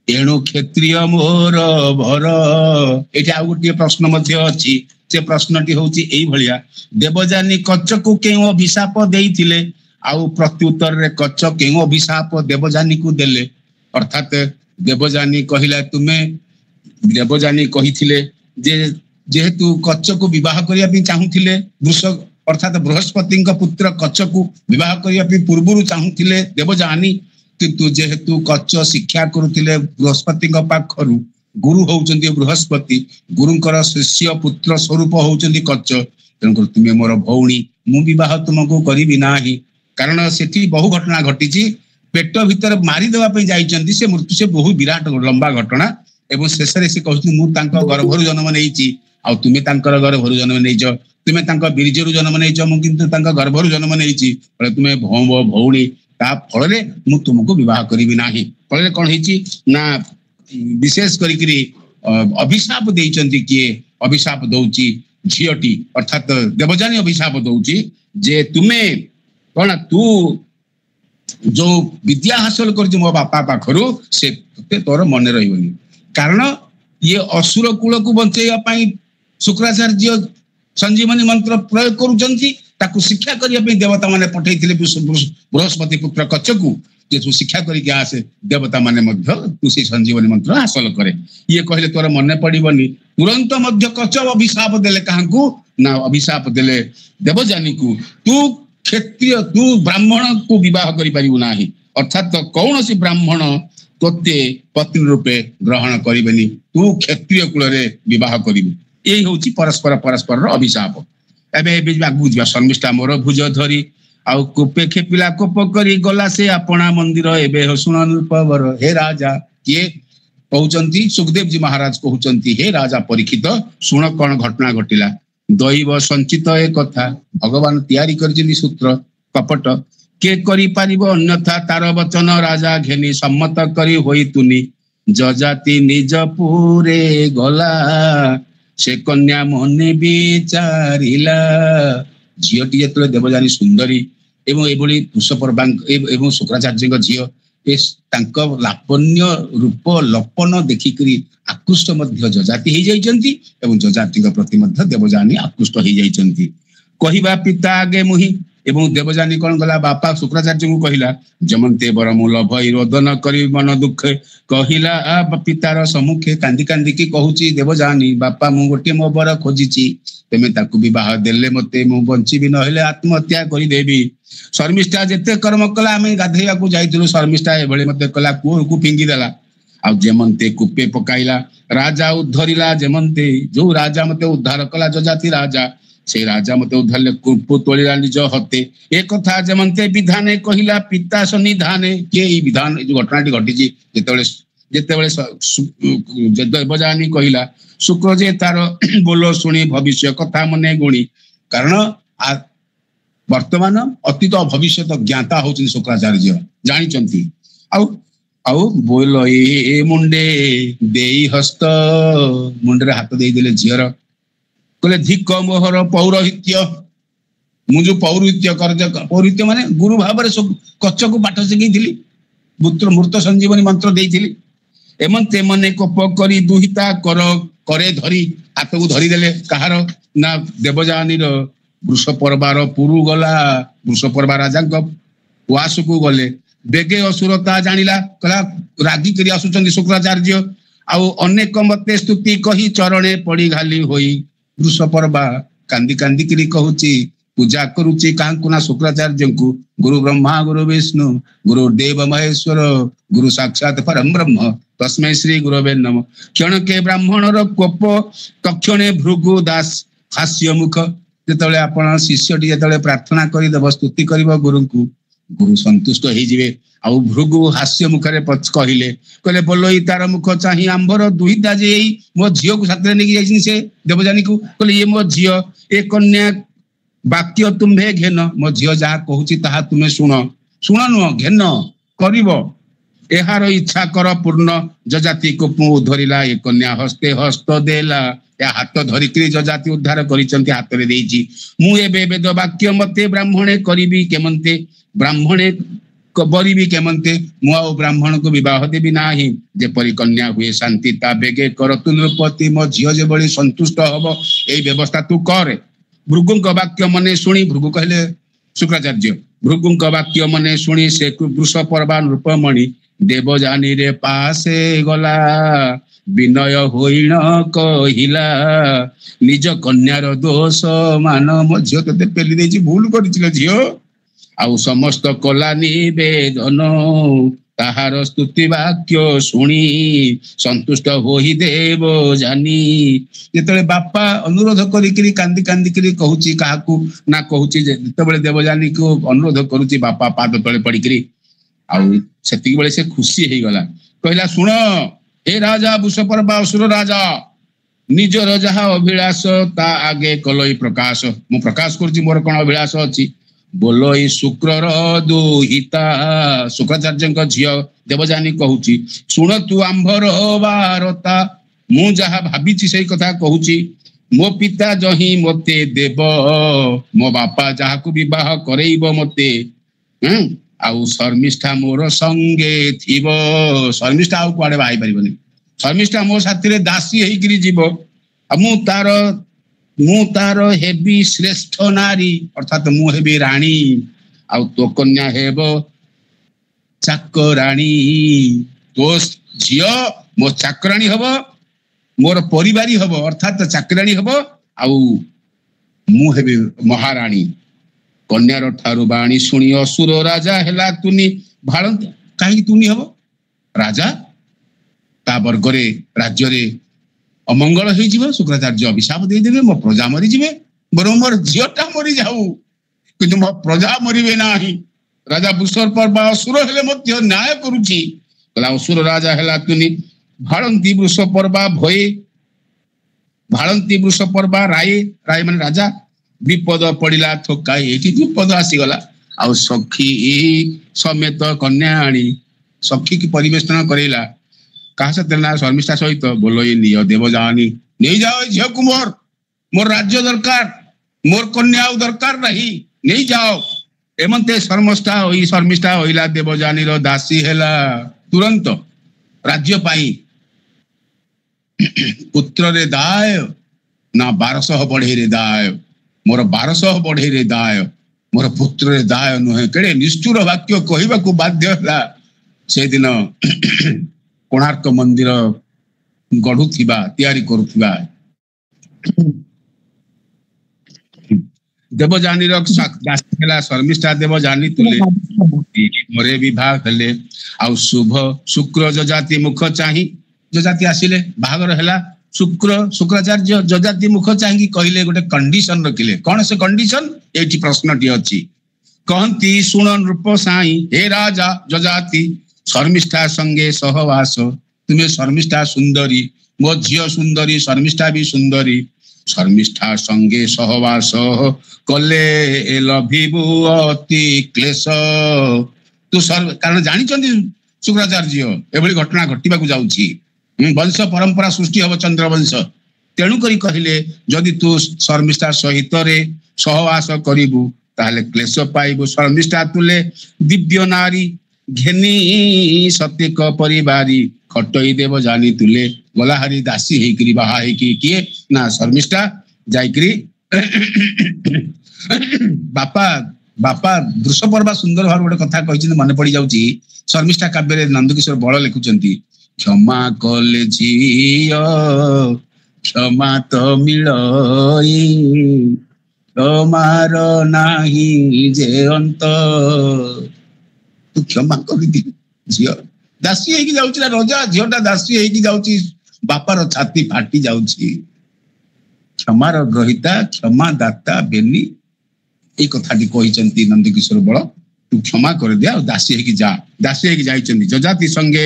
ଏଣୁ କ୍ଷତ୍ରିୟ ମୋର ଭର। ଏଠି ଆଉ ଗୋଟିଏ ପ୍ରଶ୍ନ ମଧ୍ୟ ଅଛି। ସେ ପ୍ରଶ୍ନଟି ହଉଛି ଏଇଭଳିଆ, ଦେବଯାନୀ କଚକୁ କେଉଁ ଅଭିଶାପ ଦେଇଥିଲେ, ଆଉ ପ୍ରତ୍ୟୁତ୍ତରରେ କଚ କେଉଁ ଅଭିଶାପ ଦେବଯାନୀକୁ ଦେଲେ? अर्थात देवजानी कहला तुमे देवजानी कहिथिले जे जेहेतु कच्च को विवाह करिया पे चाहूथिले वृष अर्थात बृहस्पति पुत्र कच्च को विवाह करिया पे पूर्वरु चाहूथिले देवजानी किंतु जेहेतु कच्च शिक्षा करुथिले बृहस्पति पाखरु गुरु होउचंदी बृहस्पति गुरुंकर शिष्य पुत्र स्वरूप होउचंदी कच्च तेणुकर तुमे मोर भौणी मु विवाह तुमको करिबि नाही कारण सेठी बहु घटना घटिची पेट भीतर मारी देवा पे जाइचंदी से मृत्यु से बहु विराट लंबा घटना एवं शेष रे से कहउछ मु तांका गर्भरु जन्म नेइची आ तुमे तांकर गर्भरु जन्म नेइछ तुमे तांका बीर्जरु जन्म नेइछ मु किंतु तांका गर्भरु जन्म नेइची तुमे भौणी ता फल रे मु तुमको विवाह करिबि नाही फल रे कोन हिची ना विशेष करिकरी अभिशाप देइचंदी किए अभिशाप दउची झियटी अर्थात देवजानी अभिशाप दउची जे तुमे कोन तू जो विद्या हासिल कर मो बापा पाखरु से तोर मन रहिबनी कारण ये असुर कुल को बंचेया शुक्राचार्य संजीवनी मंत्र प्रयोग करुचंती ताकू शिक्षा करिया पे देवता माने पठैथिले बृहस्पति पुत्र कच्च को जे तू शिक्षा करिके आसे देवता माने मध्य तू से संजीवनी मंत्र हासिल करे ये कहले तोर मन पड़िबनी तुरंत मध्य कच्च अभिशाप देले काहाकू ना अभिशाप देले देवजानी को तू क्षत्रिय तू ब्राह्मण को विवाह करि परिबु नाही अर्थात तो कौन सी ब्राह्मण तोते पत्नी रूपे ग्रहण करिबेनी तू क्षत्रिय कुल रे विवाह करिबु एई होची परस्पर परस्पर अभिशाप एबे बिजबागु दिया शर्मिष्ठा मोर भुज धरी आउ कोपे खेपिला कोप करी गला से आपना मंदिर एबे सुन नृपवर हे राजा के कहउचंती सुखदेव जी महाराज कहउचंती हे राजा परीक्षित सुन कोन घटना घटिला दैव संचित ए कथा भगवान तैयारी करजनी सूत्र कपट के करी पारिबो अन्यथा तार वचन राजा घेनी सम्मत करी होई तुनी जजाति निज पुरे गला से कन्या मने विचारिला झियटी जेतले देवजानी सुंदरी एवं एभली पुष्पर्वांग एवं शुक्राचार्य झियो तांक लापन्य रूप लपन देखिकरी आकृष्ट मध्य जजाति हो जाइचंती एवं जजाति प्रति मध्य देवजानी आकृष्ट हो जाइचंती कहिबा पिता आगे मुहि एवं देवजानी कौन गला बापा शुक्राचार्य को कहिला जमंते बर मूल भई रोदन करी मन दुख कहिला पितार सम्मुखे कांदी कांदी की कहूची देवजानी बापा मु गोटे मो बर खोजिची तेमे ताकू विवाह देले मते मु बंचीबी नहेले आत्महत्या करी देबी शर्मिष्ठा जेते कर्म कला आमे गाधैया को जाइथिलु शर्मिष्ठा एभली मते कला कुओ को फिंगी देला आ जेमंते कुपे पकाइला राजा उद्धरिला जेमंते जो राजा मते उद्धार कला जजाति राजा से राजा मते उद्धरले कुपु तोलिला निज हते एक कथा जेमंते विधाने कहिला पिता सन्निधाने के ई विधान जो घटनाटी घटिची जेतेबेले देवजानी कहिला शुक्र जे तार बोलो सुनी भविष्य कथा मने गुणी कारण वर्तमान अतीत भविष्य ज्ञाता होचन शुक्राचार्य जानिचंती आउ बोल ए मुंडे देई हस्त मुंडे हाथ दे देले झियर कहले धिक मोहर पौरोहित्य मुझे पौरोहित्य कर पौरोहित्य माने गुरु भाव कच्च को पाठ शिखी मूर्त संजीवनी मंत्र देइथिली एमंते मने कोप करी दुहिता कर करे धरी हाथ को धरी देले कहार ना देवजानी वृषपर्वार पुरु गला वृषपर्वा राजा उआस को गले बेगे असुरता जानिला कला रागी करी आसुचंदी शुक्राचार्य आउ अनेक मते स्तुति कही चरणे पड़ी घाली होई वृषपर्वा कांदी कांदी करी कहूची पूजा करुची कांकु ना शुक्राचार्य को गुरु ब्रह्मा गुरु विष्णु गुरु देव महेश्वर गुरु साक्षात परम ब्रह्म तस्मै श्री गुरवे नमः क्षण के ब्राह्मण रो कोप तक्षणे भृगु दास हास्य मुख जेतले आपण शिष्यटी जेतले प्रार्थना करी देव स्तुति करिवो गुरु को गुरु संतुष्ट हो जिवे आउ भृगु हास्य मुखरे कहले कहले बोलोई तार मुख चाही आंबर दुहिता जे मो झियो को साथरे नेकी जाइछिन से देवजानी को कहले ये मो झियो ए कन्या वाक्य तुम्हे घेन मो झियो जहा कहूची ताहा तुमे सुन नुह घेन करिवो एहार इच्छा कर पूर्ण जजाति को धरिला ए कन्या हस्ते हस्त देला या हाथ धरिकी जजाति उद्धार करिसंती हाथ रे देइची मु एबे वेद वाक्य मते ब्राह्मणे करिबी केमंते ब्राह्मणे बरिबी केमंते मु आ ब्राह्मण को विवाह देबी नाही जेपरि कन्या हुए शांति ता बेगे करतु नृपति मो झियो जे बळी संतुष्ट हबो एई व्यवस्था तू कर भृगुंक वाक्य मने सुनी भृगु कहले शुक्राचार्य भृगुंक वाक्य मने सुनी से वृषपर्वा नृपमणि ଦେବଯାନୀ ରେ ପାଶେ ଗଲା ବିନୟ ହୋଇଣ କହିଲା ନିଜ କନ୍ୟାର ଦୋଷ ମାନ ମୋ ଝିଅ ତତେ ପେଲି ଦେଇଛି ଭୁଲ କରିছিল ଝିଅ ଆଉ ସମସ୍ତ କଲା ନିବେଦନ ତାହାର ସ୍ତୁତି ବାକ୍ୟ ଶୁଣି ସନ୍ତୁଷ୍ଟ ହୋଇ ଦେବଯାନୀ ଯେତେବେଳେ ବାପା ଅନୁରୋଧ କରିକିରି କାନ୍ଦି କାନ୍ଦିକିରି କହୁଛି କାହାକୁ ନା କହୁଛି ଯେତେବେଳେ ଦେବଯାନୀକୁ ଅନୁରୋଧ କରୁଛି ବାପା ପାଦ ତଳେ ପଡିକିରି ଆଉ ସେତିକି ବେଳେ ସେ ଖୁସି ହେଇଗଲା କହିଲା ଶୁଣ ଏ ରାଜା ବୃଷପର୍ବା ଅସୁର ରାଜା ନିଜର ଯାହା ଅଭିଳାଷ ତା ଆଗେ କଲଇ ପ୍ରକାଶ ମୁଁ ପ୍ରକାଶ କରୁଛି ମୋର କଣ ଅଭିଳାଷ ଅଛି ବୋଲଇ ଶୁକ୍ରର ଦୁହିତା ଶୁକ୍ରାଚାର୍ଯ୍ୟଙ୍କ ଝିଅ ଦେବଯାନୀ କହୁଛି ଶୁଣ ତୁ ଆମ୍ଭର ବାରତା ମୁଁ ଯାହା ଭାବିଛି ସେଇ କଥା କହୁଛି ମୋ ପିତା ଯହିଁ ମତେ ଦେବ ମୋ ବାପା ଯାହାକୁ ବିବାହ କରେଇବ ମତେ ଆଉ ଶର୍ମିଷ୍ଠା ମୋର ସଙ୍ଗେ ଥିବ ଶର୍ମିଷ୍ଠା ଆଉ କୁଆଡେ ବାହାଇ ପାରିବନି ଶର୍ମିଷ୍ଠା ମୋ ସାଥିରେ ଦାସୀ ହେଇକିରି ଯିବ ଆଉ ମୁଁ ତାର ହେବି ଶ୍ରେଷ୍ଠ ନାରୀ ଅର୍ଥାତ ମୁଁ ହେବି ରାଣୀ ଆଉ ତୋ କନ୍ୟା ହେବ ଚାକରାଣୀ ତୋ ଝିଅ ମୋ ଚାକରାଣୀ ହବ ମୋର ପରିବାରୀ ହବ ଅର୍ଥାତ ଚାକରାଣୀ ହବ ଆଉ ମୁଁ ହେବି ମହାରାଣୀ କନ୍ୟାର ଠାରୁ ବାଣୀ ଶୁଣି ଅସୁର ରାଜା ହେଲା ତୁନି ଭାଳନ୍ତି କାହିଁକି ତୁନି ହବ ରାଜା ତା ବର୍ଗରେ ରାଜ୍ୟରେ ଅମଙ୍ଗଳ ହେଇଯିବ ଶୁକ୍ରାଚାର୍ଯ୍ୟ ଅଭିଶାପ ଦେଇଦେବେ ମୋ ପ୍ରଜା ମରିଯିବେ ବରଂ ମୋର ଝିଅଟା ମରିଯାଉ କିନ୍ତୁ ମୋ ପ୍ରଜା ମରିବେ ନାହିଁ ରାଜା ବୃଷପର୍ବା ଅସୁର ହେଲେ ମଧ୍ୟ ନ୍ୟାୟ କରୁଛି କହିଲା ଅସୁର ରାଜା ହେଲା ତୁନି ଭାଳନ୍ତି ବୃଷପର୍ବା ଭୟେ ଭାଳନ୍ତି ବୃଷପର୍ବା ରାଏ ରାଏ ମାନେ ରାଜା ବିପଦ ପଡିଲା ଥୋକାଇ ଏଠି ବିପଦ ଆସିଗଲା ଆଉ ସଖୀ ସମେତ କନ୍ୟା ଆଣି ସଖୀ କି ପରିବେଷଣ କରେଇଲା କାହା ସହିତ ନା ଶର୍ମିଷ୍ଠା ସହିତ ବୋଲଇ ନିଅ ଦେବଯାନୀ ନେଇଯାଅ ଝିଅକୁ ମୋର ରାଜ୍ୟ ଦରକାର ମୋର କନ୍ୟା ଆଉ ଦରକାର ନାହିଁ ନେଇଯାଅ ଏମନ୍ତେ ଶର୍ମିଷ୍ଠା ହୋଇଲା ଦେବଯାନୀର ଦାସୀ ହେଲା ତୁରନ୍ତ ରାଜ୍ୟ ପାଇଁ ପୁତ୍ରରେ ଦାୟ ନା 1200 ବଢେଇରେ ଦାୟ ମୋର 1200 ବଢେଇରେ ଦାୟ ମୋର ପୁତ୍ରରେ ଦାୟ ନୁହେଁ କେଡେ ନିଷ୍ଠୁର ବାକ୍ୟ କହିବାକୁ ବାଧ୍ୟ ହେଲା ସେଦିନ କୋଣାର୍କ ମନ୍ଦିର ଗଢୁଥିବା ତିଆରି କରୁଥିବା ଦେବଯାନୀର ହେଲା ଶର୍ମିଷ୍ଠା ଦେବଯାନୀ ତୁଲେ ମରେ ବିବାହ ହେଲେ ଆଉ ଶୁଭ ଶୁକ୍ର ଯଜାତି ମୁଖ ଚାହିଁ ଯଜାତି ଆସିଲେ ବାହାଘର ହେଲା ଶୁକ୍ରାଚାର୍ଯ୍ୟ ଯଜାତି ମୁଖ ଚାହିଁକି କହିଲେ ଗୋଟେ କଣ୍ଡିସନ ରଖିଲେ କଣ ସେ କଣ୍ଡିସନ ଏଇଠି ପ୍ରଶ୍ନଟି ଅଛି କହନ୍ତି ଶୁଣ ନୃପ ସାଇଁ ହେ ରାଜା ଯଜାତି ଶର୍ମିଷ୍ଠା ସଙ୍ଗେ ସହବାସ ତୁମେ ଶର୍ମିଷ୍ଠା ସୁନ୍ଦରୀ ମୋ ଝିଅ ସୁନ୍ଦରୀ ଶର୍ମିଷ୍ଠା ବି ସୁନ୍ଦରୀ ଶର୍ମିଷ୍ଠା ସଙ୍ଗେ ସହବାସ କଲେ ଲଭିବୁ ଅତି କ୍ଲେଶ ତୁ କାରଣ ଜାଣିଛନ୍ତି ଶୁକ୍ରାଚାର୍ଯ୍ୟ ଏଭଳି ଘଟଣା ଘଟିବାକୁ ଯାଉଛି ବଂଶ ପରମ୍ପରା ସୃଷ୍ଟି ହବ ଚନ୍ଦ୍ରବଂଶ ତେଣୁକରି କହିଲେ ଯଦି ତୁ ଶର୍ମିଷ୍ଠା ସହିତରେ ସହବାସ କରିବୁ ତାହେଲେ କ୍ଲେଶ ପାଇବୁ ଶର୍ମିଷ୍ଠା ତୁଲେ ଦିବ୍ୟ ନାରୀ ଘେନି ସତ୍ୟକ ପରିବାରୀ ଖଟଇ ଦେବଯାନୀ ତୁଲେ ଗଲାହାରି ଦାସୀ ହେଇକିରି ବାହା ହେଇକି କିଏ ନା ଶର୍ମିଷ୍ଠା ଯାଇକିରି ବାପା ବୃଷପର୍ବା ସୁନ୍ଦର ଭାବରେ ଗୋଟେ କଥା କହିଛନ୍ତି ମନେ ପଡି ଯାଉଛି ଶର୍ମିଷ୍ଠା କାବ୍ୟରେ ନନ୍ଦକିଶୋର ବଳ ଲେଖୁଛନ୍ତି କ୍ଷମା କଲେ ଝିଅ କ୍ଷମା ତ ମିଳଇ କ୍ଷମାର ନାହିଁ ଯେ ଅନ୍ତ ତୁ କ୍ଷମା କରିଦି ଝିଅ ଦାସୀ ହେଇକି ଯାଉଛି ନା ରଜା ଝିଅଟା ଦାସୀ ହେଇକି ଯାଉଛି ବାପାର ଛାତି ଫାଟି ଯାଉଛି କ୍ଷମାର ଗ୍ରହିତା କ୍ଷମା ଦାତା ବେନି ଏଇ କଥାଟି କହିଛନ୍ତି ନନ୍ଦକିଶୋର ବଳ ତୁ କ୍ଷମା କରିଦେ ଆଉ ଦାସୀ ହେଇକି ଯା ଦାସୀ ହେଇକି ଯାଇଛନ୍ତି ଯଜାତି ସଙ୍ଗେ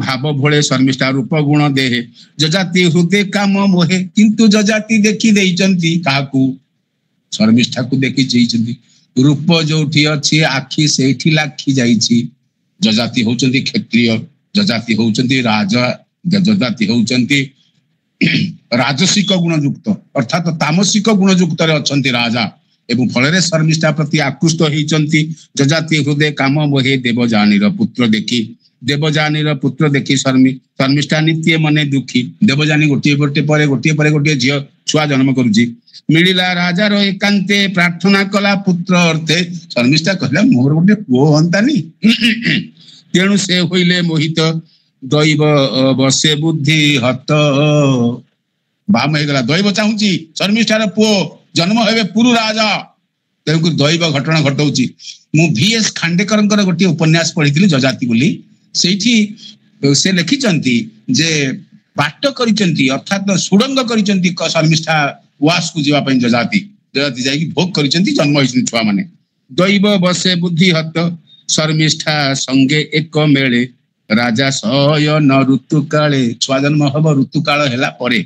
ଭାବ ଭୋଳେ ଶର୍ମିଷ୍ଠା ରୂପ ଗୁଣ ଦେହେ ଯଜାତି ହୃଦୟ କାମ ମୋହେ କିନ୍ତୁ ଯଜାତି ଦେଖି ଦେଇଛନ୍ତି କାହାକୁ ଶର୍ମିଷ୍ଠାକୁ ଦେଖି ଯାଇଛନ୍ତି ରୂପ ଯୋଉଠି ଅଛି ଆଖି ସେଇଠି ଲାଖି ଯାଇଛି ଯଜାତି ହଉଛନ୍ତି କ୍ଷତ୍ରିୟ ଯଜାତି ହଉଛନ୍ତି ରାଜା ଯଜାତି ହଉଛନ୍ତି ରାଜସିକ ଗୁଣଯୁକ୍ତ ଅର୍ଥାତ ତାମସିକ ଗୁଣଯୁକ୍ତରେ ଅଛନ୍ତି ରାଜା ଏବଂ ଫଳରେ ଶର୍ମିଷ୍ଠା ପ୍ରତି ଆକୃଷ୍ଟ ହେଇଛନ୍ତି ଯଜାତି ହୃଦୟ କାମ ମୋହେ ଦେବଯାନୀର ପୁତ୍ର ଦେଖି ଶର୍ମିଷ୍ଠା ନିତ୍ୟ ମନେ ଦୁଃଖୀ ଦେବଯାନୀ ଗୋଟିଏ ପରେ ଗୋଟିଏ ଝିଅ ଛୁଆ ଜନ୍ମ କରୁଛି ମିଳିଲା ରାଜାର ଏକାନ୍ତେ ପ୍ରାର୍ଥନା କଲା ପୁତ୍ର ଅର୍ଥେ ଶର୍ମିଷ୍ଠା କହିଲା ମୋର ଗୋଟେ ପୁଅ ହନ୍ତାନି ତେଣୁ ସେ ହୋଇଲେ ମୋହିତ ଦୈବ ବସେ ବୁଦ୍ଧି ହତ। ବାମ ହେଇଗଲା, ଦୈବ ଚାହୁଁଛି ଶର୍ମିଷ୍ଠାର ପୁଅ ଜନ୍ମ ହେବେ ପୁରୁ ରାଜା, ତେଣୁକରି ଦୈବ ଘଟଣା ଘଟଉଛି। ମୁଁ VS ଖାଣ୍ଡେକରଙ୍କର ଗୋଟିଏ ଉପନ୍ୟାସ ପଢିଥିଲି ଯଜାତି ବୋଲି, ସେଇଠି ସେ ଲେଖିଛନ୍ତି ଯେ ବାଟ କରିଛନ୍ତି ଅର୍ଥାତ ସୁଡ଼ଙ୍ଗ କରିଛନ୍ତି ଶର୍ମିଷ୍ଠା ୱାସକୁ ଯିବା ପାଇଁ। ଯଜାତି ଯାଇକି ଭୋଗ କରିଛନ୍ତି, ଜନ୍ମ ହେଇଛନ୍ତି ଛୁଆ ମାନେ। ଦୈବ ବସେ ବୁଦ୍ଧି ହତ ଶର୍ମିଷ୍ଠା ସଙ୍ଗେ ଏକ ମେଳେ ରାଜା ଶୟନ ଋତୁ କାଳେ। ଛୁଆ ଜନ୍ମ ହବ ଋତୁକାଳ ହେଲା ପରେ,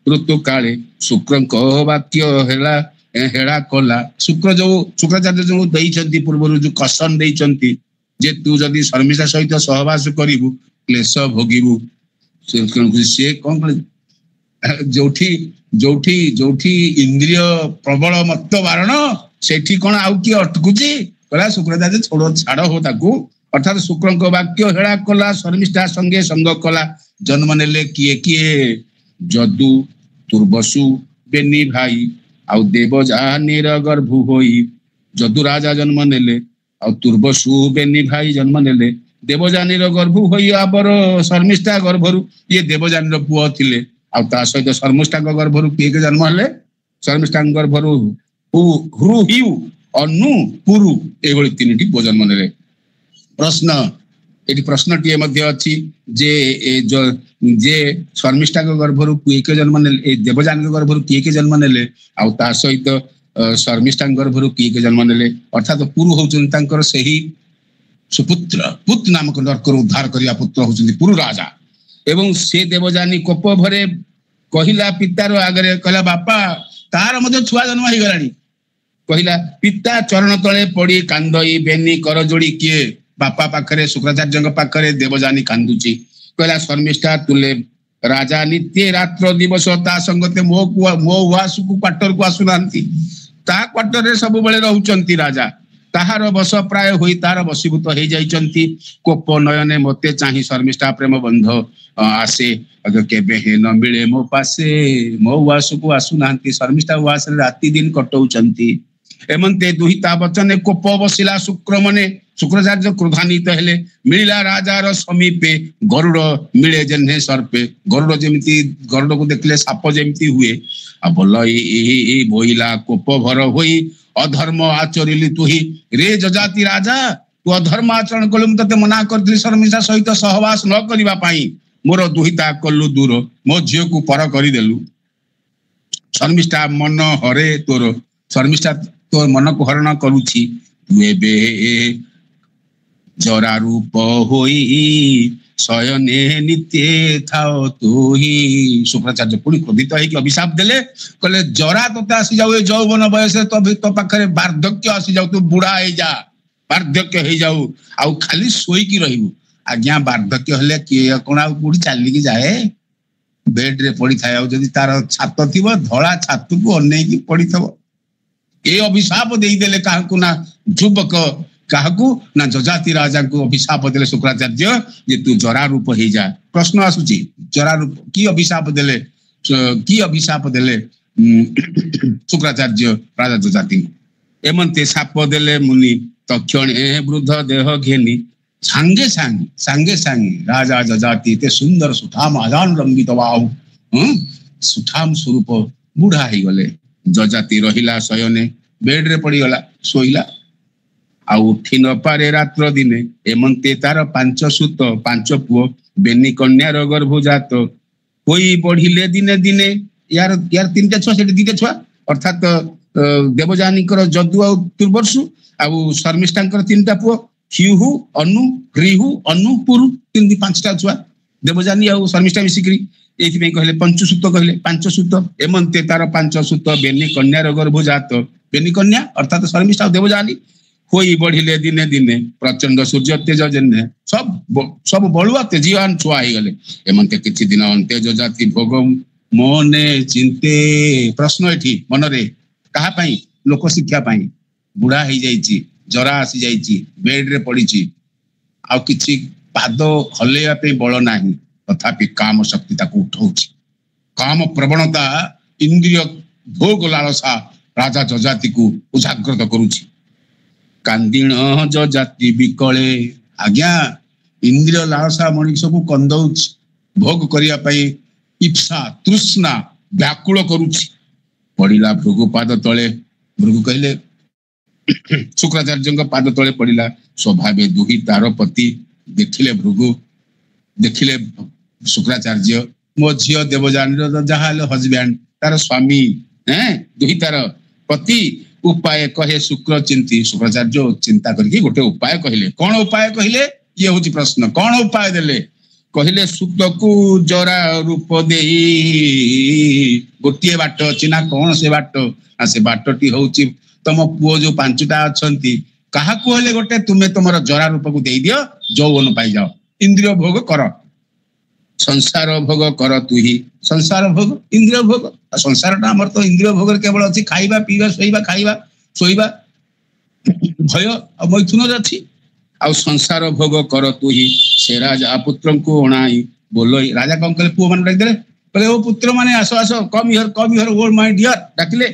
ଋତୁକାଳେ ଶୁକ୍ରଙ୍କ ବାକ୍ୟ ହେଲା ହେଳା କଲା। ଶୁକ୍ରାଚାର୍ଯ୍ୟ ଯୋଉ ଦେଇଛନ୍ତି ପୂର୍ବରୁ ଯୋଉ କସନ ଦେଇଛନ୍ତି ଯେ ତୁ ଯଦି ଶର୍ମିଷ୍ଠା ସହିତ ସହବାସ କରିବୁ କ୍ଲେଶ ଭୋଗିବୁ, ସିଏ କଣ କଲେ, ଯୋଉଠି ଯୋଉଠି ଯୋଉଠି ଇନ୍ଦ୍ରିୟ ପ୍ରବଳ ମତ୍ତ ବାରଣ ସେଠି କଣ ଆଉ କିଏ ଅଟକୁଛି? କହିଲା ଶୁକ୍ରାଚାର୍ଯ୍ୟ ଛାଡ ହୋ ତାକୁ। ଅର୍ଥାତ ଶୁକ୍ରଙ୍କ ବାକ୍ୟ ହେଳା କଲା, ଶର୍ମିଷ୍ଠା ସଙ୍ଗେ ସଙ୍ଗ କଲା। ଜନ୍ମ ନେଲେ କିଏ କିଏ? ଯଦୁ ତୁର୍ବସୁ ବେନି ଭାଇ ଆଉ ଦେବଯାନୀର ଗର୍ଭୁ ହୋଇ। ଯଦୁ ରାଜା ଜନ୍ମ ନେଲେ, ଆଉ ତୁର୍ବସୁ ବେନି ଭାଇ ଜନ୍ମ ନେଲେ, ଦେବଯାନୀର ଗର୍ଭୁ ହୋଇ ଆବର ଶର୍ମିଷ୍ଠା ଗର୍ଭରୁ। ଇଏ ଦେବଯାନୀର ପୁଅ ଥିଲେ, ଆଉ ତା ସହିତ ଶର୍ମିଷ୍ଠାଙ୍କ ଗର୍ଭରୁ କିଏ କିଏ ଜନ୍ମ ହେଲେ? ଶର୍ମିଷ୍ଠାଙ୍କ ଗର୍ଭରୁ ହୃ ହିଉ ଅନୁ ପୁରୁ ଏଇଭଳି 3ଟି ପୁଅ ଜନ୍ମ ନେଲେ। ପ୍ରଶ୍ନ, ଏଠି ପ୍ରଶ୍ନଟିଏ ମଧ୍ୟ ଅଛି ଯେ ଶର୍ମିଷ୍ଠାଙ୍କ ଗର୍ଭରୁ କିଏ କିଏ ଜନ୍ମ ନେଲେ, ଏ ଦେବଯାନୀଙ୍କ ଗର୍ଭରୁ କିଏ କିଏ ଜନ୍ମ ନେଲେ, ଆଉ ତା ସହିତ ଶର୍ମିଷ୍ଠାଙ୍କ ଗର୍ଭରୁ କିଏ କିଏ ଜନ୍ମ ନେଲେ। ଅର୍ଥାତ ପୁରୁ ହଉଛନ୍ତି ତାଙ୍କର ସେହି ସୁପୁତ୍ର, ପୁତ ନାମକ ନର୍କରୁ ଉଦ୍ଧାର କରିବା ପୁତ୍ର ହଉଛନ୍ତି ପୁରୁ ରାଜା। ଏବଂ ସେ ଦେବଯାନୀ କୋପ ଭରେ କହିଲା ପିତାର ଆଗରେ, କହିଲା ବାପା ତାର ମଧ୍ୟ ଛୁଆ ଜନ୍ମ ହେଇଗଲାଣି। କହିଲା ପିତା ଚରଣ ତଳେ ପଡି କାନ୍ଦଇ ବେନି କର ଯୋଡି। କିଏ? ବାପା ପାଖରେ, ଶୁକ୍ରାଚାର୍ଯ୍ୟଙ୍କ ପାଖରେ ଦେବଯାନୀ କାନ୍ଦୁଛି। କହିଲା ଶର୍ମିଷ୍ଠା ତୁଲେ ରାଜା ନିତ୍ୟ ରାତ୍ର ଦିବସ ତା ସଙ୍ଗତେ ମୋ ଉଆସକୁ କ୍ୱାର୍ଟରକୁ ଆସୁନାହାନ୍ତି, ତା କ୍ୱାର୍ଟରରେ ସବୁବେଳେ ରହୁଛନ୍ତି ରାଜା। ତାହାର ବସ ପ୍ରାୟ ହୋଇ ତାର ବଶୀଭୂତ ହେଇଯାଇଛନ୍ତି। କୋପ ନୟନେ ମତେ ଚାହିଁ ଶର୍ମିଷ୍ଠା ପ୍ରେମ ବନ୍ଧ ଆସେ, କେବେ ହେ ନ ମିଳେ ମୋ ପାଶେ। ମୋ ଉଆସକୁ ଆସୁନାହାନ୍ତି, ଶର୍ମିଷ୍ଠା ଉଆସରେ ରାତି ଦିନ କଟଉଛନ୍ତି। ଏମନ୍ତେ ଦୁହିତା ବଚନେ କୋପ ବସିଲା ଶୁକ୍ରମନେ। ଶୁକ୍ରାଚାର୍ଯ୍ୟ କ୍ରୋଧାନ୍ୱିତ ହେଲେ। ମିଳିଲା ରାଜାର ସମୀପେ ଗରୁଡ ମିଳେ ଯେହ୍ନେ ସର୍ପେ। ଗରୁଡକୁ ଦେଖିଲେ ସାପ ଯେମିତି ହୁଏ, ଆଉ ଭଲ ଏଇ ବୋଇଲା କୋପ ଭର ହୋଇ ଅଧର୍ମ ଆଚରିଲି ତୁହି। ରେ ଯଜାତି ରାଜା, ତୁ ଅଧର୍ମ ଆଚରଣ କଲୁ, ମୁଁ ତତେ ମନା କରିଥିଲି ଶର୍ମିଷ୍ଠା ସହିତ ସହବାସ ନ କରିବା ପାଇଁ। ମୋର ଦୁହିତା କଲୁ ଦୂର, ମୋ ଝିଅକୁ ପର କରିଦେଲୁ। ଶର୍ମିଷ୍ଠା ମନ ହରେ ତୋର, ଶର୍ମିଷ୍ଠା ତୋର ମନକୁ ହରଣ କରୁଛି। ତୁ ଏବେ ଜରା ରୂପ ହୋଇ ଶୟନେ ନିତ୍ୟ ଥାଅ ତୁହି। ଶୁକ୍ରାଚାର୍ଯ୍ୟ ପୁଣି କ୍ରୋଧିତ ହେଇକି ଅଭିଶାପ ଦେଲେ, କହିଲେ ଜରା ତୋତେ ଆସିଯାଉ, ଏ ଯୌବନ ବୟସରେ ତୋ ପାଖରେ ବାର୍ଦ୍ଧକ୍ୟ ଆସିଯାଉ, ତୁ ବୁଢା ହେଇଯା, ବାର୍ଦ୍ଧକ୍ୟ ହେଇଯାଉ, ଆଉ ଖାଲି ଶୋଇକି ରହିବୁ। ଆଜ୍ଞା ବାର୍ଦ୍ଧକ୍ୟ ହେଲେ କିଏ କଣ ଆଉ କୋଉଠି ଚାଲିକି ଯାଏ? ବେଡରେ ପଡିଥାଏ, ଆଉ ଯଦି ତାର ଛାତ ଥିବ ଧଳା ଛାତକୁ ଅନେଇକି ପଡିଥିବ। ଏ ଅଭିଶାପ ଦେଇଦେଲେ କାହାକୁ? ନା ଯୁବକ, କାହାକୁ? ନା ଯଜାତି ରାଜାଙ୍କୁ ଅଭିଶାପ ଦେଲେ ଶୁକ୍ରାଚାର୍ଯ୍ୟ ଯେ ତୁ ଜରା ରୂପ ହେଇଯା। ପ୍ରଶ୍ନ ଆସୁଛି, ଜରା ରୂପ କି ଅଭିଶାପ ଦେଲେ? କି ଅଭିଶାପ ଦେଲେ ଶୁକ୍ରାଚାର୍ଯ୍ୟ ରାଜା ଯଜାତି? ଏମନ୍ତେ ସାପ ଦେଲେ ମୁନି ତକ୍ଷଣେ ବୃଦ୍ଧ ଦେହ ଘେନି। ସାଙ୍ଗେ ସାଙ୍ଗେ ରାଜା ଯଜାତି ଏତେ ସୁନ୍ଦର ସୁଠାମ ଆଜାନ ଲମ୍ବିତ ବାହୁ ସୁଠାମ ସ୍ୱରୂପ ବୁଢା ହେଇଗଲେ। ଯଜାତି ରହିଲା ଶୟନେ, ବେଡରେ ପଡିଗଲା, ଶୋଇଲା, ଆଉ ଉଠି ନ ପାରେ ରାତ୍ର ଦିନେ। ଏମନ୍ତେ ତାର 5 ସୁତ 5 ପୁଅ, ବେନି କନ୍ୟାର ଗର୍ଭଜାତ ହୋଇ ବଢିଲେ ଦିନେ ଦିନେ। ୟାର 3ଟା ଛୁଆ, ସେଠି 2ଟା ଛୁଆ, ଅର୍ଥାତ ଦେବଯାନୀଙ୍କର ଯଦୁ ଆଉ ତୁର୍ବର୍ଷୁ, ଆଉ ଶର୍ମିଷ୍ଠାଙ୍କର 3ଟା ପୁଅ, ହିହୁ ଅନୁ ହ୍ରିହୁ ଅନୁ ପୁରୁ, 5ଟା ଛୁଆ ଦେବଯାନୀ ଆଉ ଶର୍ମିଷ୍ଠା ମିଶିକିରି। এইଥିପାଇଁ କହିଲେ ପଞ୍ଚସୁତ, କହିଲେ 5 ସୁତ। ଏମନ୍ତେ ତାର 5 ସୁତ ବେନି କନ୍ୟାର ଗର୍ଭଜାତ। ବେନି କନ୍ୟା ଅର୍ଥାତ ଶର୍ମିଷ୍ଠା ଆଉ ଦେବଯାନୀ ହୋଇ ବଢିଲେ ଦିନେ ଦିନେ। ପ୍ରଚଣ୍ଡ ସୂର୍ଯ୍ୟ ତେଜ ଯେହ୍ନେ, ସବୁ ବଳୁଆ ତେଜୀବାନ ଛୁଆ ହେଇଗଲେ। ଏମନ୍ତେ କିଛି ଦିନ ଅନ୍ତେ ଯଜାତି ଭୋଗ ମନେ ଚିନ୍ତେ। ପ୍ରଶ୍ନ ଏଠି ମନରେ, କାହା ପାଇଁ? ଲୋକ ଶିକ୍ଷା ପାଇଁ। ବୁଢା ହେଇଯାଇଛି, ଜରା ଆସିଯାଇଛି, ବେଡରେ ପଡିଛି, ଆଉ କିଛି ପାଦ ହଲେଇବା ପାଇଁ ବଳ ନାହିଁ, ତଥାପି କାମ ଶକ୍ତି ତାକୁ ଉଠଉଛି। କାମ ପ୍ରବଣତା, ଇନ୍ଦ୍ରିୟ ଭୋଗ ଲାଳସା ରାଜା ଯଜାତିକୁ ଉଜାଗ୍ରତ କରୁଛି। କାନ୍ଦିଣ ଯଜାତି ବିକଳେ। ଆଜ୍ଞା इंद्रिय लालसा मनुष्य को कंदौछि भोग करिया पाई इप्सा तृष्णा व्याकुल करुछि पड़िला भृगुपाद तले भृगु कहले शुक्राचार्य पाद तले पड़िला स्वभावे दुही तार पति देखिले भृगु देखिले शुक्राचार्य मो झील देवजानी जहा हजबैंड तार स्वामी दुही तार पति उपाय कहे शुक्र चिंती शुक्राचार्य चिंता करके गोटे उपाय कहले कौन उपाय कहले ये हूँ प्रश्न कौन उपाय देले कहले शुक्र को जरा रूप दे गोटे बाट अच्छी ना कौन से बाट ना से बाटटी हूँ तुम पुओ जो पांचटा अच्छा क्या हेले गोटे तुम्हें तुम जरा रूप को दे दियो यौवन पाई जाओ इंद्रिय भोग कर संसार भोग कर तु ही संसार भोग इंद्रिय भोग संसार टा आमर तो इंद्रिय भोग केवल अच्छी खाइबा पीवा शोइबा भय और मैथुन अच्छी आ संसार भोग कर तु ही से राजा पुत्र को अणाई बोलो राजा कौन कहले पुओ मान डाकिले कहले ओ पुत्र माने आसो आसो come here oh my dear डाकिले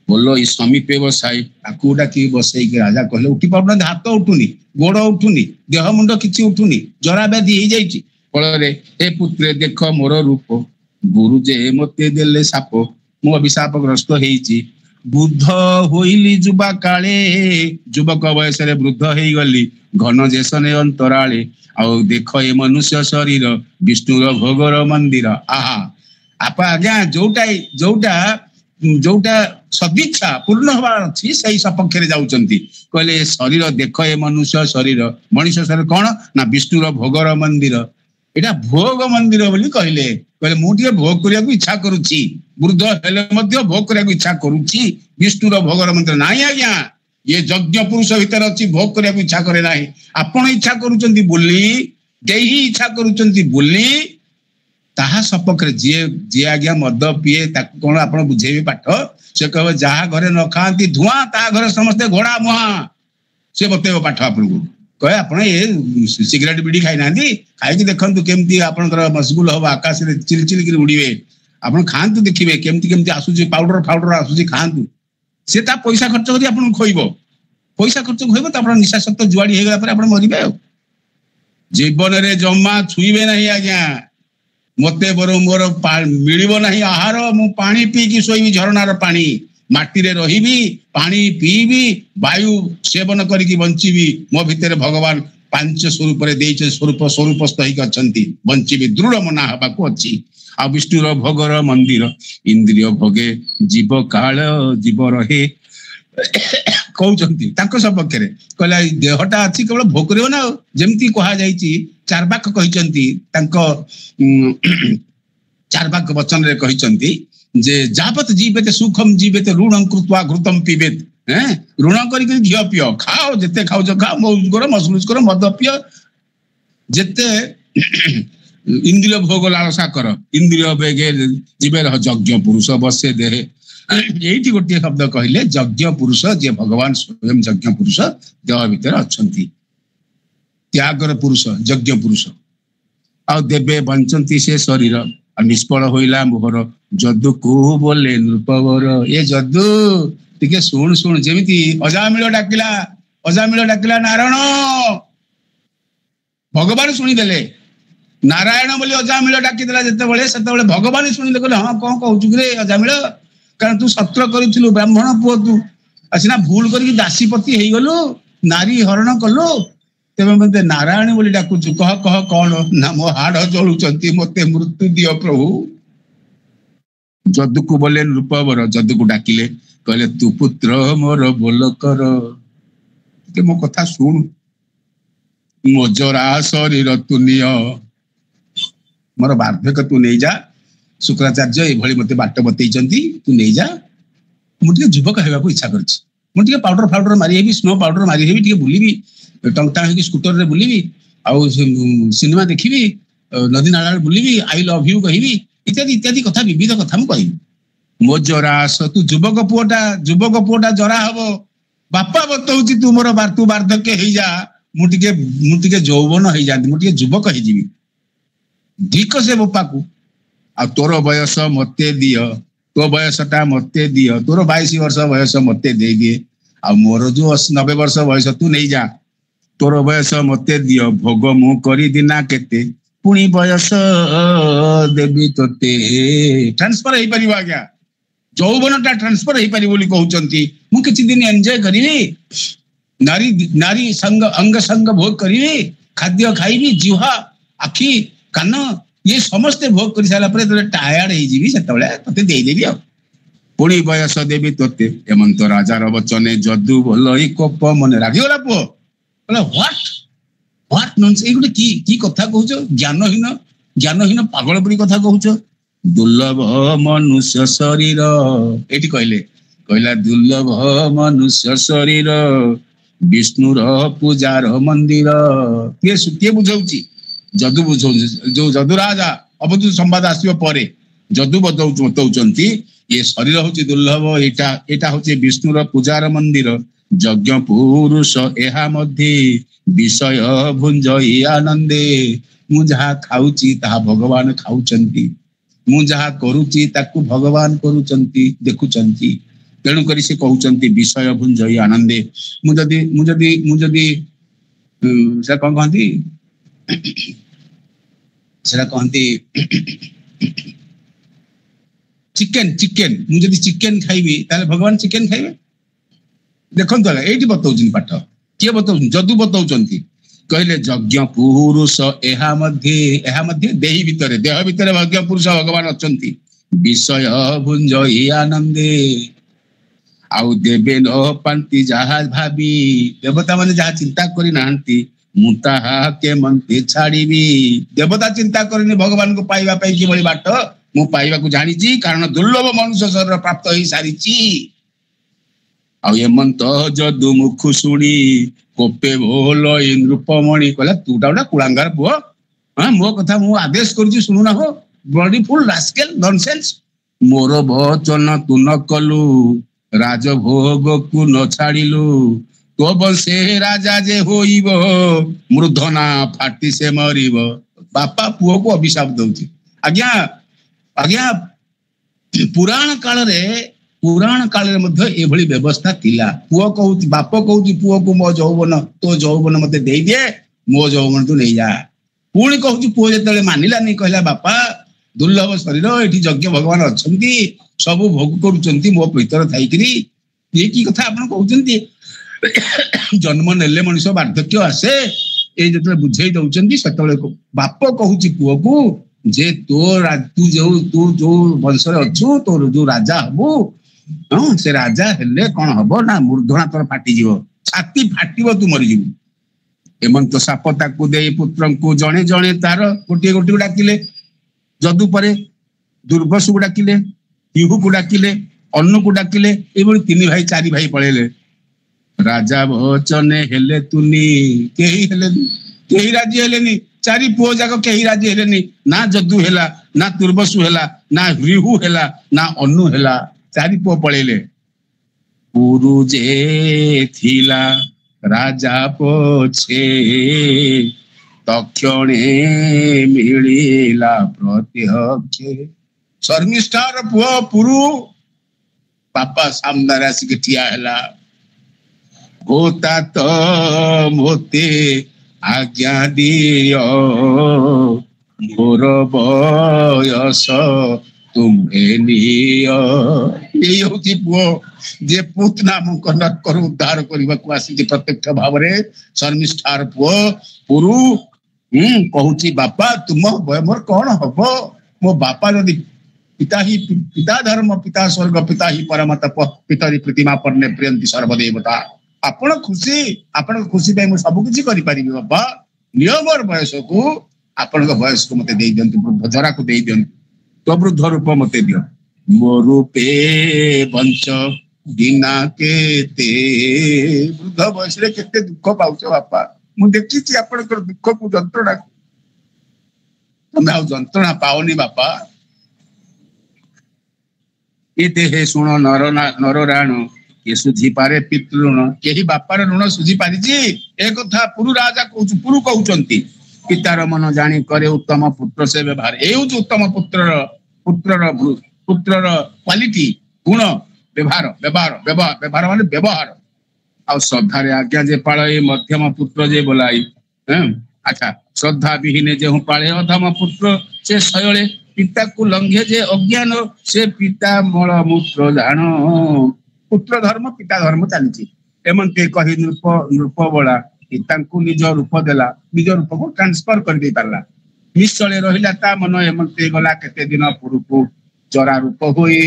बोलो ई समीपे बसाई आकू डाकी बसई के राजा कहले उठी पाउना हाथ उठुनी गोड़ उठुनी देह मुंड किछि उठुनी जरा व्याधि हो जाइछि फलरे हे पुत्र देख मोर रूप गुरु जे मते देले साप मो अभिशाप ग्रस्त हेइछि बुद्ध होइली जुबा काले युवक वयस रे वृद्ध हेइ गली घन जेसने अंतराले आ देख ए मनुष्य शरीर विष्णुर भोगर मंदिर आहा आप आज्ञा जोटा सदिच्छा पूर्ण हबार अछि सही सपक्ष रे जाउचंती कहले शरीर देख ए मनुष्य शरीर मनुष्य शरीर कोन ना विष्णुर भोगर मंदिर एटा भोग मंदिर बोली कहले मु भोग करिया इच्छा करुछि वृद्ध हेले मध्य भोग करिया इच्छा करुछि विष्णुर भोगर मंदिर नाही आज्ञा ये यज्ञ पुरुष भीतर अछि भोग करिया इच्छा करे नाही आपण इच्छा करूचंती बोली देही इच्छा करूचंती बोली ताहा सपक्ष जे आज्ञा मद पिए ताको कोन आपण बुझेबे पाठ से कहबे जहा घरे न खांती धुआं ता घरे समस्त घोड़ा मुहा से बतेबो पाठ आपण को कहे आपण ये सिगरेट बीड़ी खाई ना खाई देखु केमती आपनकर मशगुल हम आकाश में चिल चिल कर उड़े आपण खातु देखिए केमती केमती आसुची पाउडर फाउडर आसुची खातु से ता पैसा खर्च कर आपन खोइबो पैसा खर्च खोइबो त आपण निशाशक्त जुआड़ी हे गला पर आपण मरिबे जीवन रे जम्मा छुईबे नहीं आज्ञा मते बरो मोर मिलिबो नहीं आहार मु पानी पी की सोईबी झरनार पानी माटी रे रहिबी पानी पीबी वायु सेवन करिकी बंचीबी मो भितर भगवान पांच स्वरूप रे देइछ स्वरूप स्वरूपस्थ हिक अछंती बंचीबी दृढ़ मना हबा को अछि आ विष्णुर भोगर मंदिर इंद्रिय भोगे जीव काल जीव रहे कहउचंती ताको सपक्ष रे कहला देहटा अछि केवल भोग करियो ना जेमती कहा जाईची चारबाक कहिचंती तांको चारबाक वचन रे कहिचंती जे जापत जीवेत सुखम जीवेत ऋणं कृत्वा घृतम पीबेत ऋण करिक घियो पियो खाओ जेते खाओ खाओ मौज करो मसलुज करो मद पियो जेते इंद्रिय भोग लालसा कर इंद्रिय बेगे जीवे रह यज्ञ पुरुष बसे देहे एठी गोटे शब्द कहले यज्ञ पुरुष जे भगवान स्वयं यज्ञ पुरुष देह भीतर अछंती त्यागर पुरुष यज्ञ पुरुष आ देवे बंचंती से शरीर निष्फल होइला मोहर जदु को बोले नृपवर ये जदु टिके सुन सुन जेमिति अजामिल डाकिला नारायण भगवान शुणी देले नारायण बोली अजामिल डाकिदेला जेतेबेले सेतेबेले भगवान शुणी ले कहले हां कोन कहउछु रे अजामिल कारण तू सत्र करिथिलु ब्राह्मण पुओ तू असिना भूल करी दासीपति हेइ गलु नारी हरण कलु तेबे मते नारायण बोली डाकुछु कह कह कोन ना मो हाड़ जळुचंती मते मृत्यु दियो प्रभु जदु को बोले नृपवर जदु को डाकिले कहले तू पुत्र मोर बोल कर के मो कथा सुन मो जरा शरीर तू निय मोर बार्धक्य तू नहीं जा शुक्राचार्य ये मते बाट बतैचंती तू नहीं जा मुझे युवक हेबा को इच्छा करछि मुझे पाउडर फाउडर मारी हेबी स्नो पाउडर मारी हेबी टिके बुलीबी टंगटा हेकी स्कूटर रे बुलीबी आउ सिनेमा देखिबी नदी नाला बुलीबी आई लव यू कहिबी इत्यादि इत्यादि कथा विविध कथा मु कहिबी मो जरा तू युवक पुओटा जरा हबो बापा बतौची तू मोर तू बार्धक्य हेइ जा मुटिके यौवन हेइ जाती मुटिके युवक हेइ जीवी धिक से बापा को आ तोर बयस मते दियो तो बयसटा मते दियो तोर 22 वर्ष बयस मते दे दिए आ मोर जो 90 वर्ष बयस तू नहीं जा तोर बयस मते दियो भोग मु करी दिना केते पुणी बयस देवी तोते ट्रांसफर हो पार आज्ञा जौवन टा ट्रांसफर हो पार बोली कहउचंती मु किछि दिन एंजॉय करिवि नारी नारी संग अंग संग भोग करिवि खाद्य खाइबि जिह्वा आखि कान ये समस्ते भोग कर सारा पर टायर्ड हो सेतबेले तते देई देबी आ पुणी बयस देवी तोते एमंत राजार वचने जदू भलई कोप मन रागी गला पुओ बोला व्हाट व्हाट नॉनसेंस ए गुटे की कथा कहउछ ज्ञानहीन पागल परी कथा कहउछ दुर्लभ मनुष्य शरीर एठी कहला दुर्लभ मनुष्य शरीर विष्णुर पूजार मंदिर किए बुझाउची जदू बुझौ जो जदू राजा अवधूत संवाद आसिबो परे जदू बतौचंती ये शरीर होची दुर्लभ एटा होची विष्णुर पूजार मंदिर यज्ञ पुरुष एहा मध्ये विषय भुंजई आनंदे मु जहा खाउची ता भगवान खाउचंती मु जहा करूची ताकू भगवान करूचंती देखुचंती तेणु करी से कहउचंती विषय भुंजई आनंदे मुजदी से कौन कहती सेटा कहती चिकेन चिकेन मुझे चिकेन खाइबी ताले भगवान चिकेन खाइबे देखंतो एठी बतौछन पाठ के बतौछन जदू बतौछंती कहले यज्ञ पुरुष एहा मध्ये देही भितरे देह भितरे यज्ञ पुरुष भगवान अछंती विषय भुंजई आनंदे आउ देवे न पांती जहा भाबी देवता माने जहा चिंता करी नांती मुताहा के मंते छाड़ीबी देवता चिंता करनी भगवान को पाइबा पाई कि बड़ी बाट मु पाइबा को जानिची कारण दुर्लभ मनुष्य शरीर प्राप्त होई सारिची आ एमंत जदू मुख सुनी कोपे भोल नृपमणि कहला तूटा कुलांगार पुओ हां मो कथा मु आदेश करची सुनु ना हो बॉडी फुल रास्केल नॉनसेंस मोर वचन तू न कलु राजभोग को न छाड़िलु तो बंशे राजा जे होइब मृधना फाटी से मरिब बापा पुओ को अभिशाप दउची आज्ञा आज्ञा पुराण काल रे मध्य एभली व्यवस्था थिला पुओ कहउची बाप कहउची पुओ को मो जौवन मते देई दे मो जौवन तू नहीं जा पुणी कहउची पुओ जेतले मानिला नहीं कहला बापा दुर्लभ शरीर एठी यज्ञ भगवान अछंती सब भोग करूचंती मो भीतर थाइकरी ये की कथा आपण कहउचंती जन्म नेले मनुष्य वार्धक्य आसे ए जतले बुझेई दउचंती सेतले बाप कहउची पुओ को जे तू जो वंश रे अछु तोर जो राजा हबो हां से राजा हेले कोन हबो ना मूर्धना तोर फाटी जीवो छाती फाटीबो तू मरि जीवो एमंत सापता को देई पुत्रन को जणे जणे तार गोटी गोटी डाकिले जदू परे दुर्गस को डाकिले इहु को डाकिले अन्न को डाकिले एबोली तीन भाई चारि भाई पळेले राजा वचने हेले तुनी केही राजी हेलेनी चारि पुओ जाक केही राजी हेलेनी ना जदू हेला ना तुर्बसु हेला ना रिहु हेला ना अनु हेला चारि पुओ पळेले पुरु जे थिला राजा पोछे तक्षणे मिलिला प्रत्यक्षे शर्मिष्ठार पुओ पुरु बापा सामने आसिक ठिया हेला होता तो मोते आज्ञा दियो मोर बयस तुम्हे नियो ये होची पुओ जे पूतना मु कनक कर उद्धार करबा को आसी प्रत्यक्ष भाव रे शर्मिष्ठार पुओ पुरु कहूची बापा तुम मोर कौन हबो मो बापा यदि पिता धर्म पिता स्वर्ग पिता ही परमत पितरी प्रतिमा परने प्रियंती सर्वदेवता आपण खुशी पे सब किसी करि परिबी बाबा नियमर बयस को आपण बयस को मते देई दियंतु जरा को देई दियंतु तो वृद्ध रूप मते दियो मो रूपे वंश दिना केते वृद्ध बयस रे केते दुख पाउछ बापा मु देखि छी आपण को दुख को जंत्रणा तमे आ जंत्रणा पाओनी बापा एते हे सुनो नर राणो ये सुझी पारे पितृण केही बापार ऋण सुझी पारिछि ए कथा पुरु राजा पुरु कहउचंती पितार मन जानी करे उत्तम पुत्र से व्यवहार ए उत्तम पुत्रर क्वालिटी गुण व्यवहार माने व्यवहार ଆଉ ଶ୍ରଦ୍ଧାରେ ଆଜ୍ଞା ଯେ ପାଳଏ ମଧ୍ୟମ ପୁତ୍ର ଯେ ବୋଲାଇ। ଆଚ୍ଛା, ଶ୍ରଦ୍ଧା ବିହୀନେ ଯେ ପାଳେ ଅଧମ ପୁତ୍ର ସେ ଶୟଳେ ପିତାକୁ ଲଙ୍ଘେ ଯେ ଅଜ୍ଞାନ ସେ ପିତା ମଳ ମୂତ୍ର ଜାଣ। ପୁତ୍ର ଧର୍ମ ପିତା ଧର୍ମ ଚାଲିଛି। ଏମନ୍ତି କହି ନୃପ ବଳା ପିତାଙ୍କୁ ନିଜ ରୂପ ଦେଲା, ନିଜ ରୂପକୁ ଟ୍ରାନ୍ସଫର କରିଦେଇ ପାରିଲା। ନିଶ୍ଚଳେ ରହିଲା ତା ମନ ଏମନ୍ତି ଗଲା କେତେ ଦିନ ପୁରୁକୁ ଜରା ରୂପ ହୋଇ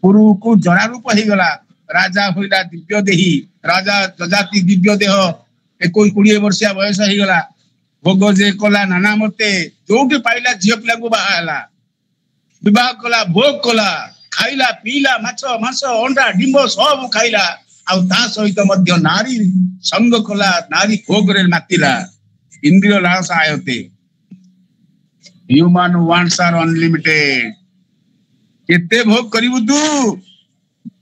ପୁରୁକୁ ଜରା ରୂପ ହେଇଗଲା। ରାଜା ହୋଇଲା ଦିବ୍ୟ ଦେହୀ, ରାଜା ଯଜାତି ଦିବ୍ୟ ଦେହ। 21-20 ବର୍ଷିଆ ବୟସ ହେଇଗଲା। ଭୋଗ ଯେ କଲା ନାନା ମତେ, ଯୋଉଠି ପାଇଲା ଝିଅ ପିଲାଙ୍କୁ ବାହା ହେଲା, ବିବାହ କଲା, ଭୋଗ କଲା, ଖାଇଲା ପିଇଲା, ମାଛ ମାଂସ ଅଣ୍ଡା ଡିମ୍ବ ସବୁ ଖାଇଲା। ଆଉ ତା ସହିତ ମଧ୍ୟ ନାରୀ ସଙ୍ଗ କଲା, ନାରୀ ଭୋଗରେ ମାତିଲା। ଇନ୍ଦ୍ରିୟ ଲାଳସା ଆୟତେ। ହ୍ୟୁମାନ ୱାଣ୍ଟସ ଆର୍ ଅନଲିମିଟେଡ। କେତେ ଭୋଗ କରିବୁ ତୁ?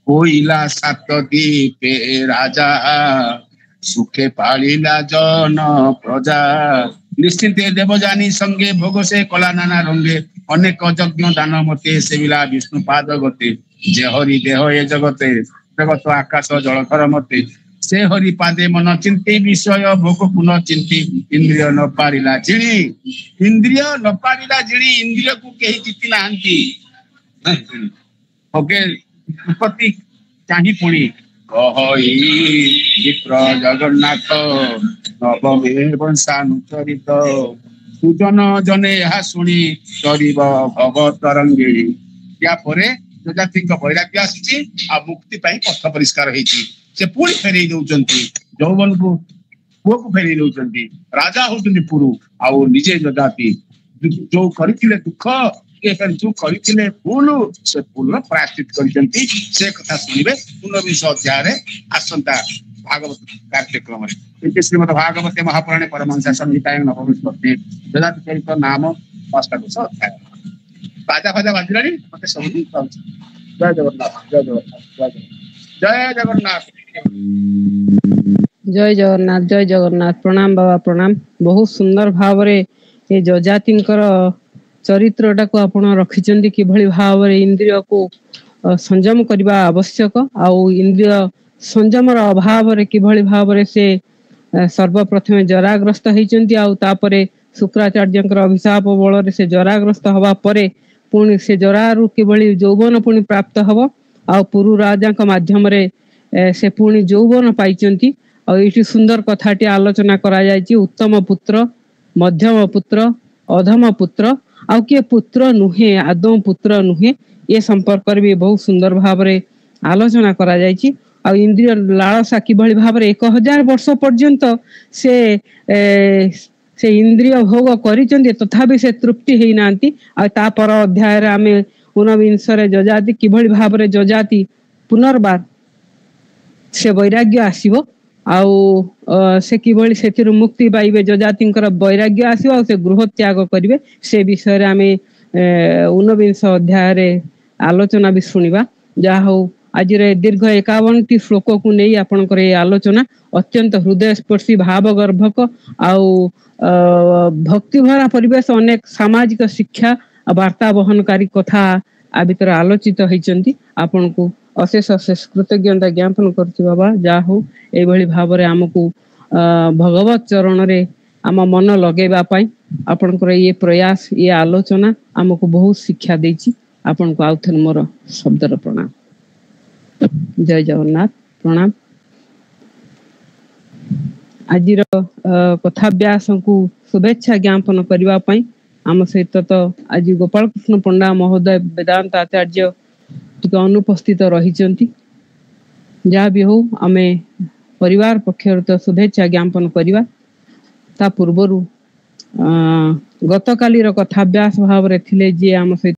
କୋଇଲା ସାତ ଦୀପେ ରାଜା, ସୁଖେ ପାଳିଲା ଜନ ପ୍ରଜା। ନିଶ୍ଚିନ୍ତେ ଦେବଯାନୀ ସଙ୍ଗେ ଭୋଗ ସେ କଲା ନାନା ରଙ୍ଗେ। ଅନେକ ଯଜ୍ଞ ଦାନ ମତେ ସେବିଲା ବିଷ୍ଣୁ ପାଦ ଗତେ। ଯେ ହରି ଦେହ ଏ ଜଗତେ, ଜଗତ ଆକାଶ ଜଳଧର ମତେ। ସେ ହରି ପାଦେ ମନ ଚିନ୍ତି ବିଷୟ ଭୋଗକୁ ନ ଚିନ୍ତି। ଇନ୍ଦ୍ରିୟ ନ ପାରିଲା ଜିଣି, ଇନ୍ଦ୍ରିୟ ନ ପାରିଲା ଜିଣି। ଇନ୍ଦ୍ରିୟକୁ କେହି ଜିତି ନାହାନ୍ତି। ଓକେ, ଉତ୍ପତ୍ତି ଚାହିଁ ପୁଣି କହଇ ବିପ୍ର ଜଗନ୍ନାଥ ନବମେ ବଂଶାନୁଚରିତ। ସୁଜନ ଜନେ ଏହା ଶୁଣି କରିବ ଭବ ତରଙ୍ଗୀ। ୟା ପରେ ଯଜାତିଙ୍କ ବୈରାଗ୍ୟ ଆସିଛି, ଆଉ ମୁକ୍ତି ପାଇଁ ପଥ ପରିଷ୍କାର ହେଇଛି। ସେ ପୁଣି ଫେରେଇ ଦଉଛନ୍ତି ଯୌବନକୁ, ପୁଅକୁ ଫେରେଇ ଦଉଛନ୍ତି। ରାଜା ହଉଛନ୍ତି ପୁରୁ, ଆଉ ନିଜେ ଯଜାତି। ଯୋଉ କରିଥିଲେ ଦୁଃଖ, ଯୋଉ କରିଥିଲେ ଭୁଲ, ସେ ଭୁଲର ପ୍ରାୟଶ୍ଚିତ କରିଛନ୍ତି। ସେ କଥା ଶୁଣିବେ 19 ଅଧ୍ୟାୟରେ ଆସନ୍ତା ଭାଗବତ କାର୍ଯ୍ୟକ୍ରମରେ। ଶ୍ରୀମଦ ଭାଗବତେ ମହାପୁରାଣେ ପରମହଂସ ସଂହିତାୟଂ ନବମ ସ୍କନ୍ଧେ ଯଜାତି ଚରିତ ନାମ ଅଷ୍ଟାଦଶ ଅଧ୍ୟାୟ। ବାଜା ଫାଜା ବାଜିଲାଣି, ମତେ ସବୁ ଜିନିଷ ପାଉଛି। ଜୟ ଜଗନ୍ନାଥ, ଜୟ ଜଗନ୍ନାଥ, ଜୟ ଜଗନ୍ନାଥ। ଜୟ ଜଗନ୍ନାଥ, ଜୟ ଜଗନ୍ନାଥ। ପ୍ରଣାମ ବାବା, ପ୍ରଣାମ। ବହୁତ ସୁନ୍ଦର ଭାବରେ ଏ ଯଜାତିଙ୍କର ଚରିତ୍ରଟାକୁ ଆପଣ ରଖିଛନ୍ତି, କିଭଳି ଭାବରେ ଇନ୍ଦ୍ରିୟକୁ ସଂଯମ କରିବା ଆବଶ୍ୟକ, ଆଉ ଇନ୍ଦ୍ରିୟ ସଂଯମର ଅଭାବରେ କିଭଳି ଭାବରେ ସେ ସର୍ବପ୍ରଥମେ ଜରାଗ୍ରସ୍ତ ହେଇଛନ୍ତି, ଆଉ ତାପରେ ଶୁକ୍ରାଚାର୍ଯ୍ୟଙ୍କର ଅଭିଶାପ ବଳରେ ସେ ଜରାଗ୍ରସ୍ତ ହବା ପରେ ପୁଣି ସେ ଜରାରୁ କିଭଳି ଯୌବନ ପୁଣି ପ୍ରାପ୍ତ ହବ, ଆଉ ପୁରୁ ରାଜାଙ୍କ ମାଧ୍ୟମରେ ସେ ପୁଣି ଯୌବନ ପାଇଛନ୍ତି। ଆଉ ଏଇଠି ସୁନ୍ଦର କଥାଟି ଆଲୋଚନା କରାଯାଇଛି, ଉତ୍ତମ ପୁତ୍ର, ମଧ୍ୟମ ପୁତ୍ର, ଅଧମ ପୁତ୍ର, ଆଉ କିଏ ପୁତ୍ର ନୁହେଁ, ଆଦୌ ପୁତ୍ର ନୁହେଁ, ଏ ସମ୍ପର୍କରେ ବି ବହୁତ ସୁନ୍ଦର ଭାବରେ ଆଲୋଚନା କରାଯାଇଛି। ଆଉ ଇନ୍ଦ୍ରିୟ ଲାଳସା କିଭଳି ଭାବରେ 1000 ବର୍ଷ ପର୍ଯ୍ୟନ୍ତ ସେ ଇନ୍ଦ୍ରିୟ ଭୋଗ କରିଛନ୍ତି, ତଥାପି ସେ ତୃପ୍ତି ହେଇନାହାନ୍ତି। ଆଉ ତା ପର ଅଧ୍ୟାୟରେ ଆମେ 19ରେ ଯଜାତି କିଭଳି ଭାବରେ ଯଜାତି ପୁନର୍ବାର ସେ ବୈରାଗ୍ୟ ଆସିବ, ଆଉ ସେ କିଭଳି ସେଥିରୁ ମୁକ୍ତି ପାଇବେ, ଯଜାତିଙ୍କର ବୈରାଗ୍ୟ ଆସିବ, ଆଉ ସେ ଗୃହ ତ୍ୟାଗ କରିବେ। ସେ ବିଷୟରେ ଆମେ 19 ଅଧ୍ୟାୟରେ ଆଲୋଚନା ବି ଶୁଣିବା। ଯାହା ହଉ, ଆଜିର ଦୀର୍ଘ 51ଟି ଶ୍ଲୋକକୁ ନେଇ ଆପଣଙ୍କର এই ଆଲୋଚନା ଅତ୍ୟନ୍ତ ହୃଦୟସ୍ପର୍ଶୀ, ଭାବଗର୍ଭକ, ଆଉ ଭକ୍ତିଭରା ପରିବେଶ, ଅନେକ ସାମାଜିକ ଶିକ୍ଷା ବାର୍ତ୍ତା ବହନକାରୀ କଥା ଆ ଭିତରେ ଆଲୋଚିତ ହେଇଛନ୍ତି। ଆପଣଙ୍କୁ ଅଶେଷ ଅଶେଷ କୃତଜ୍ଞତା ଜ୍ଞାପନ କରୁଛି ବାବା। ଯାହା ହଉ, ଏଇଭଳି ଭାବରେ ଆମକୁ ଭଗବତ ଚରଣରେ ଆମ ମନ ଲଗେଇବା ପାଇଁ ଆପଣଙ୍କର ଇଏ ପ୍ରୟାସ, ଇଏ ଆଲୋଚନା ଆମକୁ ବହୁତ ଶିକ୍ଷା ଦେଇଛି। ଆପଣଙ୍କୁ ଆଉ ଥରେ ମୋର ଶବ୍ଦର ପ୍ରଣାମ। ଜୟ ଜଗନ୍ନାଥ, ପ୍ରଣାମ। ଆଜିର କଥାଭ୍ୟାସକୁ ଶୁଭେଚ୍ଛା ଜ୍ଞାପନ କରିବା ପାଇଁ ଆମ ସହିତ ତ ଆଜି ଗୋପାଳକୃଷ୍ଣ ପଣ୍ଡା ମହୋଦୟ ବେଦାନ୍ତ ଆଚାର୍ଯ୍ୟ ଟିକେ ଅନୁପସ୍ଥିତ ରହିଛନ୍ତି। ଯାହା ବି ହଉ, ଆମେ ପରିବାର ପକ୍ଷରୁ ତ ଶୁଭେଚ୍ଛା ଜ୍ଞାପନ କରିବା। ତା ପୂର୍ବରୁ ଗତକାଲିର କଥାଭ୍ୟାସ ଭାବରେ ଥିଲେ ଯିଏ ଆମ ସହିତ